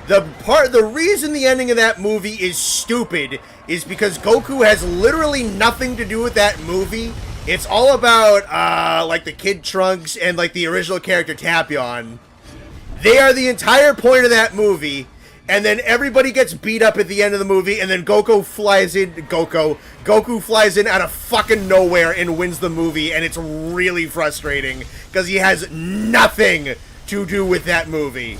The reason the ending of that movie is stupid is because Goku has literally nothing to do with that movie. It's all about, like, the Kid Trunks and, like, the original character Tapion. They are the entire point of that movie. And then everybody gets beat up at the end of the movie, and then Goku flies in out of fucking nowhere and wins the movie, and it's really frustrating, because he has nothing to do with that movie.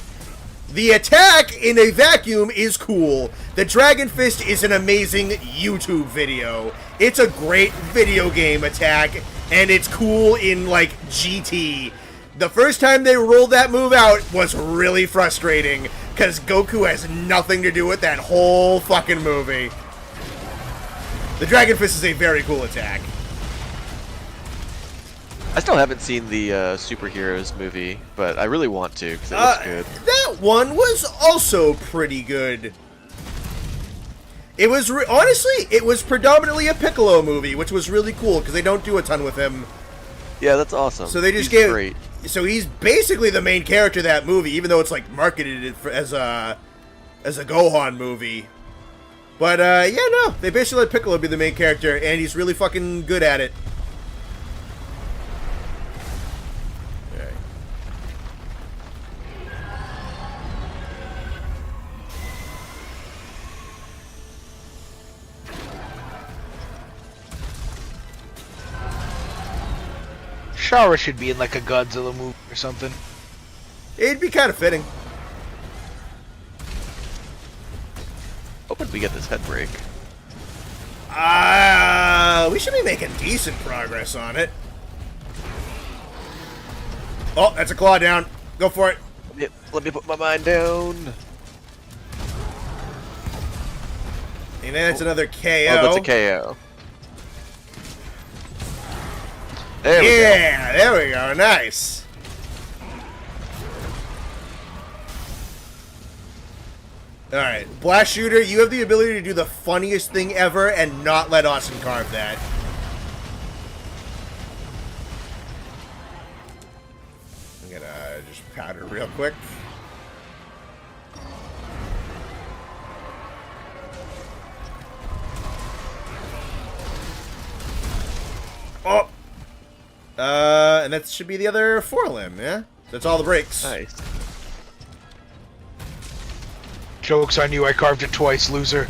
The attack in a vacuum is cool. The Dragon Fist is an amazing YouTube video. It's a great video game attack, and it's cool in, like, GT. The first time they rolled that move out was really frustrating, because Goku has nothing to do with that whole fucking movie. The Dragon Fist is a very cool attack. I still haven't seen the superheroes movie, but I really want to because it looks good. That one was also pretty good. It was honestly, it was predominantly a Piccolo movie, which was really cool because they don't do a ton with him. Yeah, that's awesome. So they just He's gave. great. So he's basically the main character of that movie, even though it's like marketed as a Gohan movie. But yeah, no, they basically let Piccolo be the main character, and he's really fucking good at it. Okay. Shara should be in like a Godzilla movie or something. It'd be kind of fitting. Hoping we get this head break. We should be making decent progress on it. Oh, that's a claw down. Go for it. Let me put my mind down. And then it's another KO. Oh, that's a KO. There we go. Yeah, there we go. Nice. Alright, Blast Shooter, you have the ability to do the funniest thing ever and not let Austin carve that. I'm gonna just powder real quick. Oh! And that should be the other forelimb, yeah? That's all the breaks. Nice. Joke's on you, I carved it twice, loser.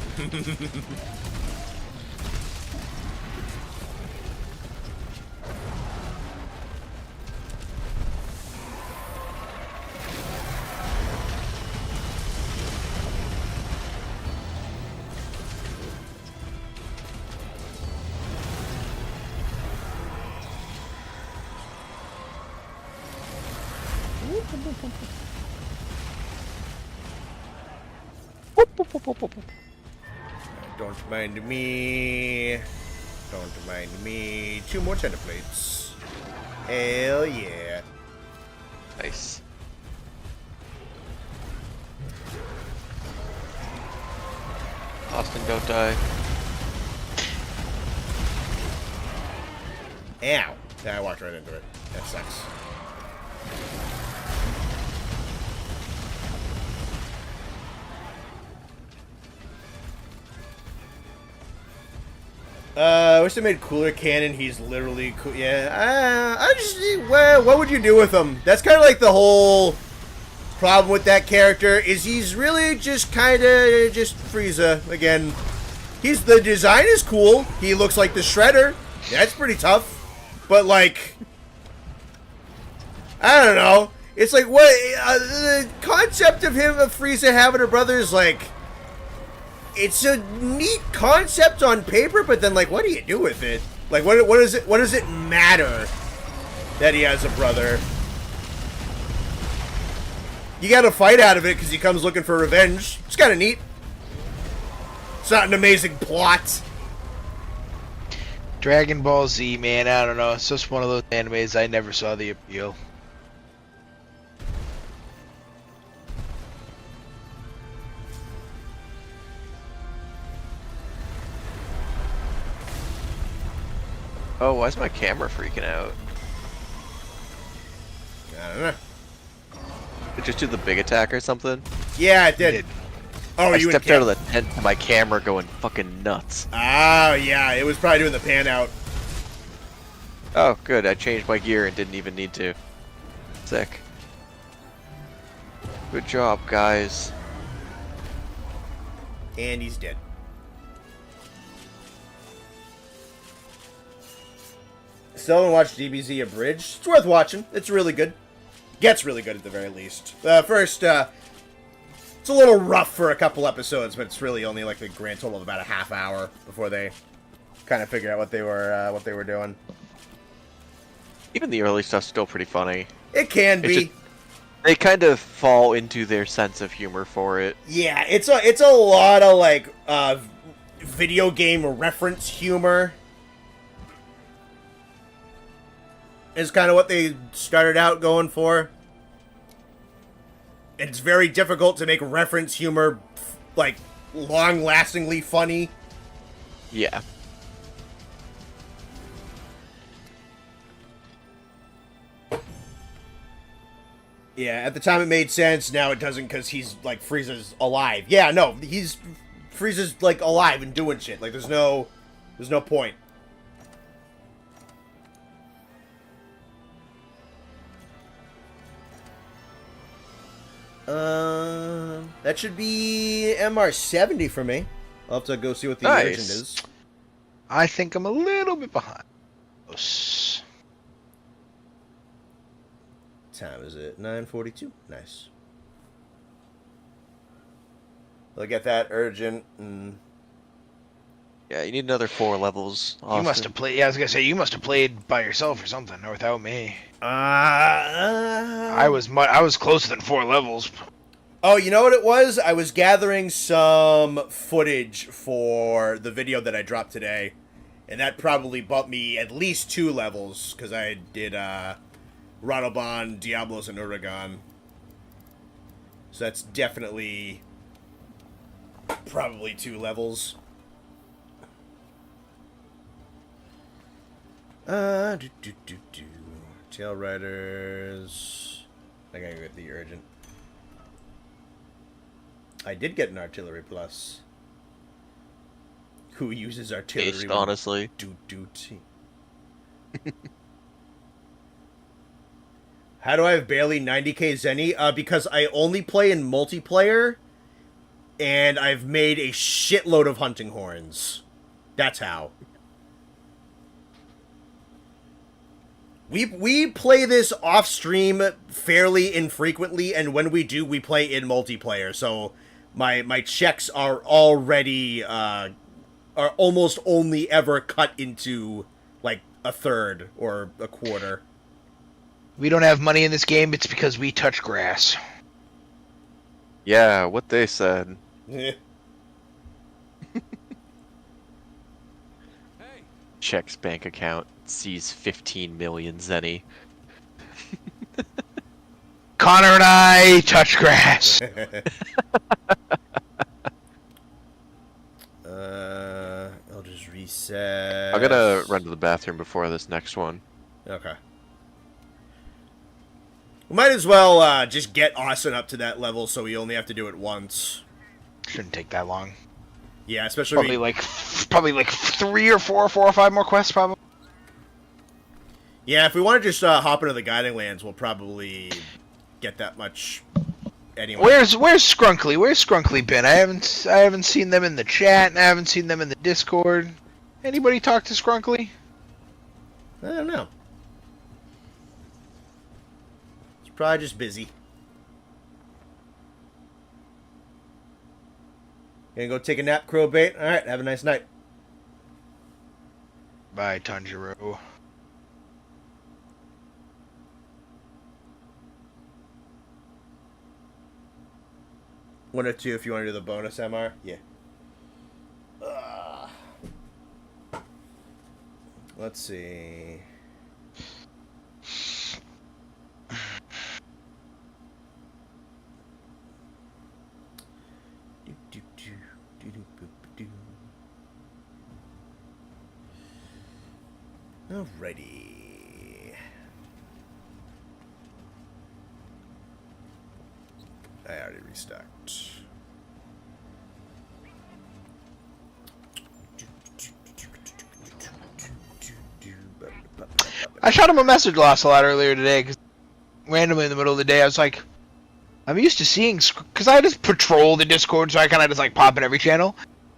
Don't mind me. Don't mind me. 2 more tender plates. Hell yeah. Nice. Austin, don't die. Ow. I walked right into it. That sucks. I wish they made cooler cannon. He's literally cool. Yeah, well, what would you do with him? That's kind of like the whole problem with that character is he's really just kind of just Frieza again. The design is cool. He looks like the Shredder. That's pretty tough. But like, I don't know. It's like what the concept of Frieza having a brother is like. It's a neat concept on paper, but then like, what do you do with it? Like, what does it matter that he has a brother? You got to fight out of it because he comes looking for revenge. It's kind of neat. It's not an amazing plot. Dragon Ball Z, man, I don't know. It's just one of those animes I never saw the appeal. Oh, why is my camera freaking out? I don't know. Did it just do the big attack or something? Yeah, it did. Oh, I you stepped out of the tent to my camera going fucking nuts. Oh, yeah, it was probably doing the pan out. Oh, good. I changed my gear and didn't even need to. Sick. Good job, guys. And he's dead. Still haven't watched DBZ Abridged. It's worth watching. It's really good. Gets really good at the very least. First, it's a little rough for a couple episodes, but it's really only like a grand total of about a half hour before they kind of figure out what they were doing. Even the early stuff's still pretty funny. It can be. They kind of fall into their sense of humor for it. Yeah, it's a lot of like video game reference humor is kind of what they started out going for. It's very difficult to make reference humor, like, long-lastingly funny. Yeah. Yeah, at the time it made sense. Now it doesn't because he's, like, Frieza's alive. Yeah, no, Frieza's, like, alive and doing shit. Like, there's no point. That should be MR70 for me. I'll have to go see what the Nice. origin is. I think I'm a little bit behind. Close. Time is it? 9:42. Nice. Look at that urgent. Yeah, you need another 4 levels. You must have played. Yeah, I was gonna say you must have played by yourself or something, or without me. I was closer than 4 levels. Oh, you know what it was? I was gathering some footage for the video that I dropped today, and that probably bumped me at least 2 levels because I did Radobon, Diablos, and Uragan. So that's definitely probably 2 levels. Tail Riders. I gotta get the urgent. I did get an artillery plus. Who uses artillery? Based, honestly. Doot. How do I have barely 90k Zenny? Because I only play in multiplayer, and I've made a shitload of hunting horns. That's how. We play this off stream fairly infrequently, and when we do, we play in multiplayer. So my checks are already are almost only ever cut into like a third or a quarter. We don't have money in this game. It's because we touch grass. Yeah, what they said. Checks bank account, sees 15 million Zenny. Connor and I touch grass. I'll just reset. I'm gonna run to the bathroom before this next one. Okay. We might as well just get Austin up to that level so we only have to do it once. Shouldn't take that long. Yeah, especially Probably like 3 or 4 or 5 more quests, probably. Yeah, if we want to just hop into the Guiding Lands, we'll probably get that much anyway. Where's Skrunkly? Where's Skrunkly been? I haven't seen them in the chat, and I haven't seen them in the Discord. Anybody talk to Skrunkly? I don't know. He's probably just busy. Gonna go take a nap, Crowbait? Alright, have a nice night. Bye, Tanjiro. One or two if you want to do the bonus MR. Yeah. Let's see. Alrighty. I already restocked. I shot him a message lost a lot earlier today, because randomly in the middle of the day, I was like, I'm used to seeing, because I just patrol the Discord, so I kind of just like pop in every channel.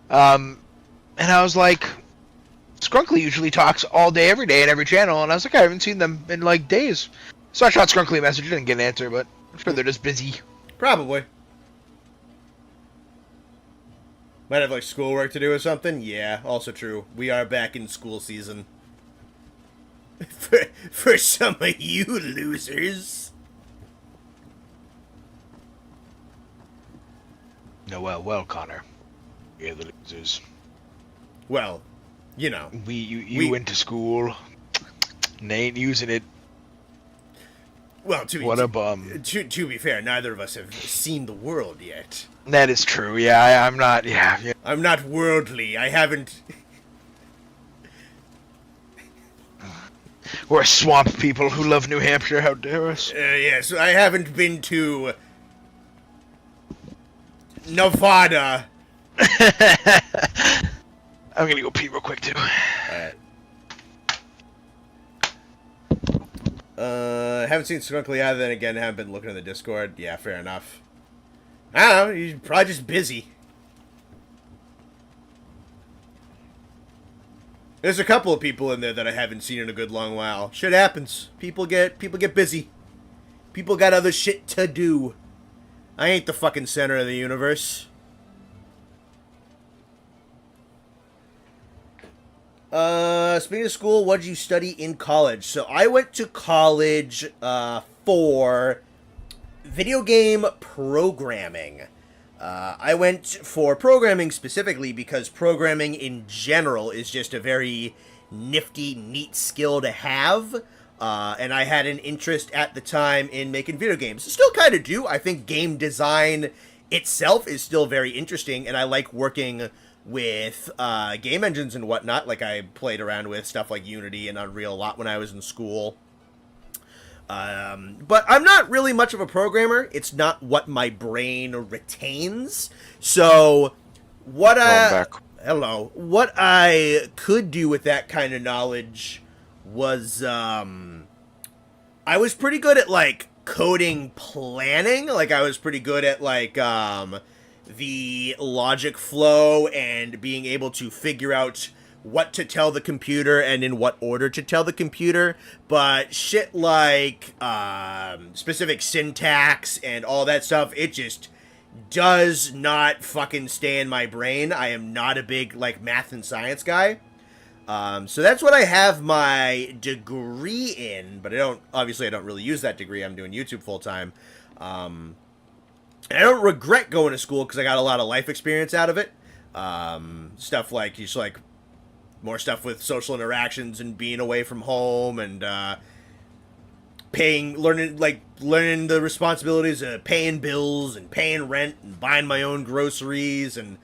And I was like, Skrunkly usually talks all day, every day, in every channel, and I was like, I haven't seen them in like days. So I shot Skrunkly a message, didn't get an answer, but I'm sure they're just busy. Probably. Might have like schoolwork to do or something. Yeah, also true. We are back in school season. For some of you losers. No, well, Connor. You're the losers. Well, you know. You went to school. And they ain't using it. Well, What a bum. To be fair, neither of us have seen the world yet. That is true. Yeah, I'm not. Yeah. I'm not worldly. I haven't. We're swamp people who love New Hampshire. How dare us? Yes, I haven't been to Nevada. I'm gonna go pee real quick too. Alright. Haven't seen Skunkly either. Then again, haven't been looking at the Discord. Yeah, fair enough. I don't know. You're probably just busy. There's a couple of people in there that I haven't seen in a good long while. Shit happens. People get busy. People got other shit to do. I ain't the fucking center of the universe. Speaking of school, what did you study in college? So I went to college for video game programming. I went for programming specifically because programming in general is just a very nifty, neat skill to have. And I had an interest at the time in making video games. I still kind of do. I think game design itself is still very interesting, and I like working with game engines and whatnot. Like, I played around with stuff like Unity and Unreal a lot when I was in school. But I'm not really much of a programmer. It's not what my brain retains. So, what I could do with that kind of knowledge was, I was pretty good at, like, coding planning. Like, I was pretty good at, like, the logic flow and being able to figure out what to tell the computer and in what order to tell the computer. But shit like specific syntax and all that stuff, it just does not fucking stay in my brain. I am not a big, like, math and science guy. So that's what I have my degree in, but obviously I don't really use that degree. I'm doing YouTube full time. And I don't regret going to school because I got a lot of life experience out of it. Stuff like, just like, more stuff with social interactions and being away from home and learning the responsibilities of paying bills and paying rent and buying my own groceries and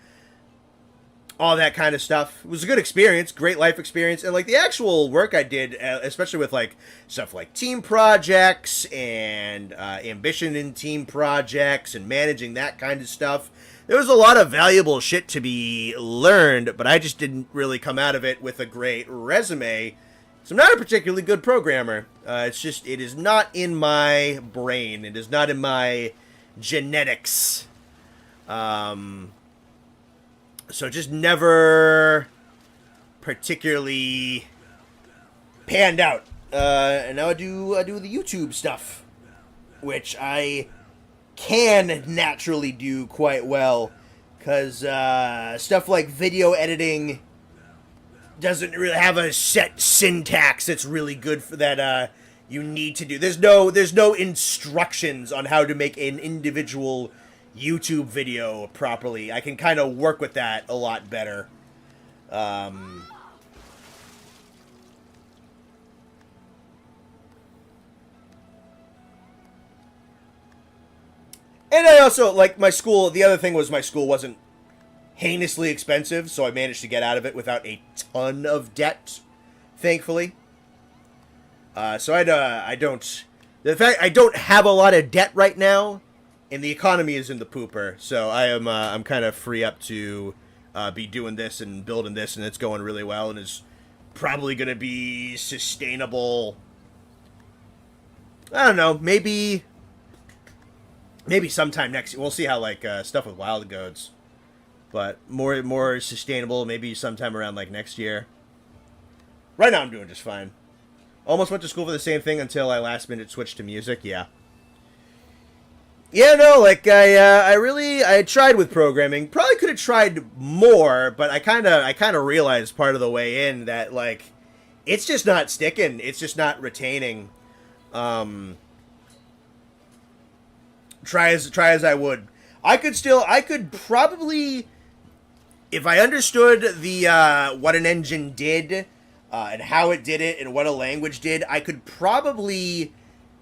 all that kind of stuff. It was a good experience, great life experience, and like the actual work I did, especially with like stuff like team projects and ambition in team projects and managing that kind of stuff. There was a lot of valuable shit to be learned, but I just didn't really come out of it with a great resume. So I'm not a particularly good programmer. It is not in my brain. It is not in my genetics. So just never particularly panned out. And now I do the YouTube stuff, which I can naturally do quite well, because stuff like video editing doesn't really have a set syntax that's really good for that you need to do. There's no instructions on how to make an individual YouTube video properly. I can kind of work with that a lot better. And I also, like, my school, the other thing was my school wasn't heinously expensive, so I managed to get out of it without a ton of debt, thankfully. So I don't have a lot of debt right now, and the economy is in the pooper, so I'm kind of free up to be doing this and building this, and it's going really well, and is probably going to be sustainable. I don't know, maybe sometime next year. We'll see how, like, stuff with Wild goes. But more sustainable, maybe sometime around, like, next year. Right now I'm doing just fine. Almost went to school for the same thing until I last minute switched to music, yeah. Yeah, no, like, I tried with programming. Probably could have tried more, but I kind of realized part of the way in that, like, it's just not sticking. It's just not retaining. Try as I would. I could probably, if I understood the what an engine did and how it did it and what a language did, I could probably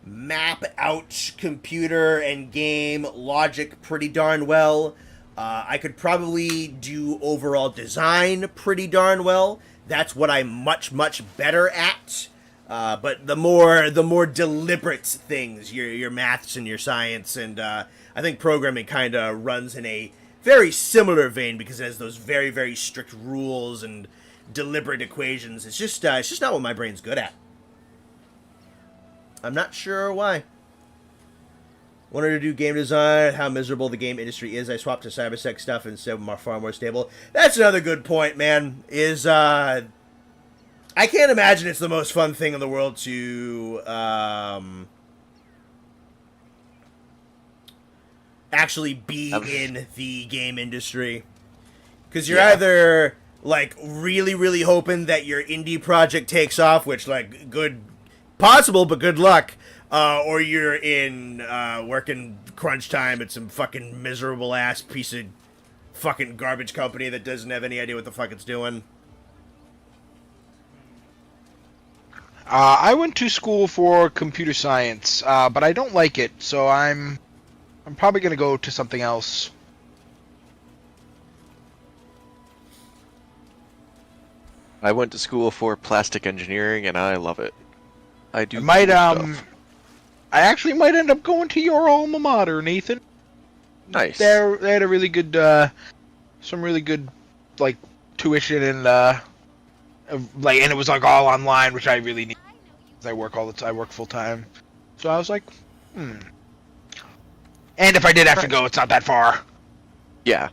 map out computer and game logic pretty darn well. I could probably do overall design pretty darn well. That's what I'm much better at. But the more deliberate things, your maths and your science, and I think programming kind of runs in a very similar vein because it has those very strict rules and deliberate equations. It's just not what my brain's good at. I'm not sure why. Wanted to do game design, how miserable the game industry is. I swapped to cybersec stuff and so far more stable. That's another good point, man. I can't imagine it's the most fun thing in the world to actually be in the game industry. Because you're either like really hoping that your indie project takes off, which like possible, but good luck. Or you're in working crunch time at some fucking miserable ass piece of fucking garbage company that doesn't have any idea what the fuck it's doing. I went to school for computer science, but I don't like it, so I'm probably gonna go to something else. I went to school for plastic engineering, and I love it. I do. I actually might end up going to your alma mater, Nathan. Nice. They had a really good, some really good, like, tuition and and it was like all online, which I really need. I work I work full time, so I was like, And if I did have to go, it's not that far. Yeah,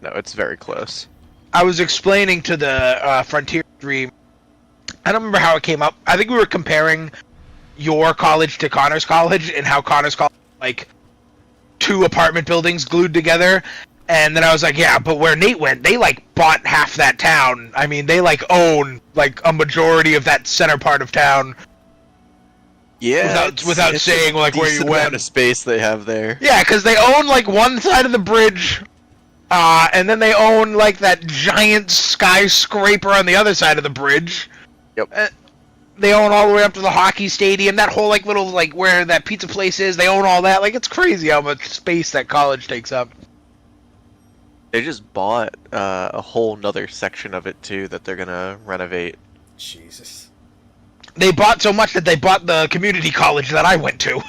no, it's very close. I was explaining to the Frontier stream. I don't remember how it came up. I think we were comparing your college to Connor's college and how Connor's college like 2 apartment buildings glued together, and then I was like, yeah, but where Nate went, they like bought half that town. I mean, they like own like a majority of that center part of town. Yeah, without saying like where you went. Amount of space they have there. Yeah, because they own like one side of the bridge, and then they own like that giant skyscraper on the other side of the bridge. Yep. They own all the way up to the hockey stadium, that whole like little like where that pizza place is. They own all that. Like it's crazy how much space that college takes up. They just bought a whole nother section of it too that they're gonna renovate. Jesus. They bought so much that they bought the community college that I went to.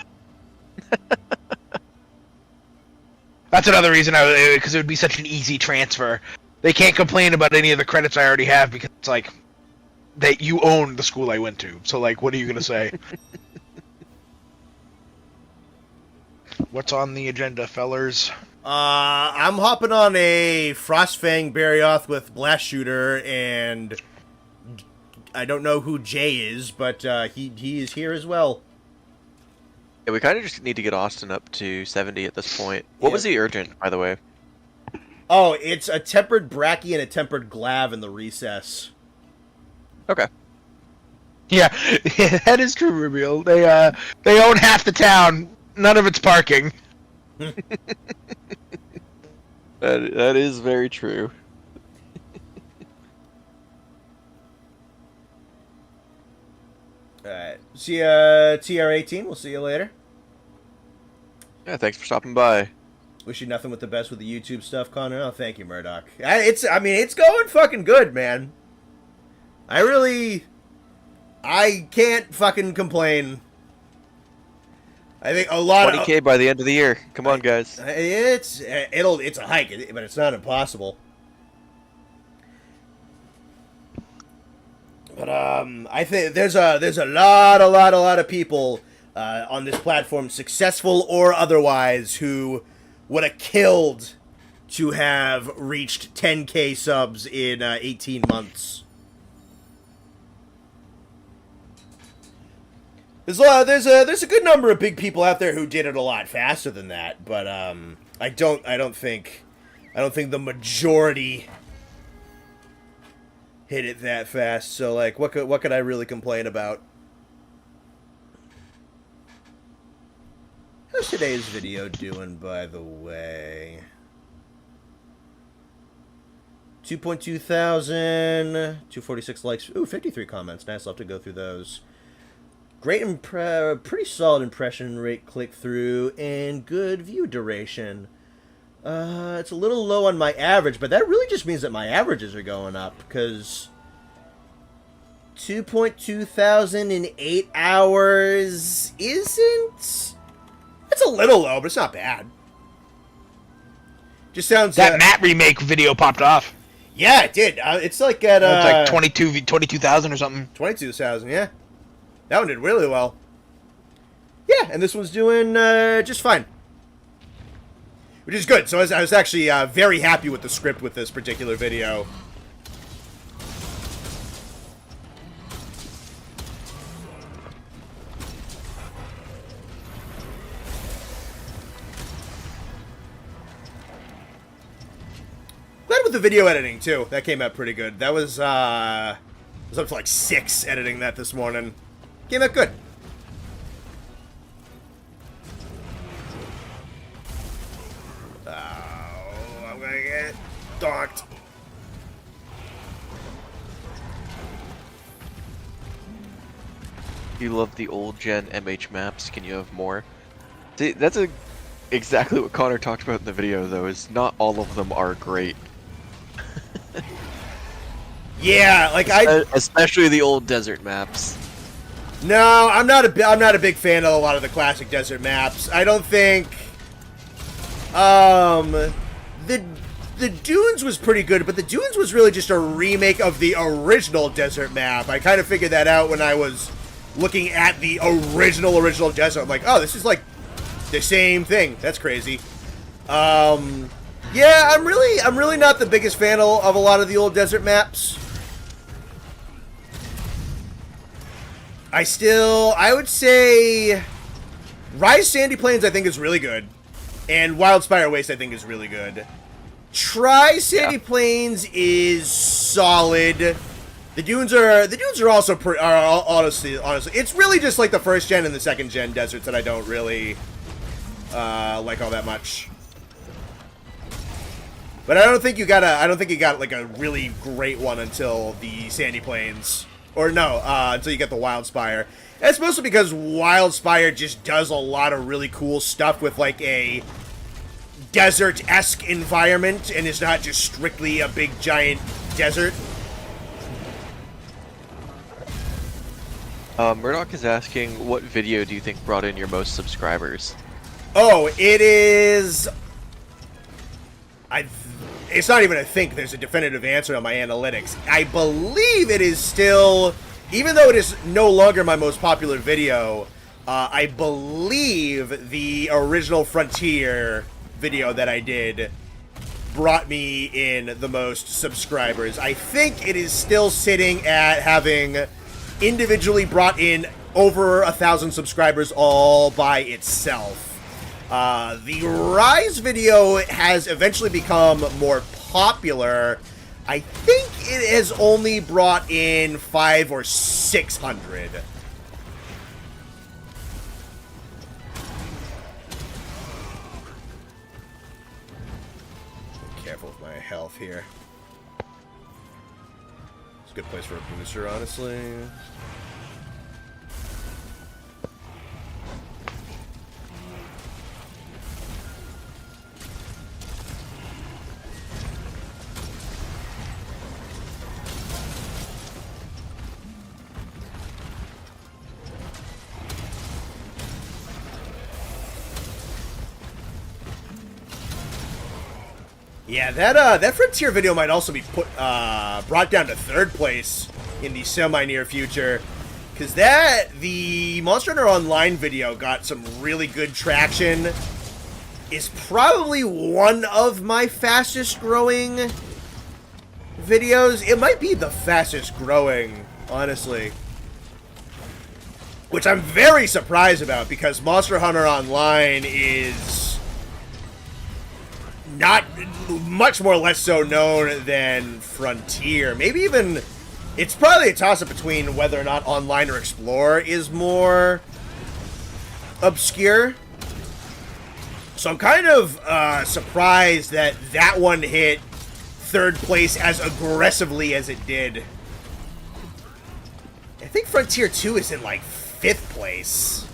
That's another reason because it would be such an easy transfer. They can't complain about any of the credits I already have because it's like that you own the school I went to. So like, what are you gonna say? What's on the agenda, fellers? I'm hopping on a Frostfang Barrioth with Blast Shooter, and I don't know who Jay is, but he is here as well. Yeah, we kind of just need to get Austin up to 70 at this point. What was the urgent, by the way? Oh, it's a tempered Bracky and a tempered Glav in the recess. Okay. Yeah, that is true, Rubiel. They own half the town. None of it's parking. That is very true. Alright. See ya, TR18. We'll see you later. Yeah, thanks for stopping by. Wish you nothing but the best with the YouTube stuff, Connor. Oh, thank you, Murdoch. It's going fucking good, man. I can't fucking complain. I think a lot 20K by the end of the year. Come on, guys. It's a hike, but it's not impossible. But I think there's a lot of people on this platform, successful or otherwise, who would have killed to have reached 10K subs in 18 months. There's a good number of big people out there who did it a lot faster than that, but I don't think the majority hit it that fast. So like, what could I really complain about? How's today's video doing, by the way? 2.2 thousand, 246 likes. Ooh, 53 comments. Nice. I'll have to go through those. Great, pretty solid impression rate, click through, and good view duration. It's a little low on my average, but that really just means that my averages are going up, because 2.2 thousand in 8 hours isn't... It's a little low, but it's not bad. Just sounds... That Matt remake video popped off. Yeah, it did. It's like at... It's like 22,000 or something. 22,000, yeah. That one did really well. Yeah, and this one's doing just fine. Which is good. So I was actually very happy with the script with this particular video. Glad with the video editing, too. That came out pretty good. That was, I was up to like 6 editing that this morning. Came out good. Oh, I'm gonna get docked. You love the old gen MH maps. Can you have more? See, that's exactly what Connor talked about in the video, though. Is not all of them are great. Yeah, like especially the old desert maps. No, I'm not a big fan of a lot of the classic desert maps. I don't think the Dunes was pretty good, but the Dunes was really just a remake of the original desert map. I kind of figured that out when I was looking at the original desert. I'm like, oh, this is like the same thing. That's crazy. Yeah, I'm really not the biggest fan of a lot of the old desert maps. I would say Rise Sandy Plains I think is really good, and Wildspire Waste I think is really good. Try Sandy Plains is solid. The dunes are also honestly it's really just like the first gen and the second gen deserts that I don't really like all that much. But I don't think you got like a really great one until the Sandy Plains. Or no, until you get the Wildspire. And it's mostly because Wildspire just does a lot of really cool stuff with like a desert-esque environment, and it's not just strictly a big giant desert. Murdoch is asking, what video do you think brought in your most subscribers? Oh, it is... It's not even a think. There's a definitive answer on my analytics. I believe it is still, even though it is no longer my most popular video, I believe the original Frontier video that I did brought me in the most subscribers. I think it is still sitting at having individually brought in over 1,000 subscribers all by itself. The Rise video has eventually become more popular. I think it has only brought in 500 or 600. Careful with my health here. It's a good place for a booster, honestly. Yeah, that Frontier video might also be brought down to 3rd place in the semi-near future, because the Monster Hunter Online video got some really good traction. Is probably one of my fastest growing videos. It might be the fastest growing, honestly. Which I'm very surprised about, because Monster Hunter Online is not much more less so known than Frontier. Maybe even, it's probably a toss-up between whether or not Online or Explorer is more obscure. So I'm kind of surprised that that one hit third place as aggressively as it did. I think Frontier 2 is in, like, 5th place.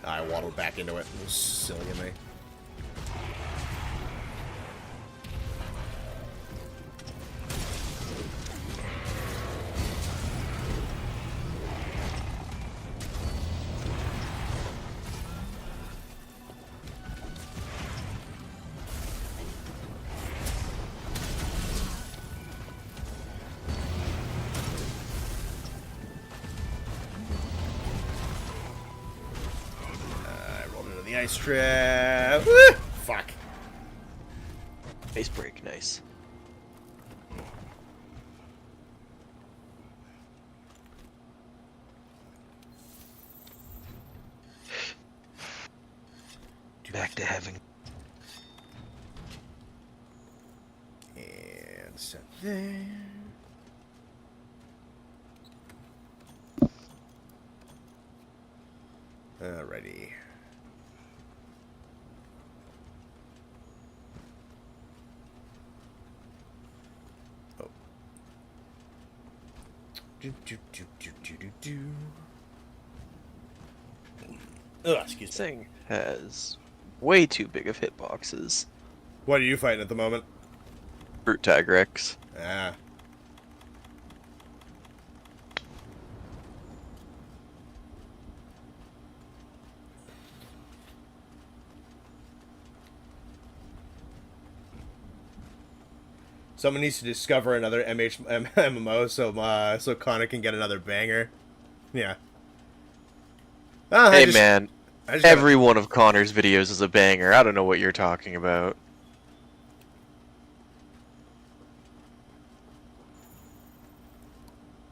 I waddled back into it. It was silly of me. The ice trap. Woo! Fuck. Base break, nice. Back to heaven. And set there. Alrighty. Oh. Excuse me. This thing has way too big of hitboxes. What are you fighting at the moment? Brute Tag Rex. Ah. Someone needs to discover another MMO so Connor can get another banger. Yeah. Oh, Hey man, I just gotta- every one of Connor's videos is a banger. I don't know what you're talking about.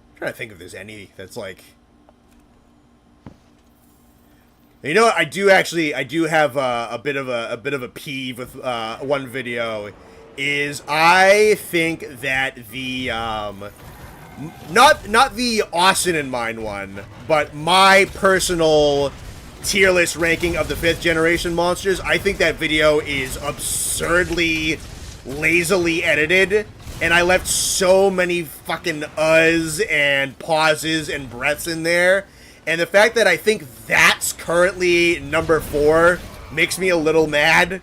I'm trying to think if there's any that's like. You know what? I do have a bit of a peeve with one video. Is I think that the not the Austin and Mine one, but my personal tier list ranking of the 5th generation monsters, I think that video is absurdly lazily edited, and I left so many fucking uhs and pauses and breaths in there, and the fact that I think that's currently number 4 makes me a little mad.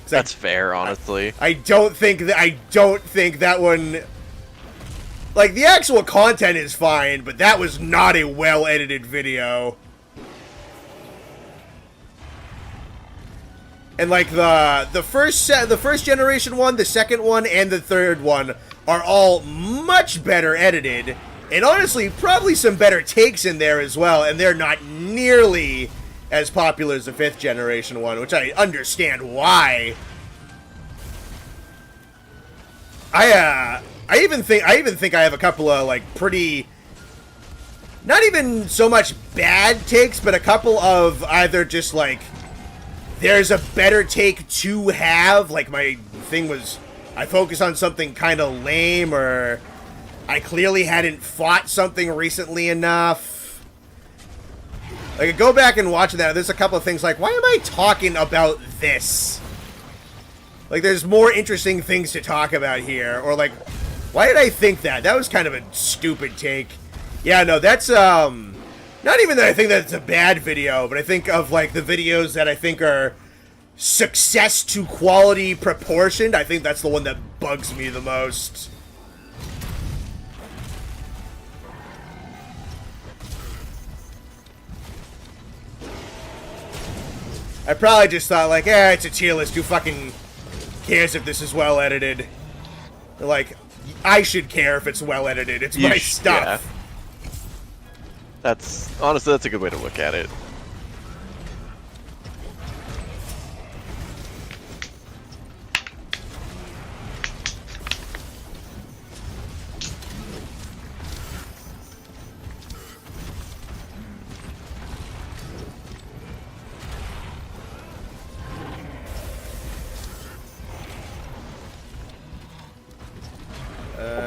That's fair, honestly. I don't think that one. Like, the actual content is fine, but that was not a well-edited video. And like the first generation one, the second one, and the third one are all much better edited, and honestly, probably some better takes in there as well. And they're not nearly as popular as the 5th generation one, which I understand why. I even think I have a couple of like pretty, not even so much bad takes, but a couple of either just like there's a better take to have, like my thing was I focus on something kind of lame, or I clearly hadn't fought something recently enough. Like, go back and watch that. There's a couple of things like, why am I talking about this? Like, there's more interesting things to talk about here. Or, like, why did I think that? That was kind of a stupid take. Yeah, no, that's, not even that I think that's a bad video, but I think of, like, the videos that I think are success to quality proportioned. I think that's the one that bugs me the most. I probably just thought, like, it's a tier list. Who fucking cares if this is well edited? Like, I should care if it's well edited. It's my stuff. Yeah. That's honestly, that's a good way to look at it.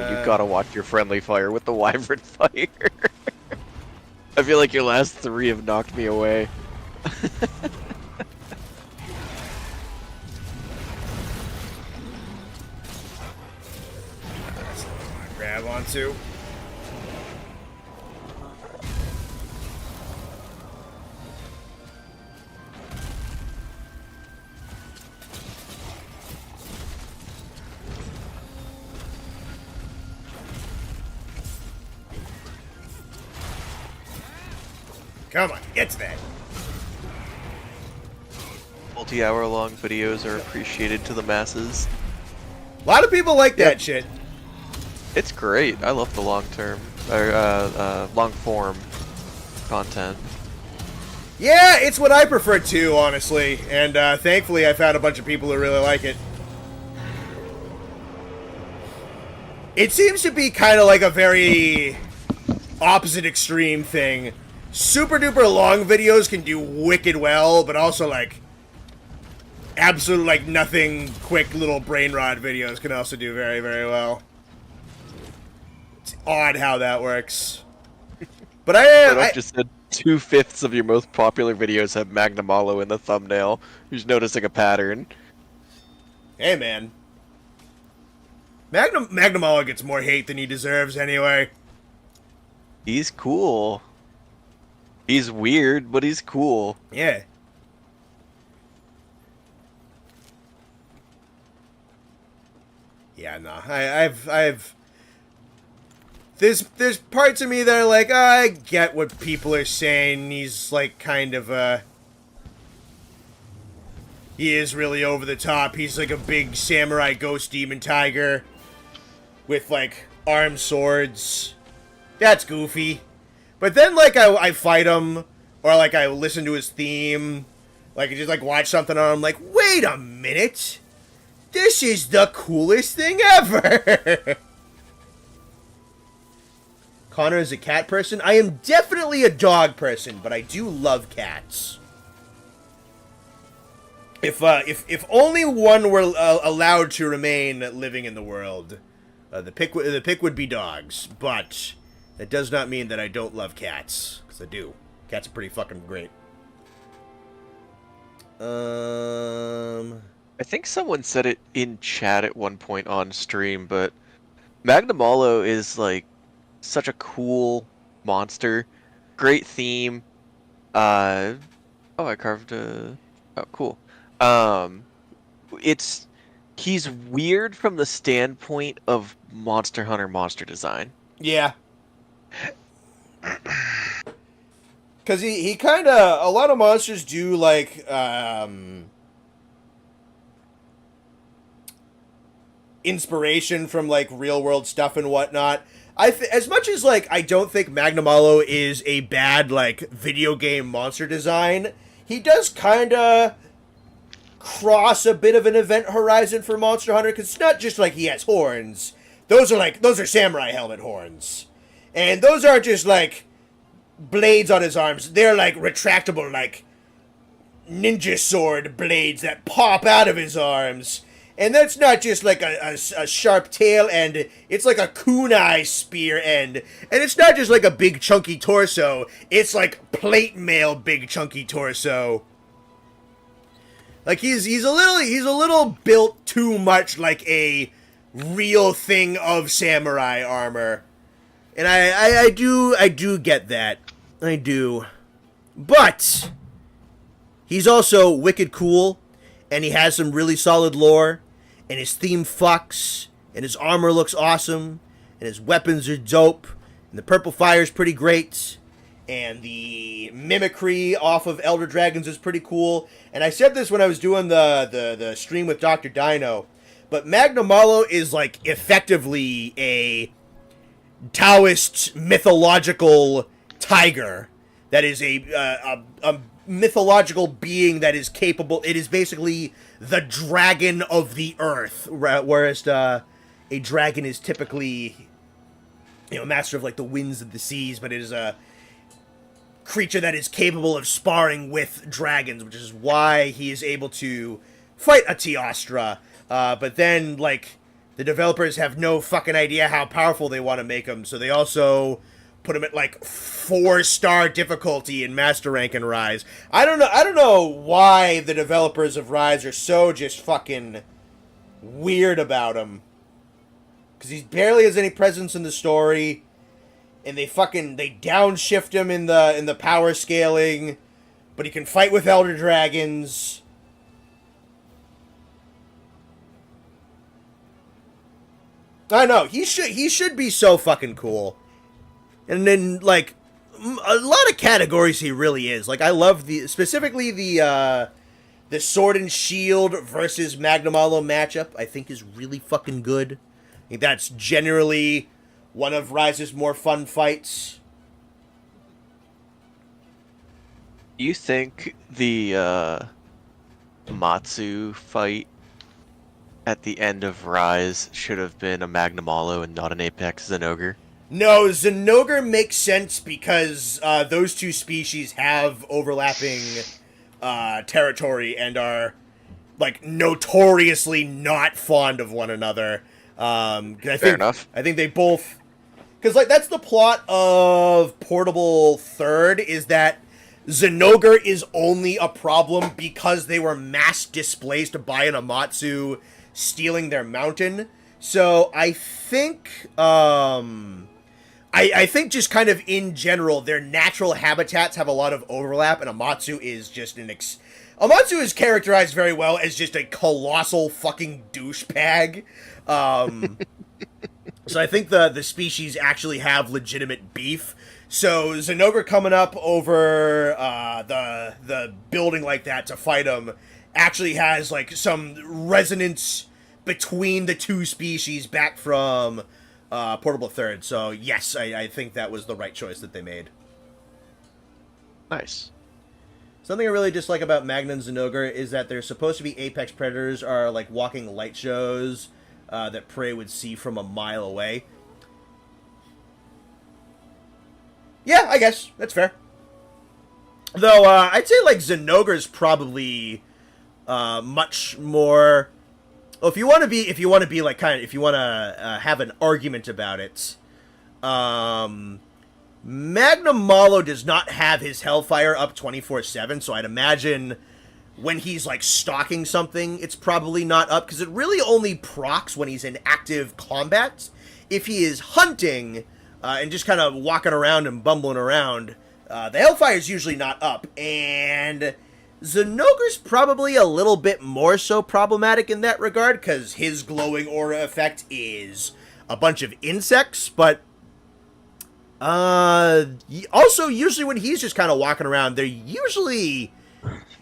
You gotta watch your friendly fire with the wyvern fire. I feel like your last 3 have knocked me away. Grab onto. Come on, get to that. Multi-hour long videos are appreciated to the masses. A lot of people like that shit. It's great. I love the long term or long form content. Yeah, it's what I prefer too, honestly. And thankfully, I found a bunch of people who really like it. It seems to be kind of like a very opposite extreme thing. Super duper long videos can do wicked well, but also like absolute like nothing quick little brain rot videos can also do very, very well. It's odd how that works. But I just said 2/5 of your most popular videos have Magnamalo in the thumbnail. Who's noticing a pattern? Hey man. Magnamalo gets more hate than he deserves anyway. He's cool. He's weird, but he's cool. Yeah. Yeah, no. I've there's parts of me that are like, I get what people are saying. He's like kind of he is really over the top. He's like a big samurai ghost demon tiger with like armed swords. That's goofy. But then, like, I fight him, or, like, I listen to his theme, like, I just, like, watch something and I'm like, wait a minute! This is the coolest thing ever! Connor is a cat person? I am definitely a dog person, but I do love cats. If only one were allowed to remain living in the world, the pick would be dogs, but that does not mean that I don't love cats, because I do. Cats are pretty fucking great. I think someone said it in chat at one point on stream, but Magnamalo is like such a cool monster. Great theme. Oh, I carved a... Oh, cool. He's weird from the standpoint of Monster Hunter monster design. Yeah. Because he kind of... A lot of monsters do, like, inspiration from, like, real-world stuff and whatnot. As much as, like, I don't think Magnamalo is a bad, like, video game monster design, he does kind of cross a bit of an event horizon for Monster Hunter, because it's not just, like, he has horns. Those are samurai helmet horns. And those aren't just, like, blades on his arms. They're, like, retractable, like, ninja sword blades that pop out of his arms. And that's not just, like, a sharp tail end. It's like a kunai spear end. And it's not just, like, a big chunky torso. It's, like, plate mail big chunky torso. Like, he's a little built too much like a real thing of samurai armor. And I do get that. I do. But he's also wicked cool, and he has some really solid lore, and his theme fucks, and his armor looks awesome, and his weapons are dope, and the purple fire's pretty great, and the mimicry off of Elder Dragons is pretty cool. And I said this when I was doing the stream with Dr. Dino, but Magnamalo is, like, effectively a Taoist mythological tiger that is a mythological being that is capable. It is basically the dragon of the earth, whereas a dragon is typically, you know, master of, like, the winds of the seas, but it is a creature that is capable of sparring with dragons, which is why he is able to fight a Teostra. But then, like, the developers have no fucking idea how powerful they want to make him, so they also put him at like 4-star difficulty in Master Rank in Rise. I don't know why the developers of Rise are so just fucking weird about him. Because he barely has any presence in the story, and they downshift him in the power scaling, but he can fight with Elder Dragons. I know, he should be so fucking cool. And then, like, a lot of categories he really is. Like, I love specifically the Sword and Shield versus Magnamalo matchup, I think is really fucking good. I think that's generally one of Rise's more fun fights. Do you think the Matsu fight at the end of Rise should have been a Magnamalo and not an Apex Zenogre? No, Zenogre makes sense because those two species have overlapping territory and are, like, notoriously not fond of one another. Fair enough. I think they both... Because, like, that's the plot of Portable Third, is that Zenogre is only a problem because they were mass displaced by an Amatsu stealing their mountain. So I think... I think just kind of in general, their natural habitats have a lot of overlap, and Amatsu is just Amatsu is characterized very well as just a colossal fucking douchebag. So I think the species actually have legitimate beef. So Zenogre coming up over the building like that to fight him actually has like some resonance between the two species back from Portable Third. So yes, I think that was the right choice that they made. Nice. Something I really dislike about Magna and Zenogre is that they're supposed to be apex predators, are like walking light shows that prey would see from a mile away. Yeah, I guess that's fair. Though I'd say like Zenogre's probably much more. Well, if you want to be like if you want to have an argument about it, Magnamalo does not have his Hellfire up 24/7, so I'd imagine when he's like stalking something, it's probably not up because it really only procs when he's in active combat. If he is hunting and just kind of walking around and bumbling around, the Hellfire is usually not up, and Zenogre's probably a little bit more so problematic in that regard, because his glowing aura effect is a bunch of insects, but also usually when he's just kind of walking around, they're usually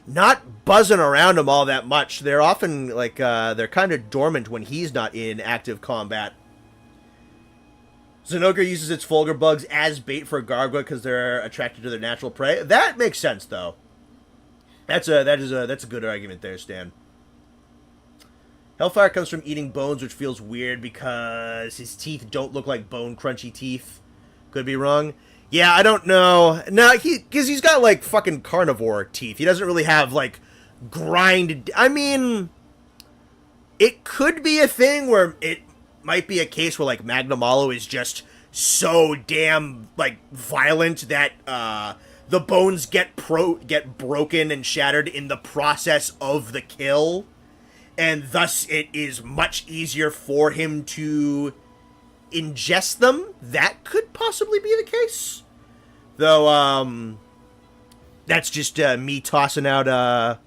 not buzzing around him all that much. They're often, like, they're kind of dormant when he's not in active combat. Zenogre uses its Fulgur bugs as bait for Gargua because they're attracted to their natural prey. That makes sense, though. That's a good argument there, Stan. Hellfire comes from eating bones, which feels weird because his teeth don't look like bone crunchy teeth. Could be wrong. Yeah, I don't know. No, because he's got like fucking carnivore teeth. He doesn't really have like grind. I mean, it could be a thing where it might be a case where like Magnamalo is just so damn like violent that the bones get broken and shattered in the process of the kill, and thus it is much easier for him to ingest them. That could possibly be the case. Though, that's just me tossing out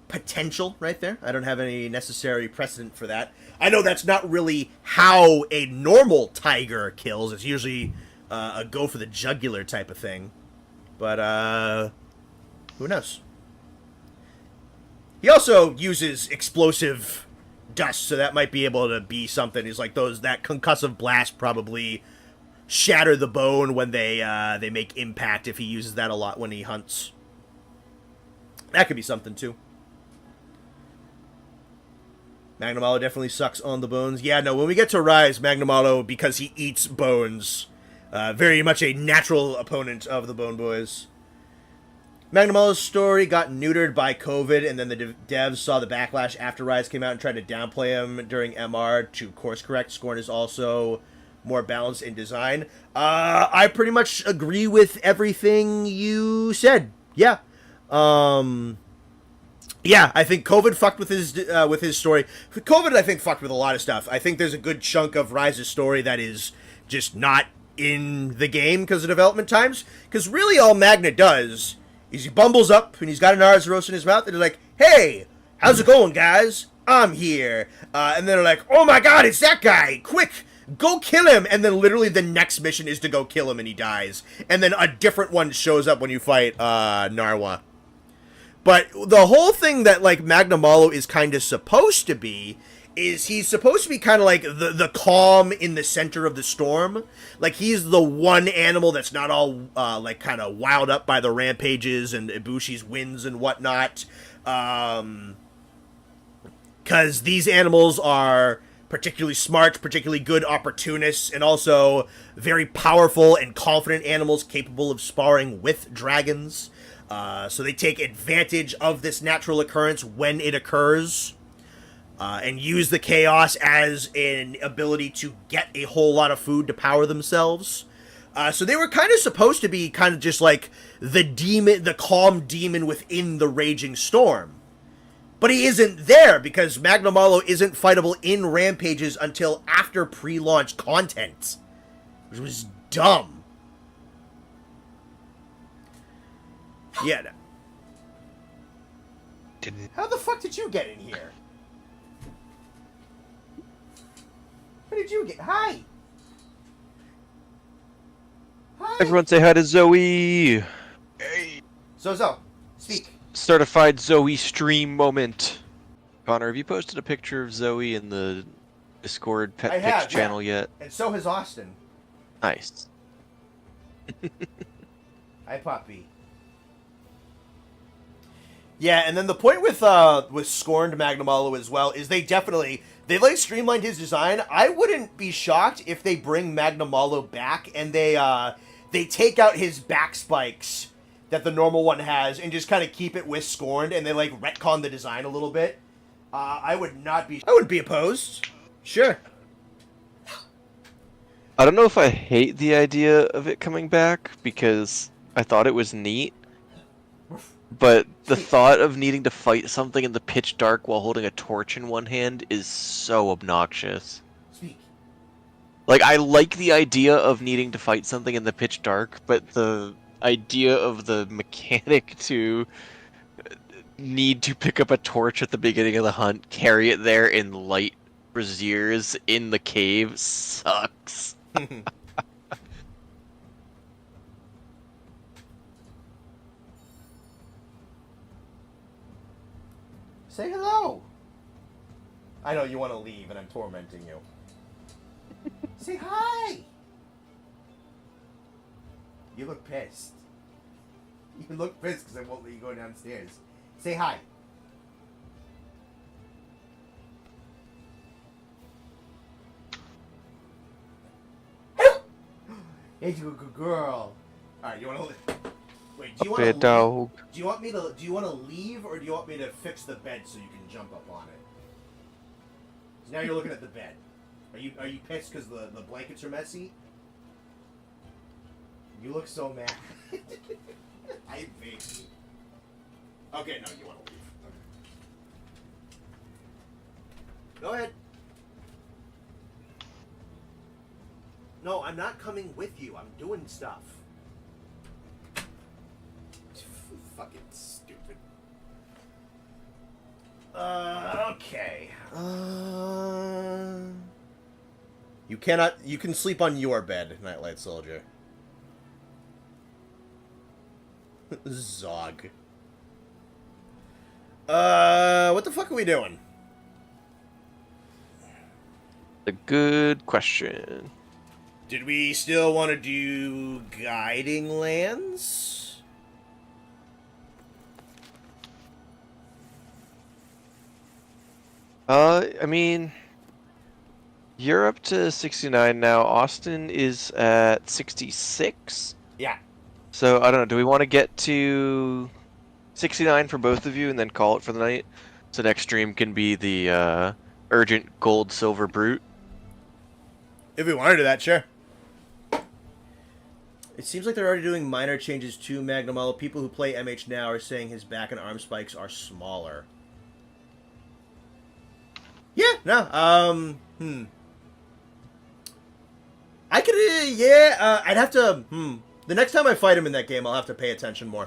potential right there. I don't have any necessary precedent for that. I know that's not really how a normal tiger kills. It's usually a go for the jugular type of thing. But, who knows? He also uses explosive dust, so that might be able to be something. He's like that concussive blast probably shatter the bone when they make impact if he uses that a lot when he hunts. That could be something, too. Magnamalo definitely sucks on the bones. Yeah, no, when we get to Rise, Magnamalo, because he eats bones, very much a natural opponent of the Bone Boys. Magnamella's story got neutered by COVID, and then the devs saw the backlash after Rise came out and tried to downplay him during MR to course correct. Scorn is also more balanced in design. I pretty much agree with everything you said. Yeah. Yeah, I think COVID fucked with his story. COVID, I think, fucked with a lot of stuff. I think there's a good chunk of Rise's story that is just not in the game because of development times. Because really all Magna does is he bumbles up and he's got an Arzros in his mouth and they're like, hey, how's it going, guys? I'm here. And then they're like, oh my god, it's that guy. Quick, go kill him. And then literally the next mission is to go kill him and he dies. And then a different one shows up when you fight Narwa. But the whole thing that, like, Magnamalo is kind of supposed to be is he's supposed to be kind of like the calm in the center of the storm. Like, he's the one animal that's not all, like, kind of wild up by the rampages and Ibushi's winds and whatnot. Because these animals are particularly smart, particularly good opportunists, and also very powerful and confident animals capable of sparring with dragons. So they take advantage of this natural occurrence when it occurs, and use the chaos as an ability to get a whole lot of food to power themselves. So they were kind of supposed to be kind of just like the demon, the calm demon within the raging storm. But he isn't there because Magnamalo isn't fightable in rampages until after pre-launch content, which was dumb. Yeah. How the fuck did you get in here? How did you get? Hi. Hi. Everyone say hi to Zoe. Hey. Zozo, speak. Certified Zoe stream moment. Connor, have you posted a picture of Zoe in the Discord Pet I Pics have, channel yet? And so has Austin. Nice. Hi, Poppy. Yeah, and then the point with Scorned Magnamalo as well is they like streamlined his design. I wouldn't be shocked if they bring Magnamalo back and they take out his back spikes that the normal one has and just kind of keep it with Scorned and they like retcon the design a little bit. I wouldn't be opposed. Sure. I don't know if I hate the idea of it coming back because I thought it was neat. But the thought of needing to fight something in the pitch dark while holding a torch in one hand is so obnoxious. Speak. Like, I like the idea of needing to fight something in the pitch dark, but the idea of the mechanic to need to pick up a torch at the beginning of the hunt, carry it there in light braziers in the cave sucks. Say hello. I know you want to leave and I'm tormenting you. Say hi. You look pissed. You look pissed because I won't let you go downstairs. Say hi. Hey, you good girl. All right, you want to? Wait, do you want to? Dog. Do you want me to? Do you want to leave, or do you want me to fix the bed so you can jump up on it? So now you're looking at the bed. Are you pissed because the blankets are messy? You look so mad. I hate you. Okay, no, you want to leave. Okay. Go ahead. No, I'm not coming with you. I'm doing stuff. Fucking stupid. Okay. You can sleep on your bed, Nightlight Soldier. Zog. What the fuck are we doing? A good question. Did we still want to do guiding lands? I mean, you're up to 69 now. Austin is at 66. Yeah. So, I don't know. Do we want to get to 69 for both of you, and then call it for the night. So next stream can be the urgent gold silver brute. If we want to do that, sure. It seems like they're already doing minor changes to Magnamalo. People who play MH now are saying his back and arm spikes are smaller. Yeah, no, I could, I'd have to, The next time I fight him in that game, I'll have to pay attention more.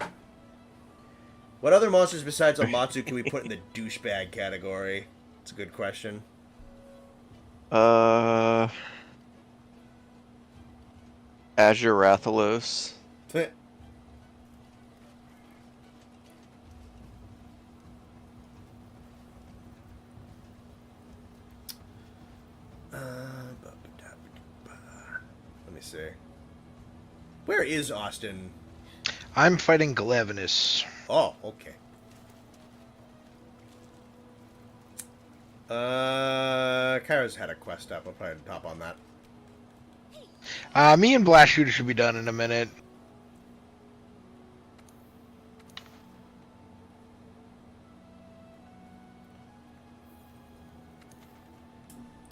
What other monsters besides Amatsu can we put in the douchebag category? It's a good question. Azure Rathalos. Let me see. Where is Austin? I'm fighting Galavinus. Oh, okay. Kyra's had a quest up. I'll probably hop on that. Me and Blast Shooter should be done in a minute.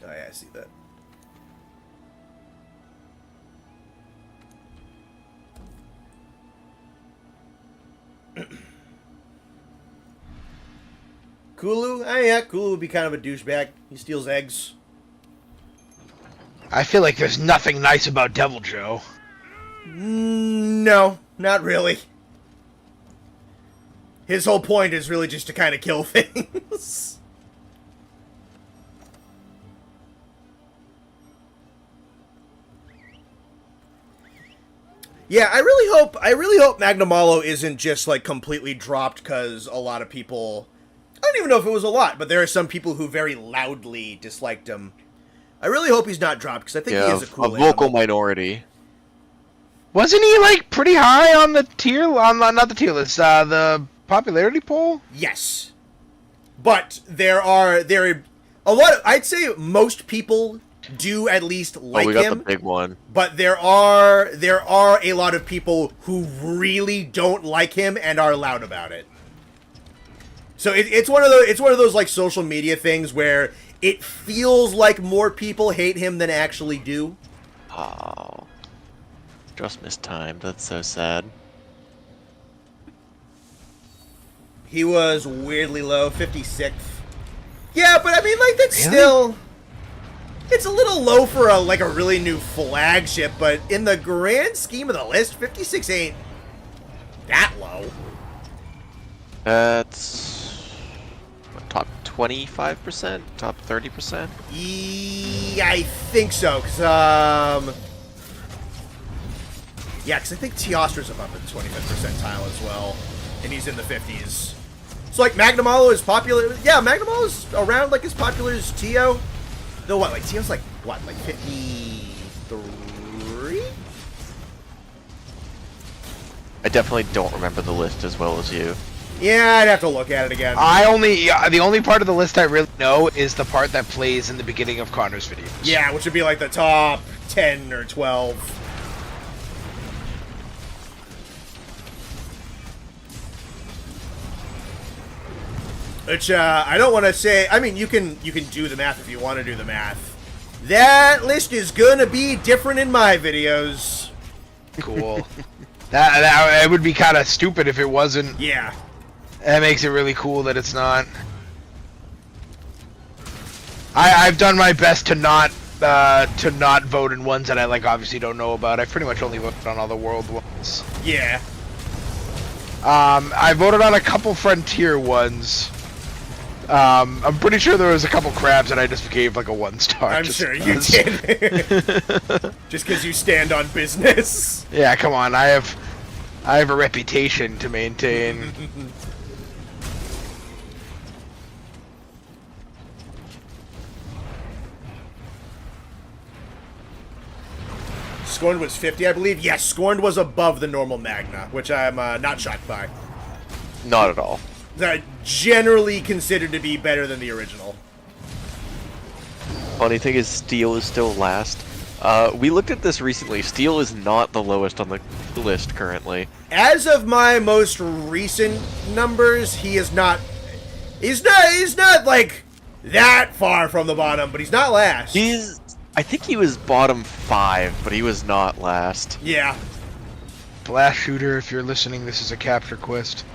Oh yeah, I see that. Kulu? Oh yeah, Kulu would be kind of a douchebag. He steals eggs. I feel like there's nothing nice about Devil Joe. No, not really. His whole point is really just to kind of kill things. Yeah, I really hope Magnamalo isn't just like completely dropped because a lot of people, I don't even know if it was a lot, but there are some people who very loudly disliked him. I really hope he's not dropped because I think he is a cool vocal animal. minority. Wasn't he like pretty high on the tier? Not the tier list. The popularity poll. Yes, but there are a lot of, I'd say most people do at least like we got him. the big one. But there are a lot of people who really don't like him and are loud about it. So it's one of those like social media things where it feels like more people hate him than actually do. Oh, just missed time. That's so sad. He was weirdly low, 56th. Yeah, but I mean, like that's Really? still. It's a little low for a really new flagship, but in the grand scheme of the list, 56 ain't that low. That's what, top 25%, top 30%. Yeah, I think so. Cause yeah, because I think Teostra's above the 25th percentile as well, and he's in the 50s. So like Magnamalo is popular. Yeah, Magnamalo's around like as popular as Teo. Though what, like Teo's like what, like 53? I definitely don't remember the list as well as you. Yeah, I'd have to look at it again. The only part of the list I really know is the part that plays in the beginning of Connor's videos. Yeah, which would be like the top 10 or 12. Which, I don't want to say, I mean, you can do the math if you want to do the math. That list is gonna be different in my videos. Cool. that it would be kind of stupid if it wasn't. Yeah. That makes it really cool that it's not. I've done my best to not vote in ones that I like obviously don't know about. I've pretty much only voted on all the world ones. Yeah. I voted on a couple Frontier ones. I'm pretty sure there was a couple crabs that I just gave like a 1-star. I'm sure you did. Just because you stand on business. Yeah, come on. I have a reputation to maintain. Scorned was 50, I believe. Yes, Scorned was above the normal Magna, which I'm not shocked by. Not at all. They're generally considered to be better than the original. Funny thing is, Steel is still last. We looked at this recently. Steel is not the lowest on the list currently. As of my most recent numbers, he is not. He's not like that far from the bottom, but he's not last. I think he was bottom 5, but he was not last. Yeah. Blast Shooter, if you're listening, this is a capture quest.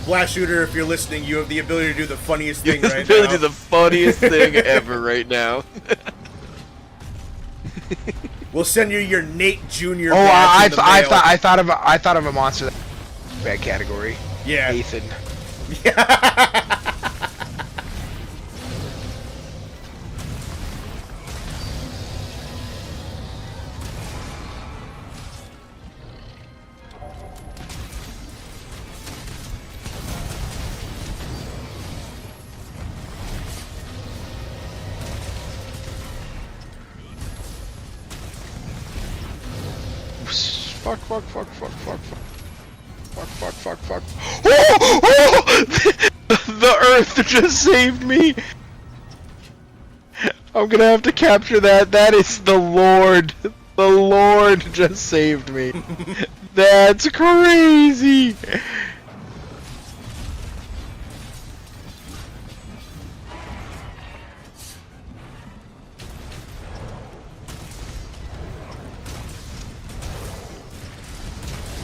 Blast Shooter, if you're listening, you have the ability to do the funniest thing right Really now. do the funniest thing ever right now. We'll send you your Nate Jr. Oh, badge in the mail. I thought of a monster. Bad category. Yeah. Nathan. Fuck. Oh! The Earth just saved me! I'm gonna have to capture that. That is the Lord. The Lord just saved me. That's crazy!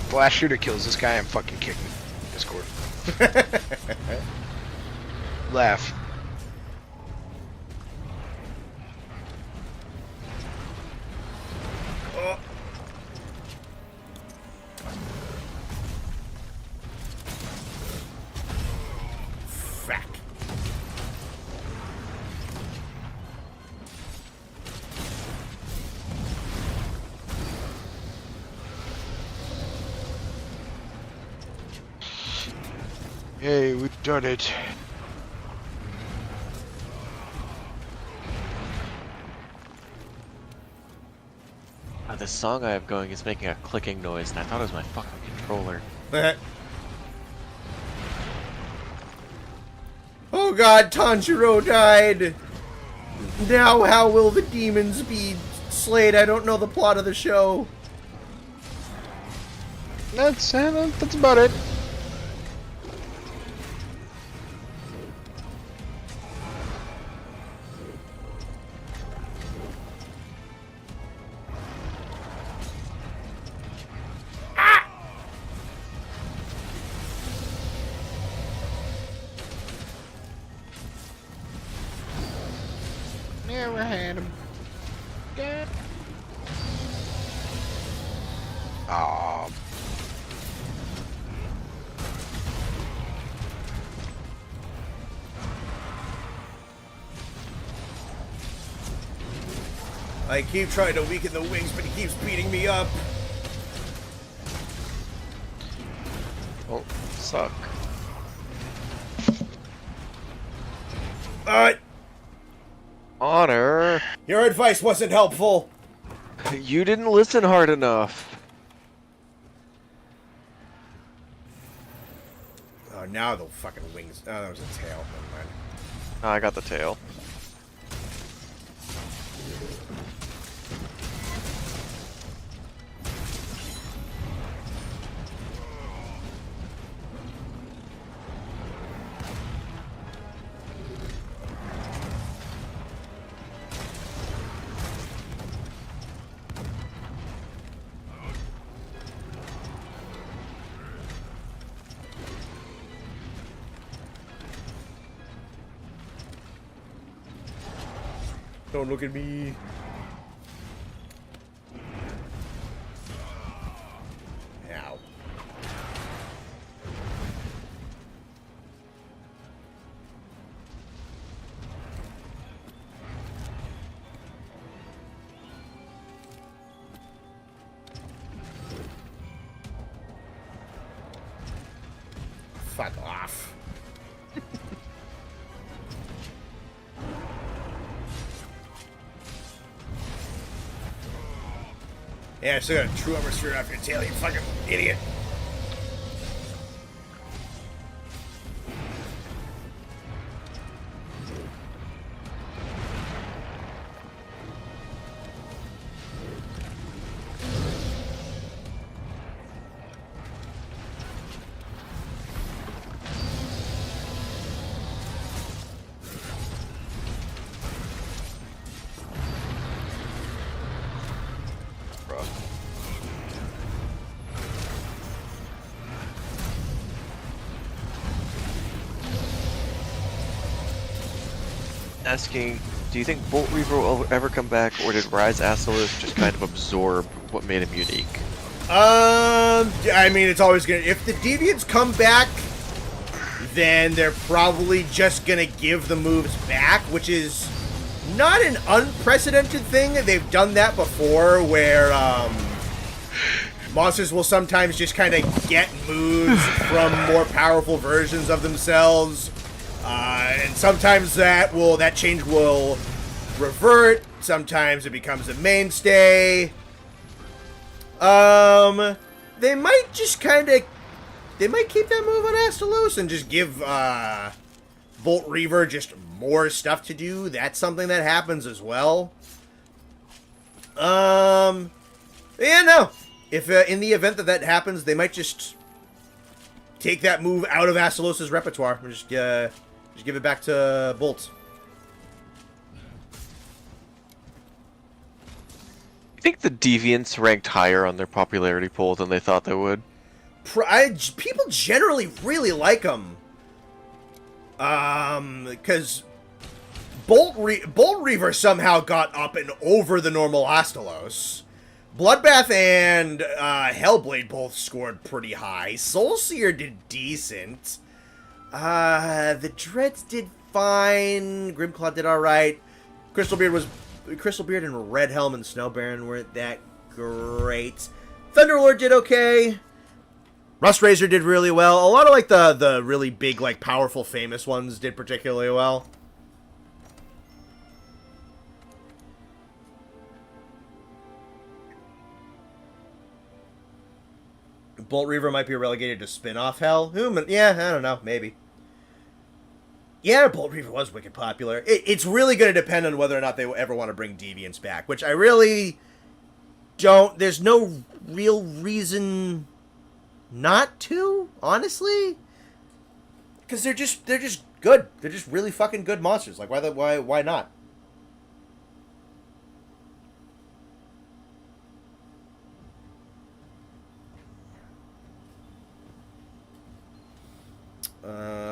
Blast Shooter kills this guy, I'm fucking kicking Discord. Laugh. Oh. Fuck. Hey, we've done it. This song I have going is making a clicking noise, and I thought it was my fucking controller. Oh god, Tanjiro died! Now how will the demons be slayed? I don't know the plot of the show. That's about it. Never had him. Yeah. Aw. I keep trying to weaken the wings, but he keeps beating me up. Oh, suck. Honor. Your advice wasn't helpful. You didn't listen hard enough. Oh, now the fucking wings. Oh, that was a tail. Never mind. Oh, I got the tail. Don't look at me. Ow. Fuck off. Yeah, I still got a true armor sphere off your tail, you fucking idiot. asking, do you think Bolt Reaver will ever come back, or did Rise Astalos just kind of absorb what made him unique? I mean, it's always gonna... If the Deviants come back, then they're probably just gonna give the moves back, which is not an unprecedented thing. They've done that before, where, monsters will sometimes just kind of get moves from more powerful versions of themselves. And sometimes that change will revert. Sometimes it becomes a mainstay. They might just they might keep that move on Astalos and just give, Bolt Reaver just more stuff to do. That's something that happens as well. Yeah, no. If, in the event that happens, they might just take that move out of Astalos' repertoire and just give it back to Bolt. I think the Deviants ranked higher on their popularity poll than they thought they would. People generally really like them. Because Bolt Reaver somehow got up and over the normal Astalos. Bloodbath and Hellblade both scored pretty high. Soulseer did decent. The Dreads did fine. Grimclaw did alright. Crystalbeard and Red Helm and Snow Baron weren't that great. Thunderlord did okay. Rust Razor did really well. A lot of like the really big, like powerful, famous ones did particularly well. Bolt Reaver might be relegated to spin-off hell. Yeah, I don't know, maybe. Yeah, Bolt Reaver was wicked popular. It's really going to depend on whether or not they ever want to bring Deviants back, which I really don't. There's no real reason not to, honestly, because they're just good. They're just really fucking good monsters. Like, why not?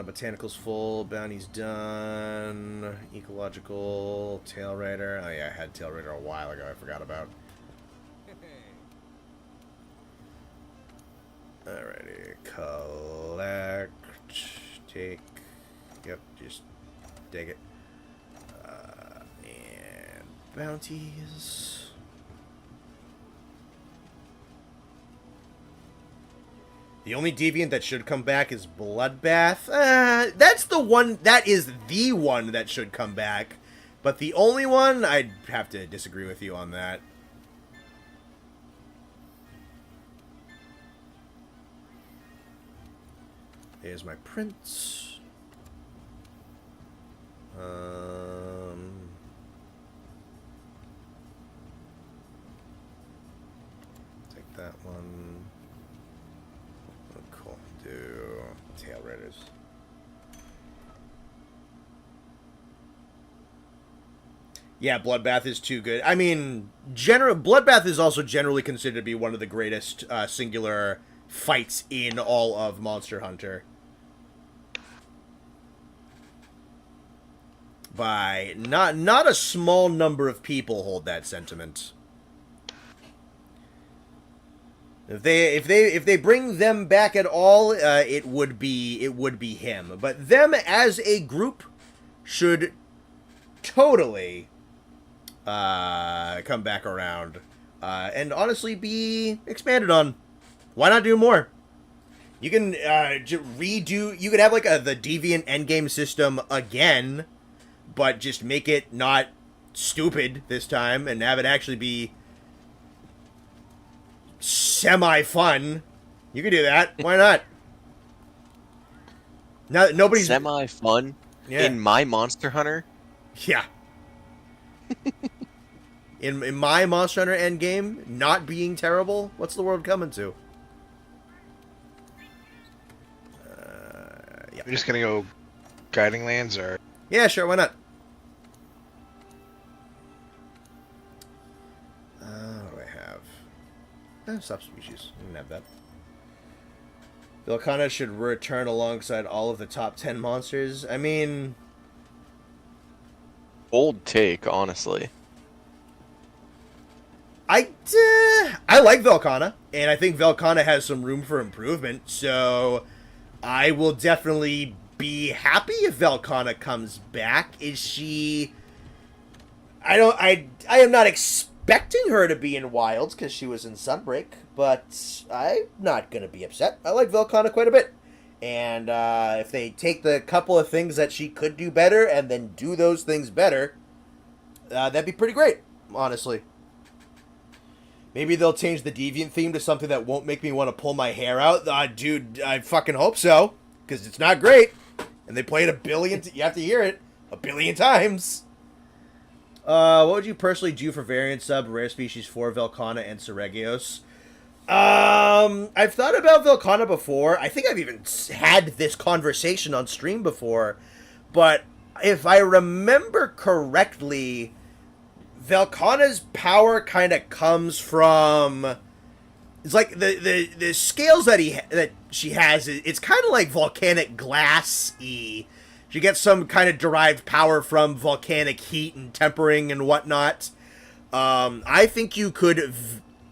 Botanical's full, bounty's done, ecological, Tail Raider. Oh yeah, I had Tail Raider a while ago, I forgot about. Alrighty, collect, take, yep, just dig it. And bounties. The only deviant that should come back is Bloodbath. That's the one, that is the one that should come back. But the only one, I'd have to disagree with you on that. Here's my prints. Take that one. Cool. Do Tail Raiders. Yeah, Bloodbath is too good. I mean, Bloodbath is also generally considered to be one of the greatest singular fights in all of Monster Hunter. By not a small number of people hold that sentiment. If they bring them back at all, it would be him. But them as a group should totally come back around and honestly be expanded on. Why not do more? You can redo. You could have like the Deviant endgame system again, but just make it not stupid this time and have it actually be semi-fun. You could do that. Why not? Now nobody's semi-fun in my Monster Hunter. Yeah. in my Monster Hunter endgame, not being terrible. What's the world coming to? Yeah. We're just gonna go Guiding Lands, or Yeah, sure. Why not? What do I have? Subspecies. I can have that. Vilcana should return alongside all of the top 10 monsters. I mean, Bold take, honestly. I like Velkhana, and I think Velkhana has some room for improvement, so I will definitely be happy if Velkhana comes back. Is she... I am not expecting her to be in Wilds, because she was in Sunbreak, but I'm not going to be upset. I like Velkhana quite a bit. And if they take the couple of things that she could do better and then do those things better, that'd be pretty great, honestly. Maybe they'll change the Deviant theme to something that won't make me want to pull my hair out. Dude, I fucking hope so, because it's not great. And they play it a billion... you have to hear it a billion times. What would you personally do for variant sub, rare species for Velkhana and Seregios? I've thought about Velkhana before. I think I've even had this conversation on stream before. But if I remember correctly... Velkhana's power kind of comes from... It's like the scales that she has, it's kind of like volcanic glass-y. She gets some kind of derived power from volcanic heat and tempering and whatnot. I think you could...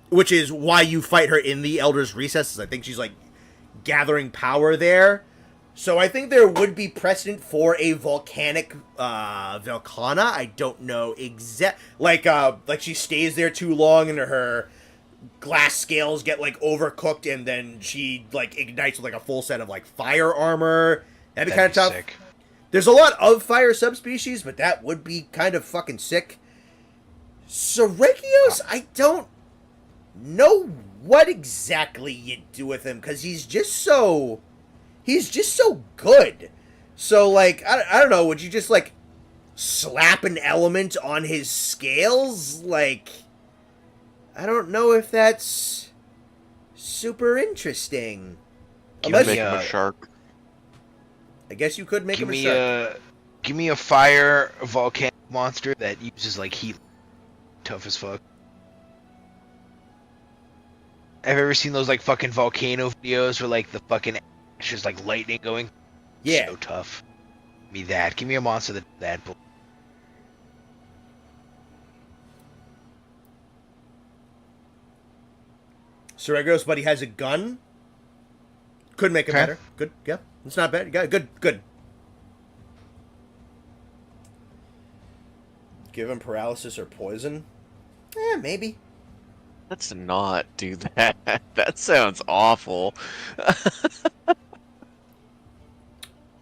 which is why you fight her in the Elder's Recesses. I think she's, like, gathering power there. So I think there would be precedent for a volcanic Velkhana. I don't know like she stays there too long and her glass scales get like overcooked and then she like ignites with like a full set of like fire armor. That'd be kind of tough. Sick. There's a lot of fire subspecies, but that would be kind of fucking sick. Seregios, I don't know what exactly you do with him because he's just so good. So, like, I don't know, would you just, like, slap an element on his scales? Like, I don't know if that's super interesting. Unless make him a shark. I guess you could make him a shark. Give me a fire volcanic monster that uses, like, heat. Tough as fuck. Have you ever seen those, like, fucking volcano videos where, like, the fucking... it's just like lightning going. Yeah. So tough. Give me that. Give me a monster that. Seregios, but he has a gun. Could make it better. Good. Yeah. It's not bad. Yeah, good. Give him paralysis or poison? Maybe. Let's not do that. That sounds awful.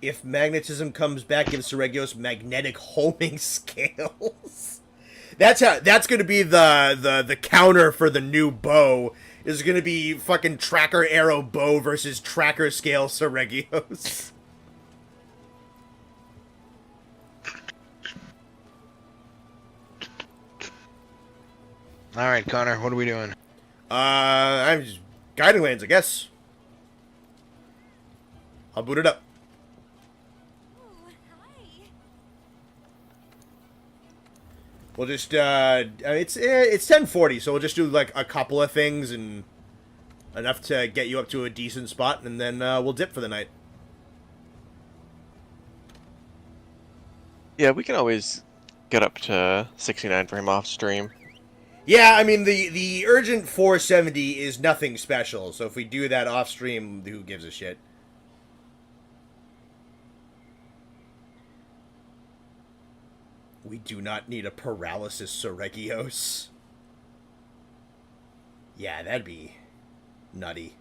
If magnetism comes back, give Seregios magnetic homing scales. That's going to be the counter for the new bow. Is going to be fucking tracker arrow bow versus tracker scale Seregios. All right, Connor, what are we doing? I'm just guiding lanes, I guess. I'll boot it up. Oh, hi. We'll just it's 10:40, so we'll just do like a couple of things and enough to get you up to a decent spot, and then we'll dip for the night. Yeah, we can always get up to 69 for him off stream. Yeah, I mean, the urgent 470 is nothing special, so if we do that off stream, who gives a shit? We do not need a paralysis Seregios. Yeah, that'd be nutty.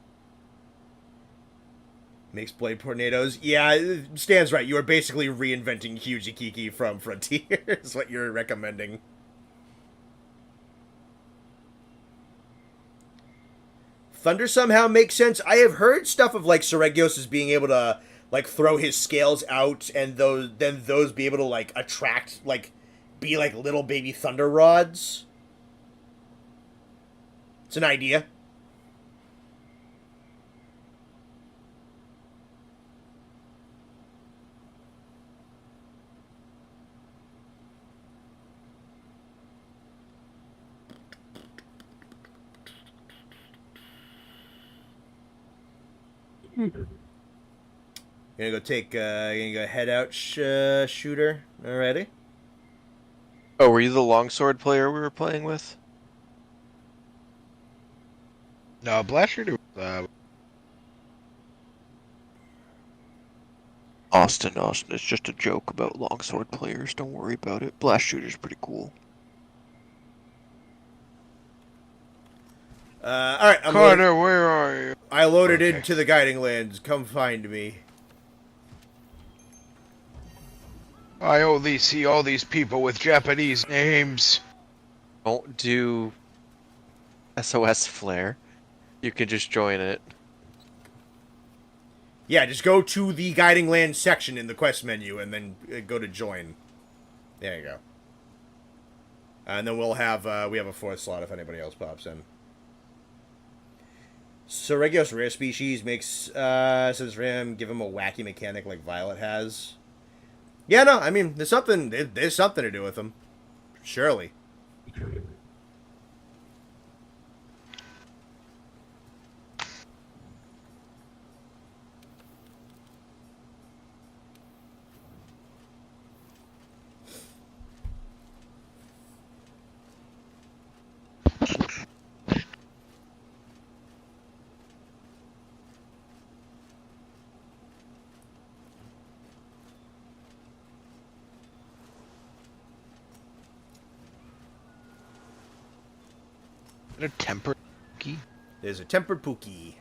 Makes blade tornadoes. Yeah, Stan's right. You are basically reinventing Hugikiki from Frontier, is what you're recommending. Thunder somehow makes sense. I have heard stuff of like Seregios as being able to like throw his scales out and those be able to like attract, like be like little baby thunder rods. It's an idea. Gonna go take, gonna go head out shooter. Alrighty. Oh, were you the longsword player we were playing with? No, Blasher. Austin, it's just a joke about longsword players. Don't worry about it. Blast shooter's pretty cool. All right, I'm loaded. Carter, where are you? I loaded Okay. into the guiding lands. Come find me. I only see all these people with Japanese names. Don't do SOS flare. You can just join it. Yeah, just go to the guiding land section in the quest menu and then go to join. There you go. And then we'll have we have a fourth slot if anybody else pops in. So Regios rare species makes says for him, give him a wacky mechanic like Violet has. Yeah, no, I mean there's something to do with them. Surely. A temper key. There's a tempered Pookie.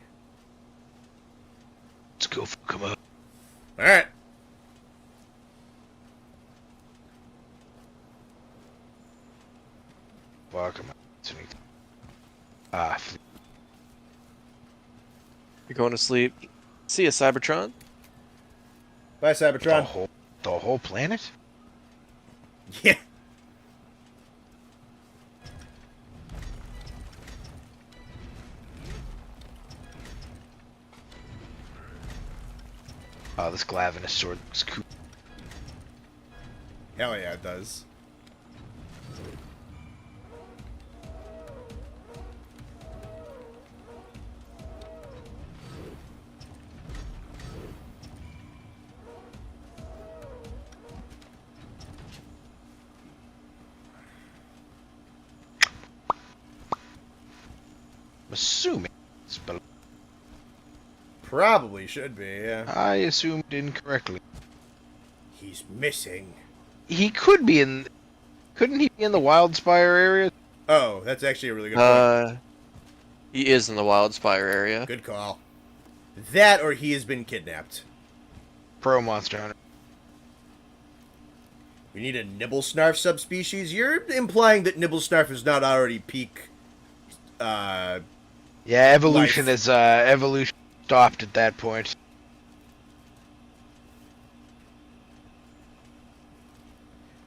Let's go fuck him up. Alright. Fuck him up. Ah, You're going to sleep. See ya, Cybertron. Bye, the Cybertron. whole planet? Yeah. Oh, this Glavinus sword looks cool. Hell yeah, it does. I'm assuming it's below. Probably should be, yeah. I assumed incorrectly. He's missing. He could be in. Couldn't he be in the Wildspire area? Oh, that's actually a really good point. He is in the Wildspire area. Good call. That or he has been kidnapped. Pro Monster Hunter. We need a Nibblesnarf subspecies. You're implying that Nibblesnarf is not already peak. Yeah, evolution Life. is evolution stopped at that point.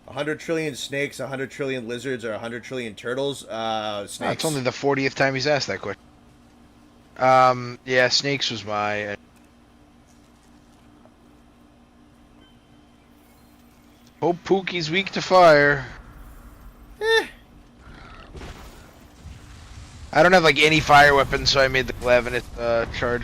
A 100 trillion snakes, 100 trillion lizards, or 100 trillion turtles. Snakes. Oh, it's only the 40th time he's asked that question. Yeah, snakes was my. Hope Pookie's weak to fire. I don't have like any fire weapons, so I made the Glavinus charge.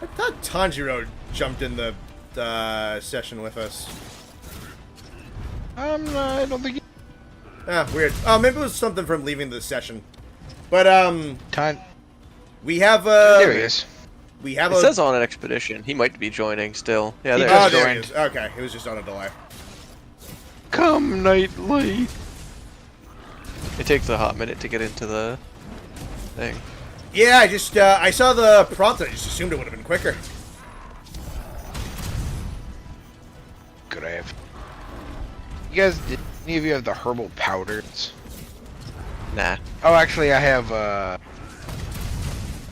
I thought Tanjiro jumped in the session with us. I don't think. Ah, weird. Oh, maybe it was something from leaving the session. But Time. we have There he is. we have It a. says on an expedition. He might be joining still. Yeah, He there. does. Oh, there joined. he is. Okay, it was just on a delay. Come, Nightlight. It takes a hot minute to get into the thing. Yeah, I just I saw the prompt. And I just assumed it would have been quicker. Could I have? You guys, did any of you have the herbal powders? Nah. Oh, actually, I have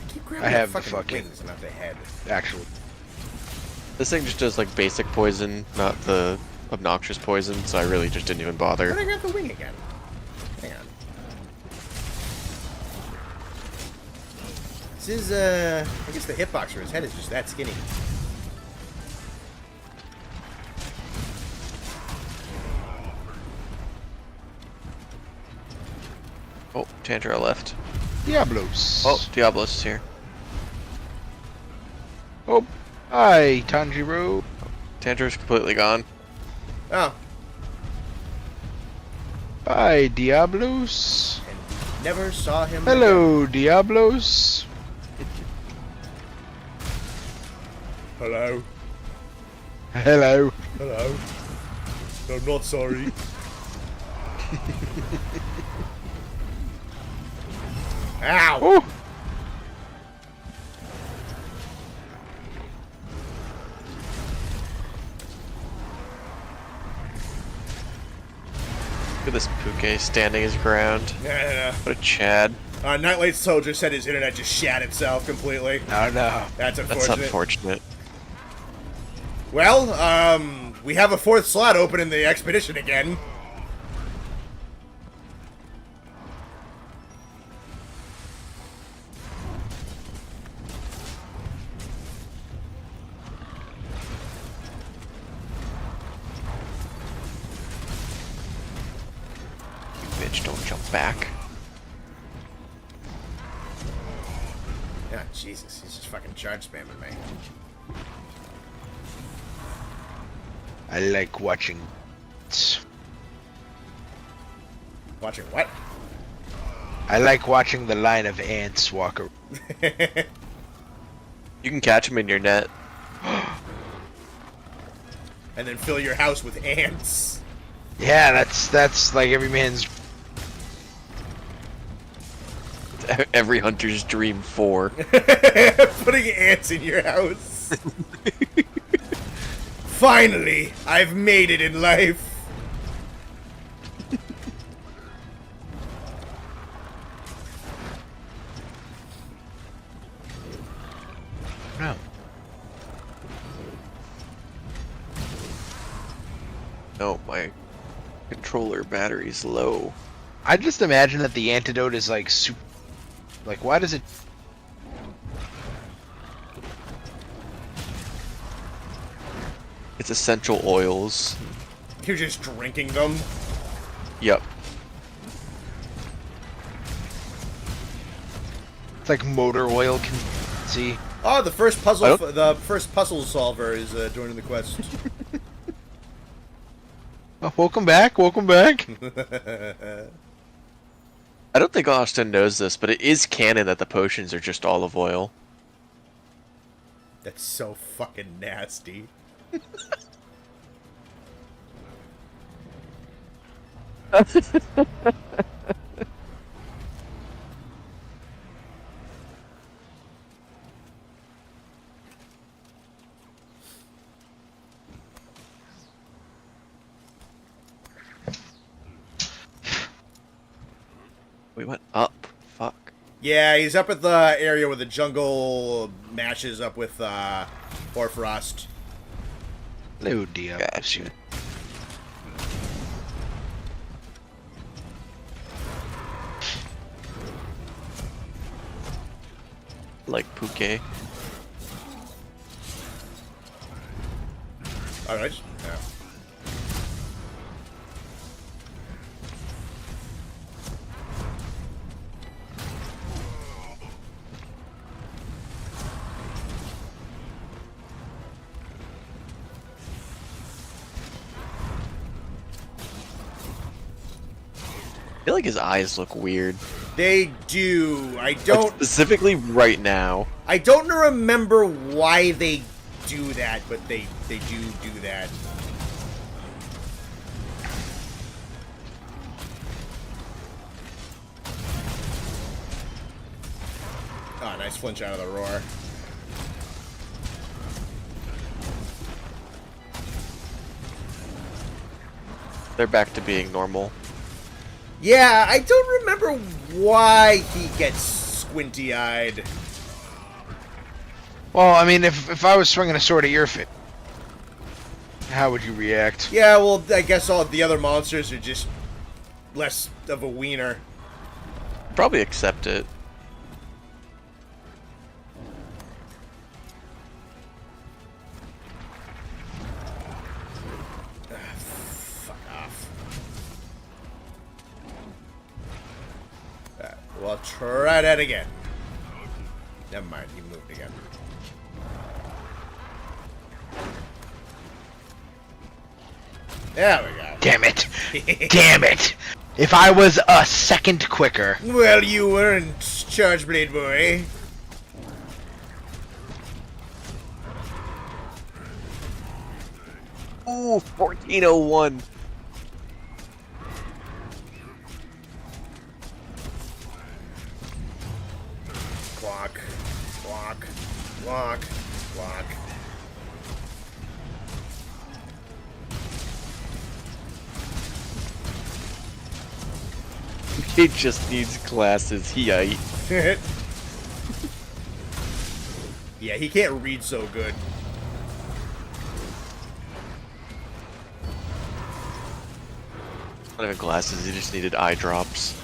Keep grabbing I have the the fucking fucking- wings, not the head. actual. This thing just does like basic poison, not the obnoxious poison, so I really just didn't even Why did bother. I grab the wing again? Hang on. This is I guess the hitbox for his head is just that skinny. Oh, Tantra left. Diablos. Oh, Diablos is here. Oh, hi, Tanjiro. Tanjiro's completely gone. Oh, Bye, Diablos. and never saw him. Hello, Diablos. Hello. Hello. Hello. I'm not sorry. Ow! Oh, Look at this Puke standing his ground. Yeah. What a Chad. Nightlight Soldier said his internet just shat itself completely. no, no. That's That's unfortunate. unfortunate. Well, we have a 4th slot open in the expedition again. Bitch, don't jump back. Ah, Jesus, he's just fucking charge spamming me. I like watching. Watching what? I like watching the line of ants walk around. You can catch him in your net. And then fill your house with ants. Yeah, that's like every man's. Every hunter's dream 4. Putting ants in your house. Finally, I've made it in life. No. No, my controller battery's low. I just imagine that the antidote is like super. Like, why does it? It's essential oils. You're just drinking them. Yep. It's like motor oil. See. Oh, the first puzzle, I don't- the first puzzle solver is joining the quest. Oh, welcome back. Welcome back. I don't think Austin knows this, but it is canon that the potions are just olive oil. That's so fucking nasty. We went up. Fuck. Yeah, he's up at the area where the jungle mashes up with Hoarfrost. Hello, Diablos. Gotcha. Like Puke. Alright. Yeah. I feel like his eyes look weird. They do. I Like, don't. specifically right now. I don't remember why they do that, but they do that. Oh, nice flinch out of the roar. They're back to being normal. Yeah, I don't remember why he gets squinty-eyed. Well, I mean, if I was swinging a sword at your face, how would you react? Yeah, well, I guess all the other monsters are just less of a wiener. Probably accept it. Fuck off. Well, try that again. Never mind, he moved again. There we go. Damn it! Damn it! If I was a second quicker. Well, you weren't, Chargeblade boy. Ooh, 1401. Block. Block. Block. Block. He just needs glasses. He ate. Yeah, he can't read so good. Not even glasses. He just needed eye drops.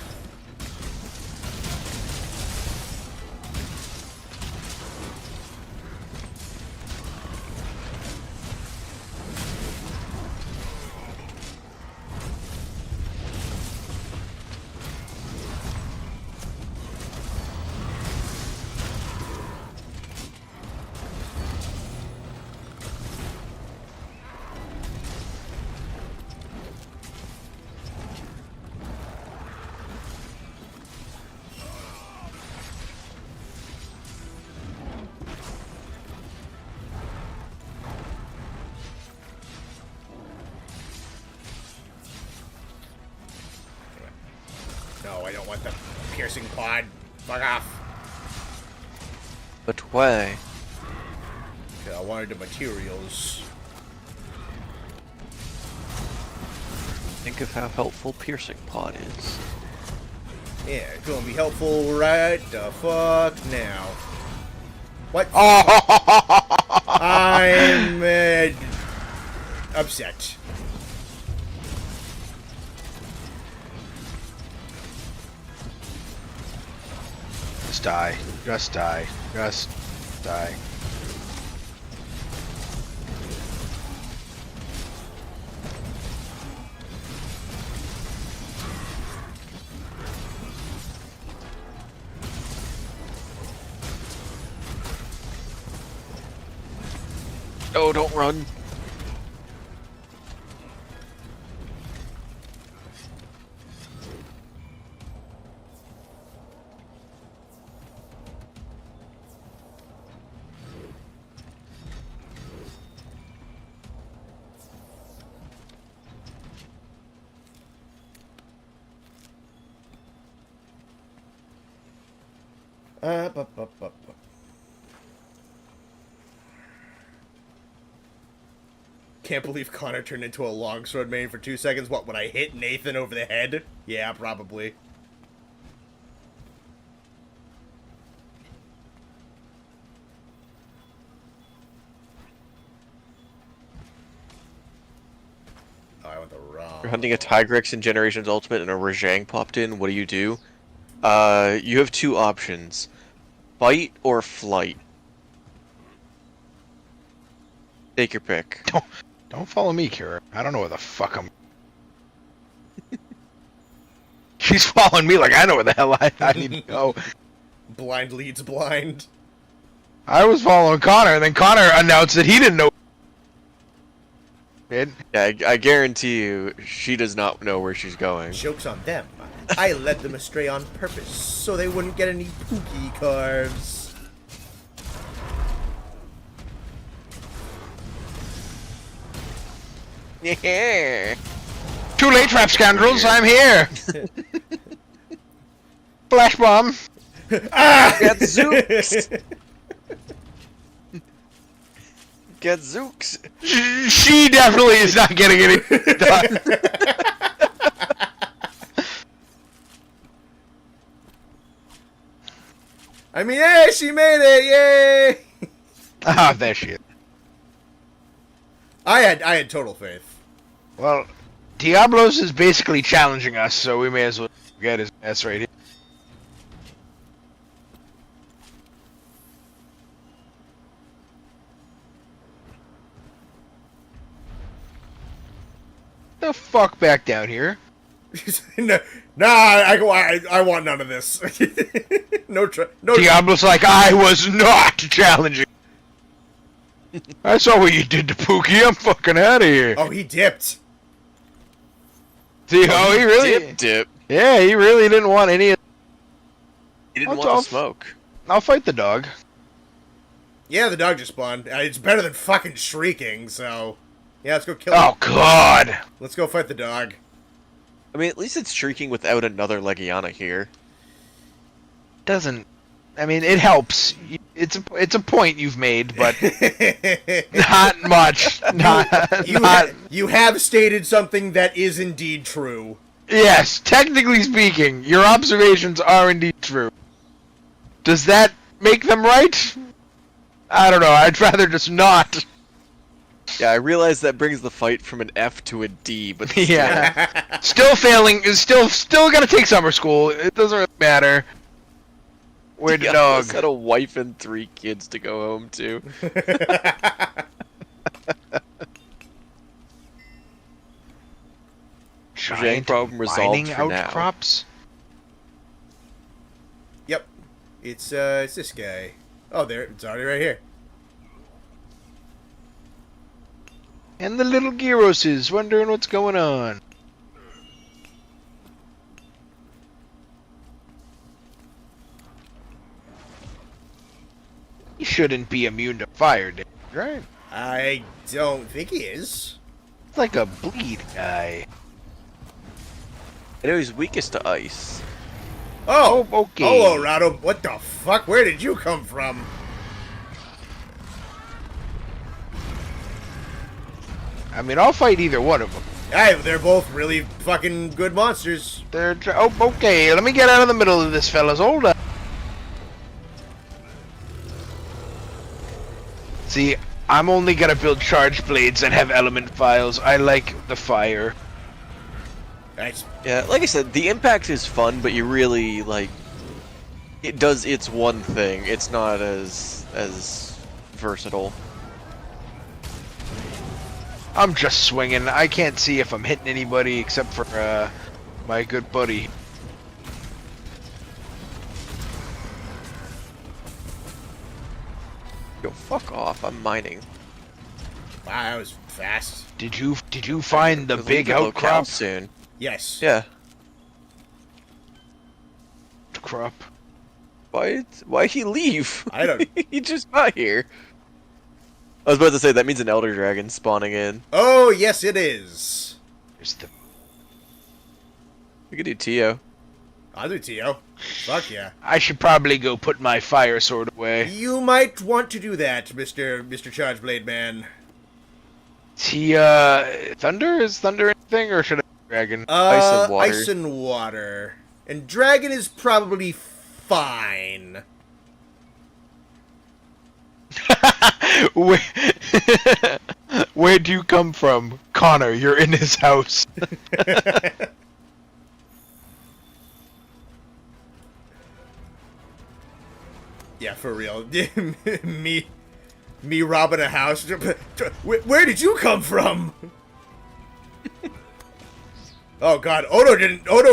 No, I don't want the piercing pod. Fuck off. But why? Okay, I wanted the materials. Think of how helpful piercing pod is. Yeah, it's gonna be helpful right the fuck now. What? I'm upset. Just die. Just die. Just die. Oh, don't run. Bup, bup, bup, bup. Can't believe Connor turned into a longsword main for 2 seconds. What, when I hit Nathan over the head? Yeah, probably. Oh, I went the wrong. You're hunting a Tigrex in Generations Ultimate and a Rajang popped in. What do? You have two options. Fight or flight. Take your pick. Don't follow me, Kira. I don't know where the fuck I'm. She's following me like I know where the hell I need to go. Blind leads blind. I was following Connor, and then Connor announced that he didn't know. Yeah, I guarantee you, she does not know where she's going. Joke's on them. I led them astray on purpose, so they wouldn't get any pookie carves. Yeah. Too late, trap scoundrels. I'm here. Flash bomb. Get Zooks! Get Zooks! She definitely is not getting anything done. I mean, hey, she made it! Yay! Ah, there she is. I had total faith. Well, Diablos is basically challenging us, so we may as well get his ass right here. The fuck back down here? No, nah, I want none of this. no. Diablo's like, I was not challenging. I saw what you did to Pookie. I'm fucking out of here. Oh, he dipped. See, oh, he really, Dip. yeah, he really didn't want any. He didn't I'll- want I'll- the smoke. I'll fight the dog. Yeah, the dog just spawned. It's better than fucking shrieking, so... Yeah, let's go kill Oh him. God! Let's go fight the dog. I mean, at least it's shrieking without another Legiana here. Doesn't. I mean, it helps. It's a point you've made, but not much. You have stated something that is indeed true. Yes, technically speaking, your observations are indeed true. Does that make them right? I don't know. I'd rather just not. Yeah, I realize that brings the fight from an F to a D, but still. Yeah. Still failing. Is still gonna take summer school. It doesn't really matter. Where'd the dog? Had a wife and 3 kids to go home to. Giant problem resolved mining for now. outcrops. Yep. It's this guy. Oh, there. It's already right here. And the little Gyros is wondering what's going on. He shouldn't be immune to fire damage, right? I don't think he is. It's like a bleed guy. I know he's weakest to ice. Oh, okay. Hello, Rado. What the fuck? Where did you come from? I mean, I'll fight either one of them. Hey, they're both really fucking good monsters. Oh, okay. Let me get out of the middle of this, fellas. Hold on. See, I'm only gonna build charge blades that have element files. I like the fire. Nice. Yeah, like I said, the impact is fun, but you really, like... It does its one thing. It's not as versatile. I'm just swinging. I can't see if I'm hitting anybody except for my good buddy. Yo, fuck off, I'm mining. Wow, that was fast. Did you find the We'll big leave the locale outcrop? soon. Yes. Yeah. Crop. Why'd he leave? I don't... He just got here. I was about to say, that means an Elder Dragon spawning in. Oh, yes, it is. There's the. We could do Tio. I'll do Tio. Fuck yeah. I should probably go put my fire sword away. You might want to do that, Mr. Chargeblade Man. Thunder? Is thunder anything, or should I dragon? Ice and water. Ice and water. And dragon is probably fine. Where, where'd you come from? Connor, you're in his house. Yeah, for real. me robbing a house. Where did you come from? Oh god, Odo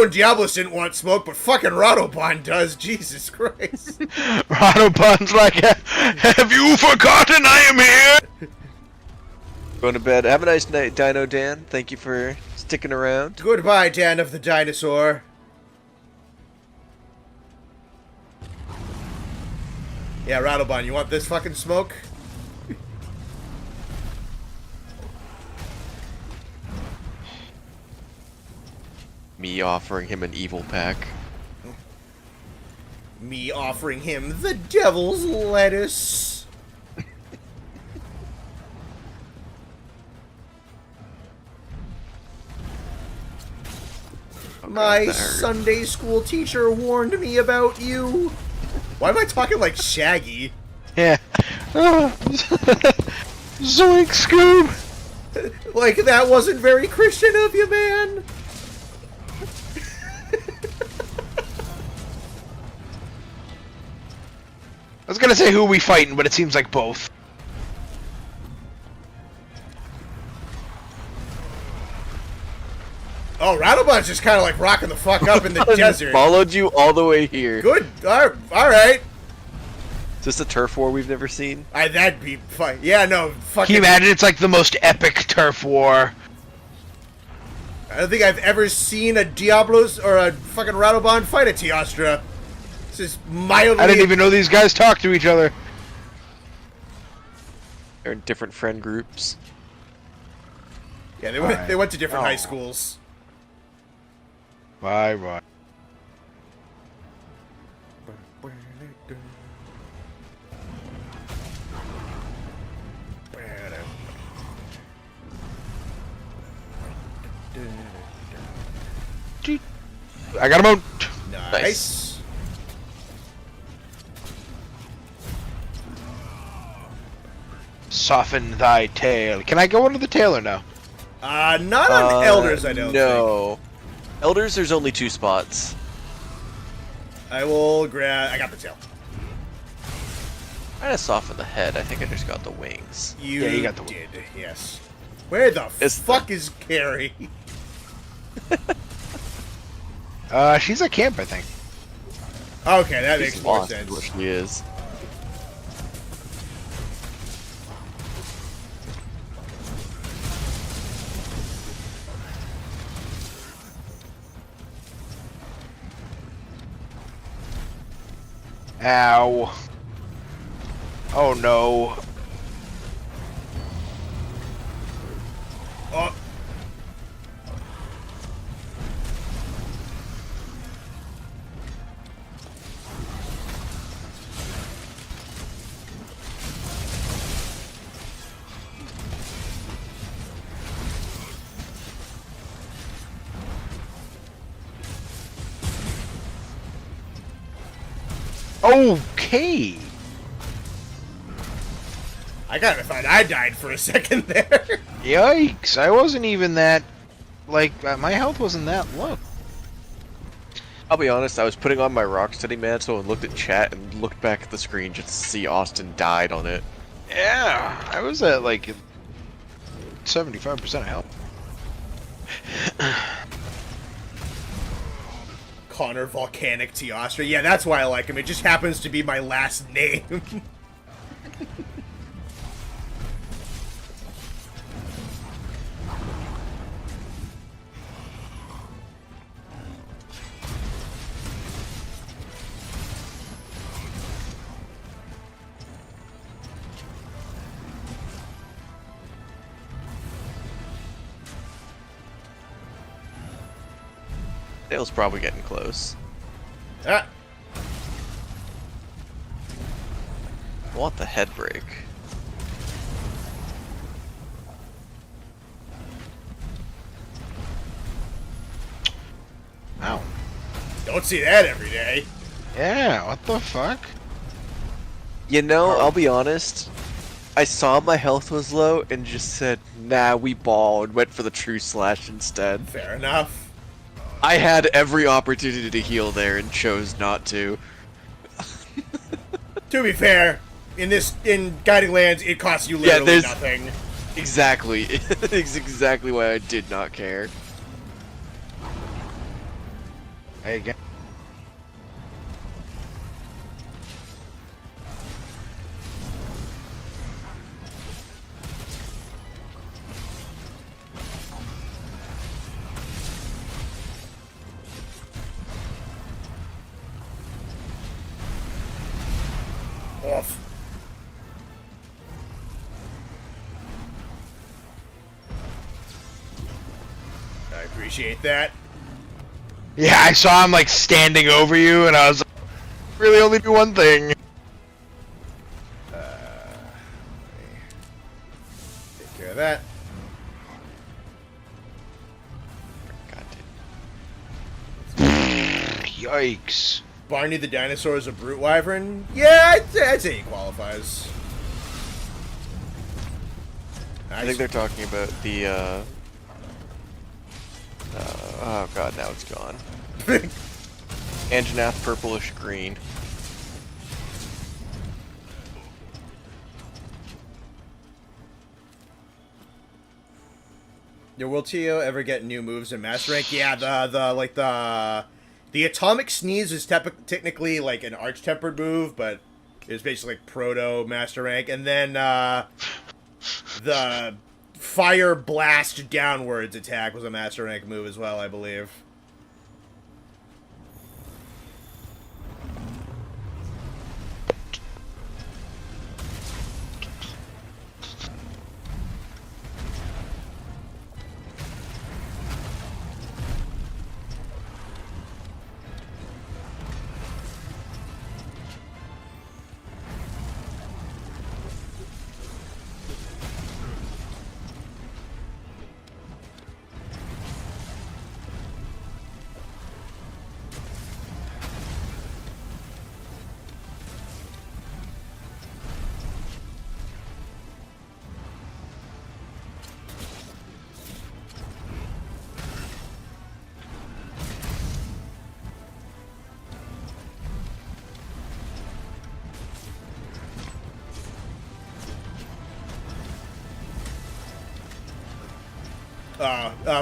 and Diablos didn't want smoke, but fucking Radobon does. Jesus Christ. Radobon's like, have you forgotten I am here? Going to bed. Have a nice night, Dino Dan. Thank you for sticking around. Goodbye, Dan of the Dinosaur. Yeah, Radobon, you want this fucking smoke? Me offering him an evil pack. Me offering him the devil's lettuce. My that hurt. Sunday school teacher warned me about you. Why am I talking like Shaggy? Yeah. Zoink Scoob! Like, that wasn't very Christian of you, man. I was gonna say who we fighting, but it seems like both. Oh, Rattlebot's just kind of like rocking the fuck up in the desert. Followed you all the way here. Good. All right. Is this a turf war we've never seen? That'd be fun. Yeah, no, fucking. Can you imagine? It's like the most epic turf war. I don't think I've ever seen a Diablos or a fucking Rattlebond fight a Teostra. This is mildly... I didn't even know these guys talk to each other. They're in different friend groups. Yeah, Alright. they went to different Oh. high schools. Bye. I got him out. Nice. Soften thy tail. Can I go under the tail or no? Not on Elders, I don't think. No. Elders, there's only 2 spots. I will grab... I got the tail. I just soften the head. I think I just got the wings. You got the did, yes. Where the It's fuck is Carrie? She's at camp, I think. Okay, that She's makes more lost sense. where she is. Ow. Oh no. Oh, Okay. I kind of thought I died for a second there. Yikes. I wasn't even that... Like, my health wasn't that low. I'll be honest, I was putting on my Rocksteady mantle and looked at chat and looked back at the screen just to see Austin died on it. Yeah. I was at, like, 75% of health. Connor Volcanic Teostra. Yeah, that's why I like him. It just happens to be my last name. Dale's probably getting close. Ah, I want the head break. Ow. don't see that every day. Yeah, what the fuck? You know, I'll be honest. I saw my health was low and just said, nah, we ball, and went for the true slash instead. Fair enough. I had every opportunity to heal there and chose not to. To be fair, in Guiding Lands, it costs you literally there's- nothing. Exactly. It's exactly why I did not care. Hey, again. Off. I appreciate that. Yeah, I saw him, like, standing over you, and I was like, really only do one thing. Take care of that. God damn. Yikes. Barney the dinosaur is a brute wyvern? Yeah, I'd say he qualifies. I think they're talking about the, oh god, now it's gone. Anjanath purplish green. Will Tio ever get new moves in Master Rank? Yeah, the Atomic Sneeze is technically like an Arch-Tempered move, but it's basically like Proto Master Rank. And then the fire blast downwards attack was a master rank move as well, I believe.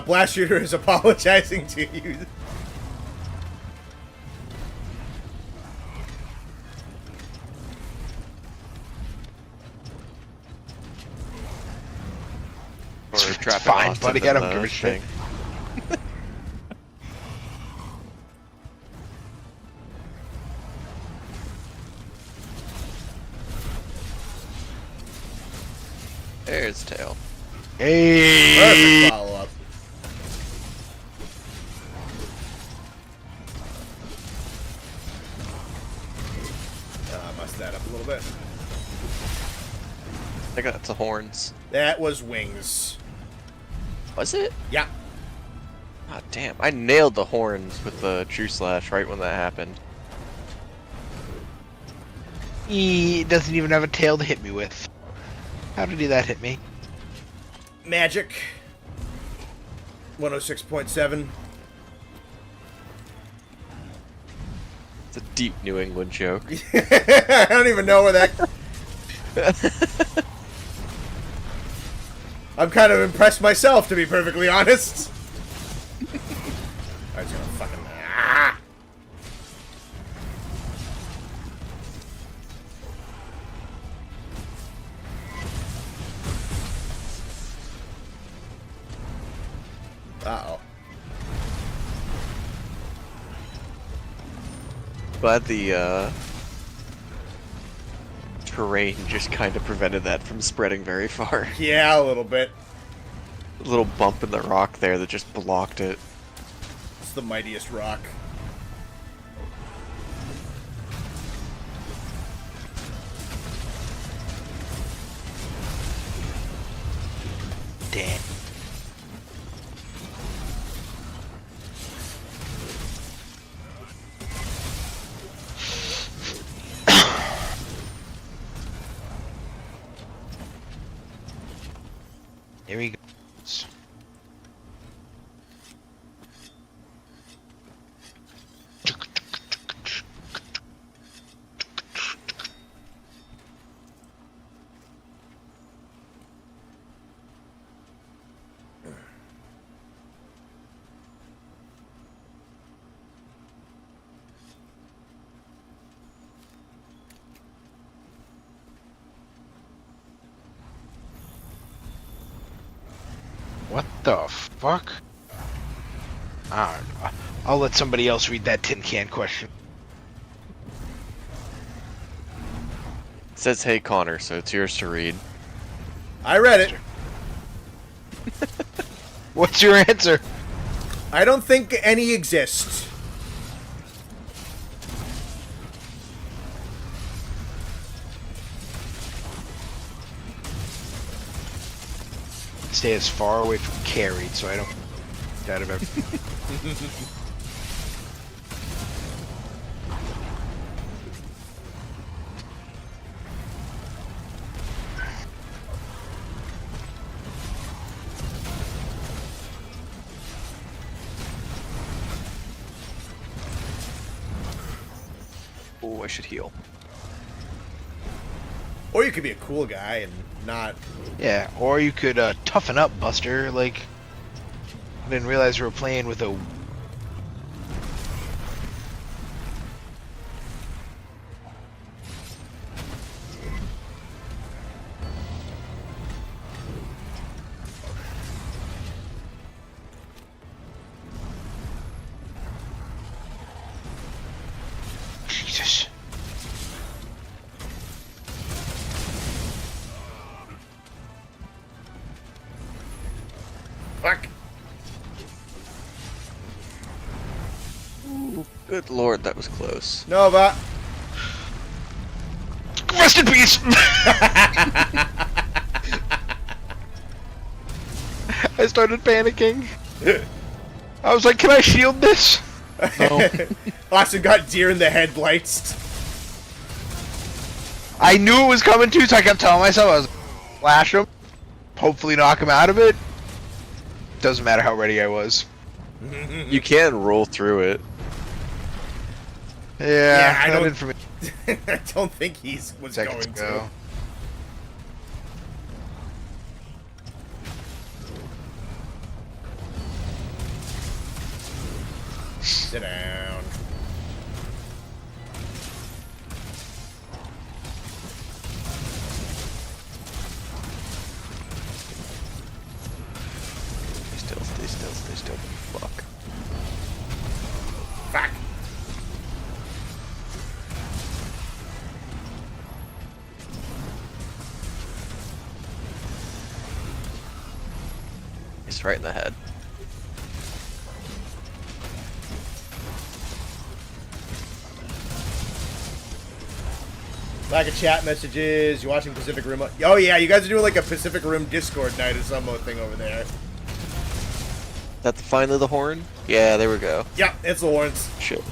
Blast Shooter is apologizing to you. Or trapping fine, Austin buddy, in I don't the give a shit. thing. There's tail. Hey! Perfect follow-up. Must that up a little bit. I got the horns. That was wings. Was it? Yeah. God damn. I nailed the horns with the True Slash right when that happened. He doesn't even have a tail to hit me with. How did that hit me? Magic. 106.7. It's a deep New England joke. I don't even know where that... I'm kind of impressed myself, to be perfectly honest. I was gonna fucking... Ah! Uh-oh. Glad the terrain just kind of prevented that from spreading very far. Yeah, a little bit. A little bump in the rock there that just blocked it. It's the mightiest rock. Damn. Here he goes. What the fuck? I don't know. I'll let somebody else read that tin can question. It says, "Hey Connor," so it's yours to read. I read it. What's your answer? I don't think any exist. Stay as far away from carried so I don't out of everything. Oh, I should heal. Or you could be a cool guy and not... Yeah, or you could toughen up, Buster. Like, I didn't realize we were playing with a... Jesus. Fuck. Good lord, that was close. Nova. Rest in peace! I started panicking. I was like, can I shield this? No. Austin got deer in the headlights. I knew it was coming too, so I kept telling myself I was flash him, hopefully knock him out of it. Doesn't matter how ready I was. You can roll through it. Yeah, I that don't. information I don't think he's was seconds going ago. to. Sit down. Stay still. Fuck. Fuck. He's right in the head. Lack of chat messages. You watching Pacific Rim? Oh yeah, you guys are doing like a Pacific Rim Discord night or some thing over there. Is that finally the horn? Yeah, there we go. Yeah, it's the horns. Shit.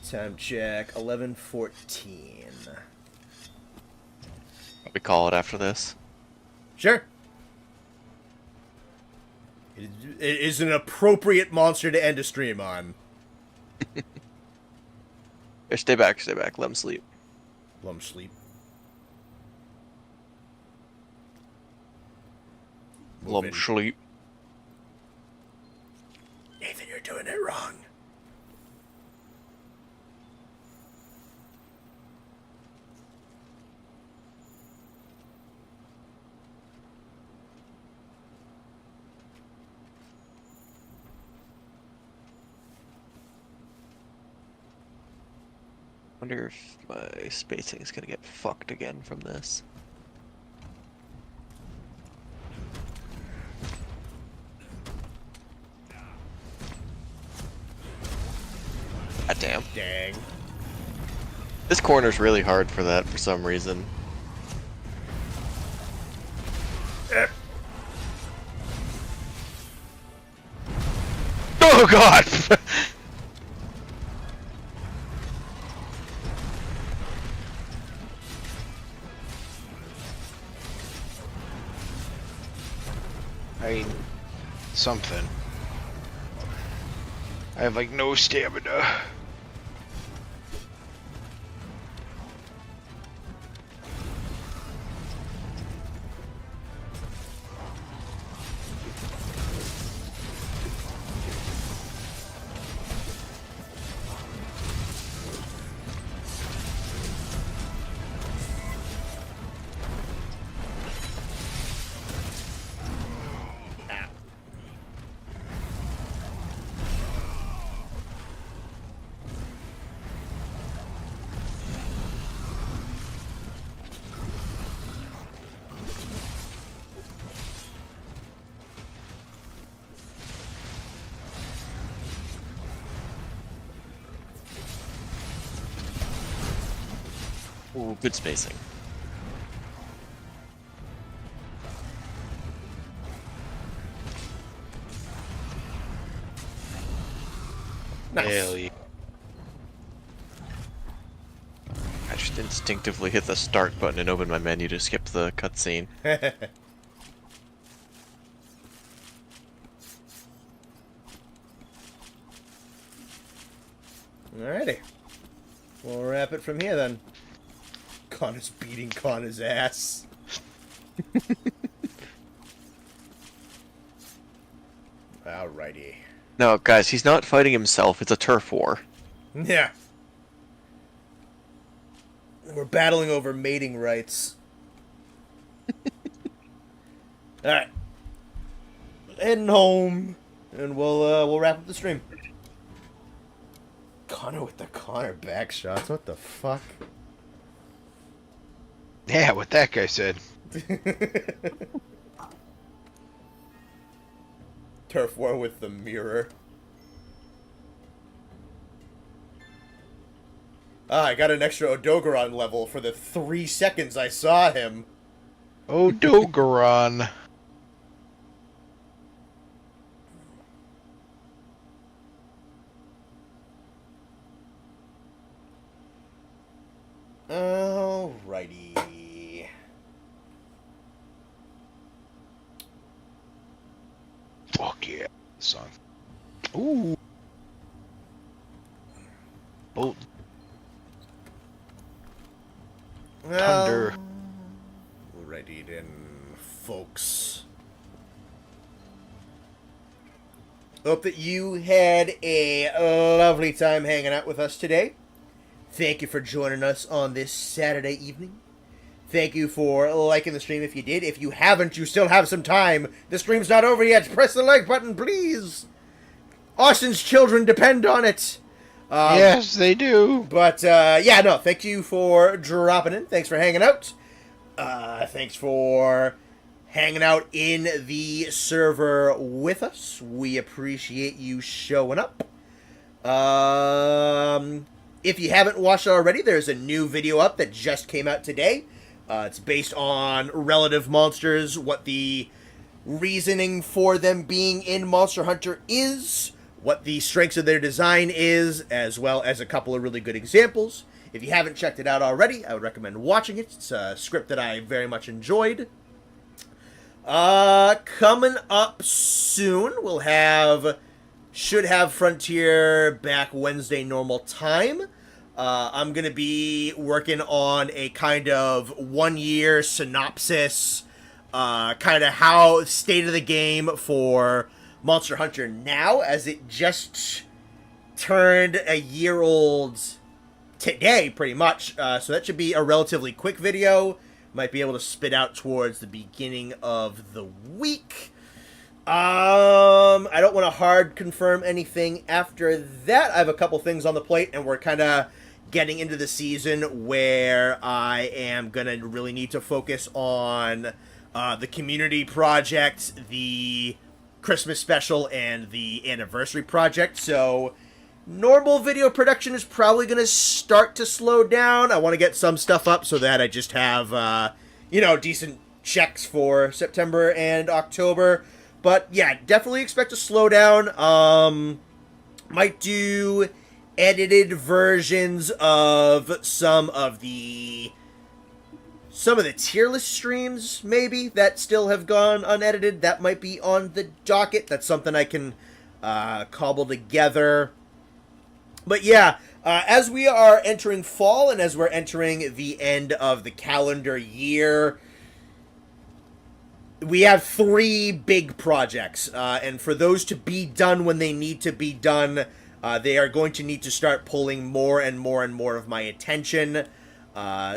Time check. 11:14. We call it after this. Sure. It is an appropriate monster to end a stream on. Here, stay back. Let him sleep. Lump sleep. Lump sleep. Nathan, you're doing it wrong. Wonder if my spacing is gonna get fucked again from this. God damn. Dang. This corner's really hard for that for some reason. Oh god! I mean, something. I have like no stamina. Ooh, good spacing. Nice. Hell yeah. I just instinctively hit the start button and opened my menu to skip the cutscene. Alrighty. We'll wrap it from here then. Connor's beating Connor's ass. Alrighty. No, guys, he's not fighting himself. It's a turf war. Yeah. We're battling over mating rights. Alright. Heading home. And we'll wrap up the stream. Connor with the Connor back shots. What the fuck? Yeah, what that guy said. Turf war with the mirror. I got an extra Odogaron level for the 3 seconds I saw him. Oh, Dogaron. Alrighty. Fuck yeah. Song. Ooh. Bolt. Thunder. Alrighty then, folks. Hope that you had a lovely time hanging out with us today. Thank you for joining us on this Saturday evening. Thank you for liking the stream if you did. If you haven't, you still have some time. The stream's not over yet. Press the like button, please. Austin's children depend on it. Yes, they do. But, yeah, no, thank you for dropping in. Thanks for hanging out. Thanks for hanging out in the server with us. We appreciate you showing up. If you haven't watched it already, there's a new video up that just came out today. It's based on relative monsters, what the reasoning for them being in Monster Hunter is, what the strengths of their design is, as well as a couple of really good examples. If you haven't checked it out already, I would recommend watching it. It's a script that I very much enjoyed. Coming up soon, should have Frontier back Wednesday normal time. I'm going to be working on a kind of 1-year synopsis, kind of how state of the game for Monster Hunter now, as it just turned a year old today, pretty much. So that should be a relatively quick video. Might be able to spit out towards the beginning of the week. I don't want to hard confirm anything after that. I have a couple things on the plate, and we're kind of getting into the season where I am going to really need to focus on the community project, the Christmas special, and the anniversary project. So normal video production is probably going to start to slow down. I want to get some stuff up so that I just have, decent checks for September and October. But yeah, definitely expect to slow down. Might do edited versions of some of the tier list streams, maybe, that still have gone unedited. That might be on the docket. That's something I can cobble together. But yeah, as we are entering fall and as we're entering the end of the calendar year, we have 3 big projects, and for those to be done when they need to be done, they are going to need to start pulling more and more and more of my attention.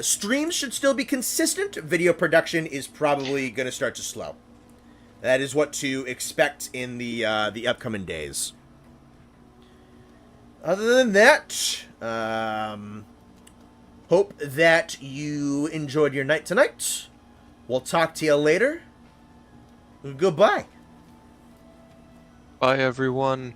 Streams should still be consistent. Video production is probably going to start to slow. That is what to expect in the upcoming days. Other than that, hope that you enjoyed your night tonight. We'll talk to you later. Goodbye. Bye, everyone.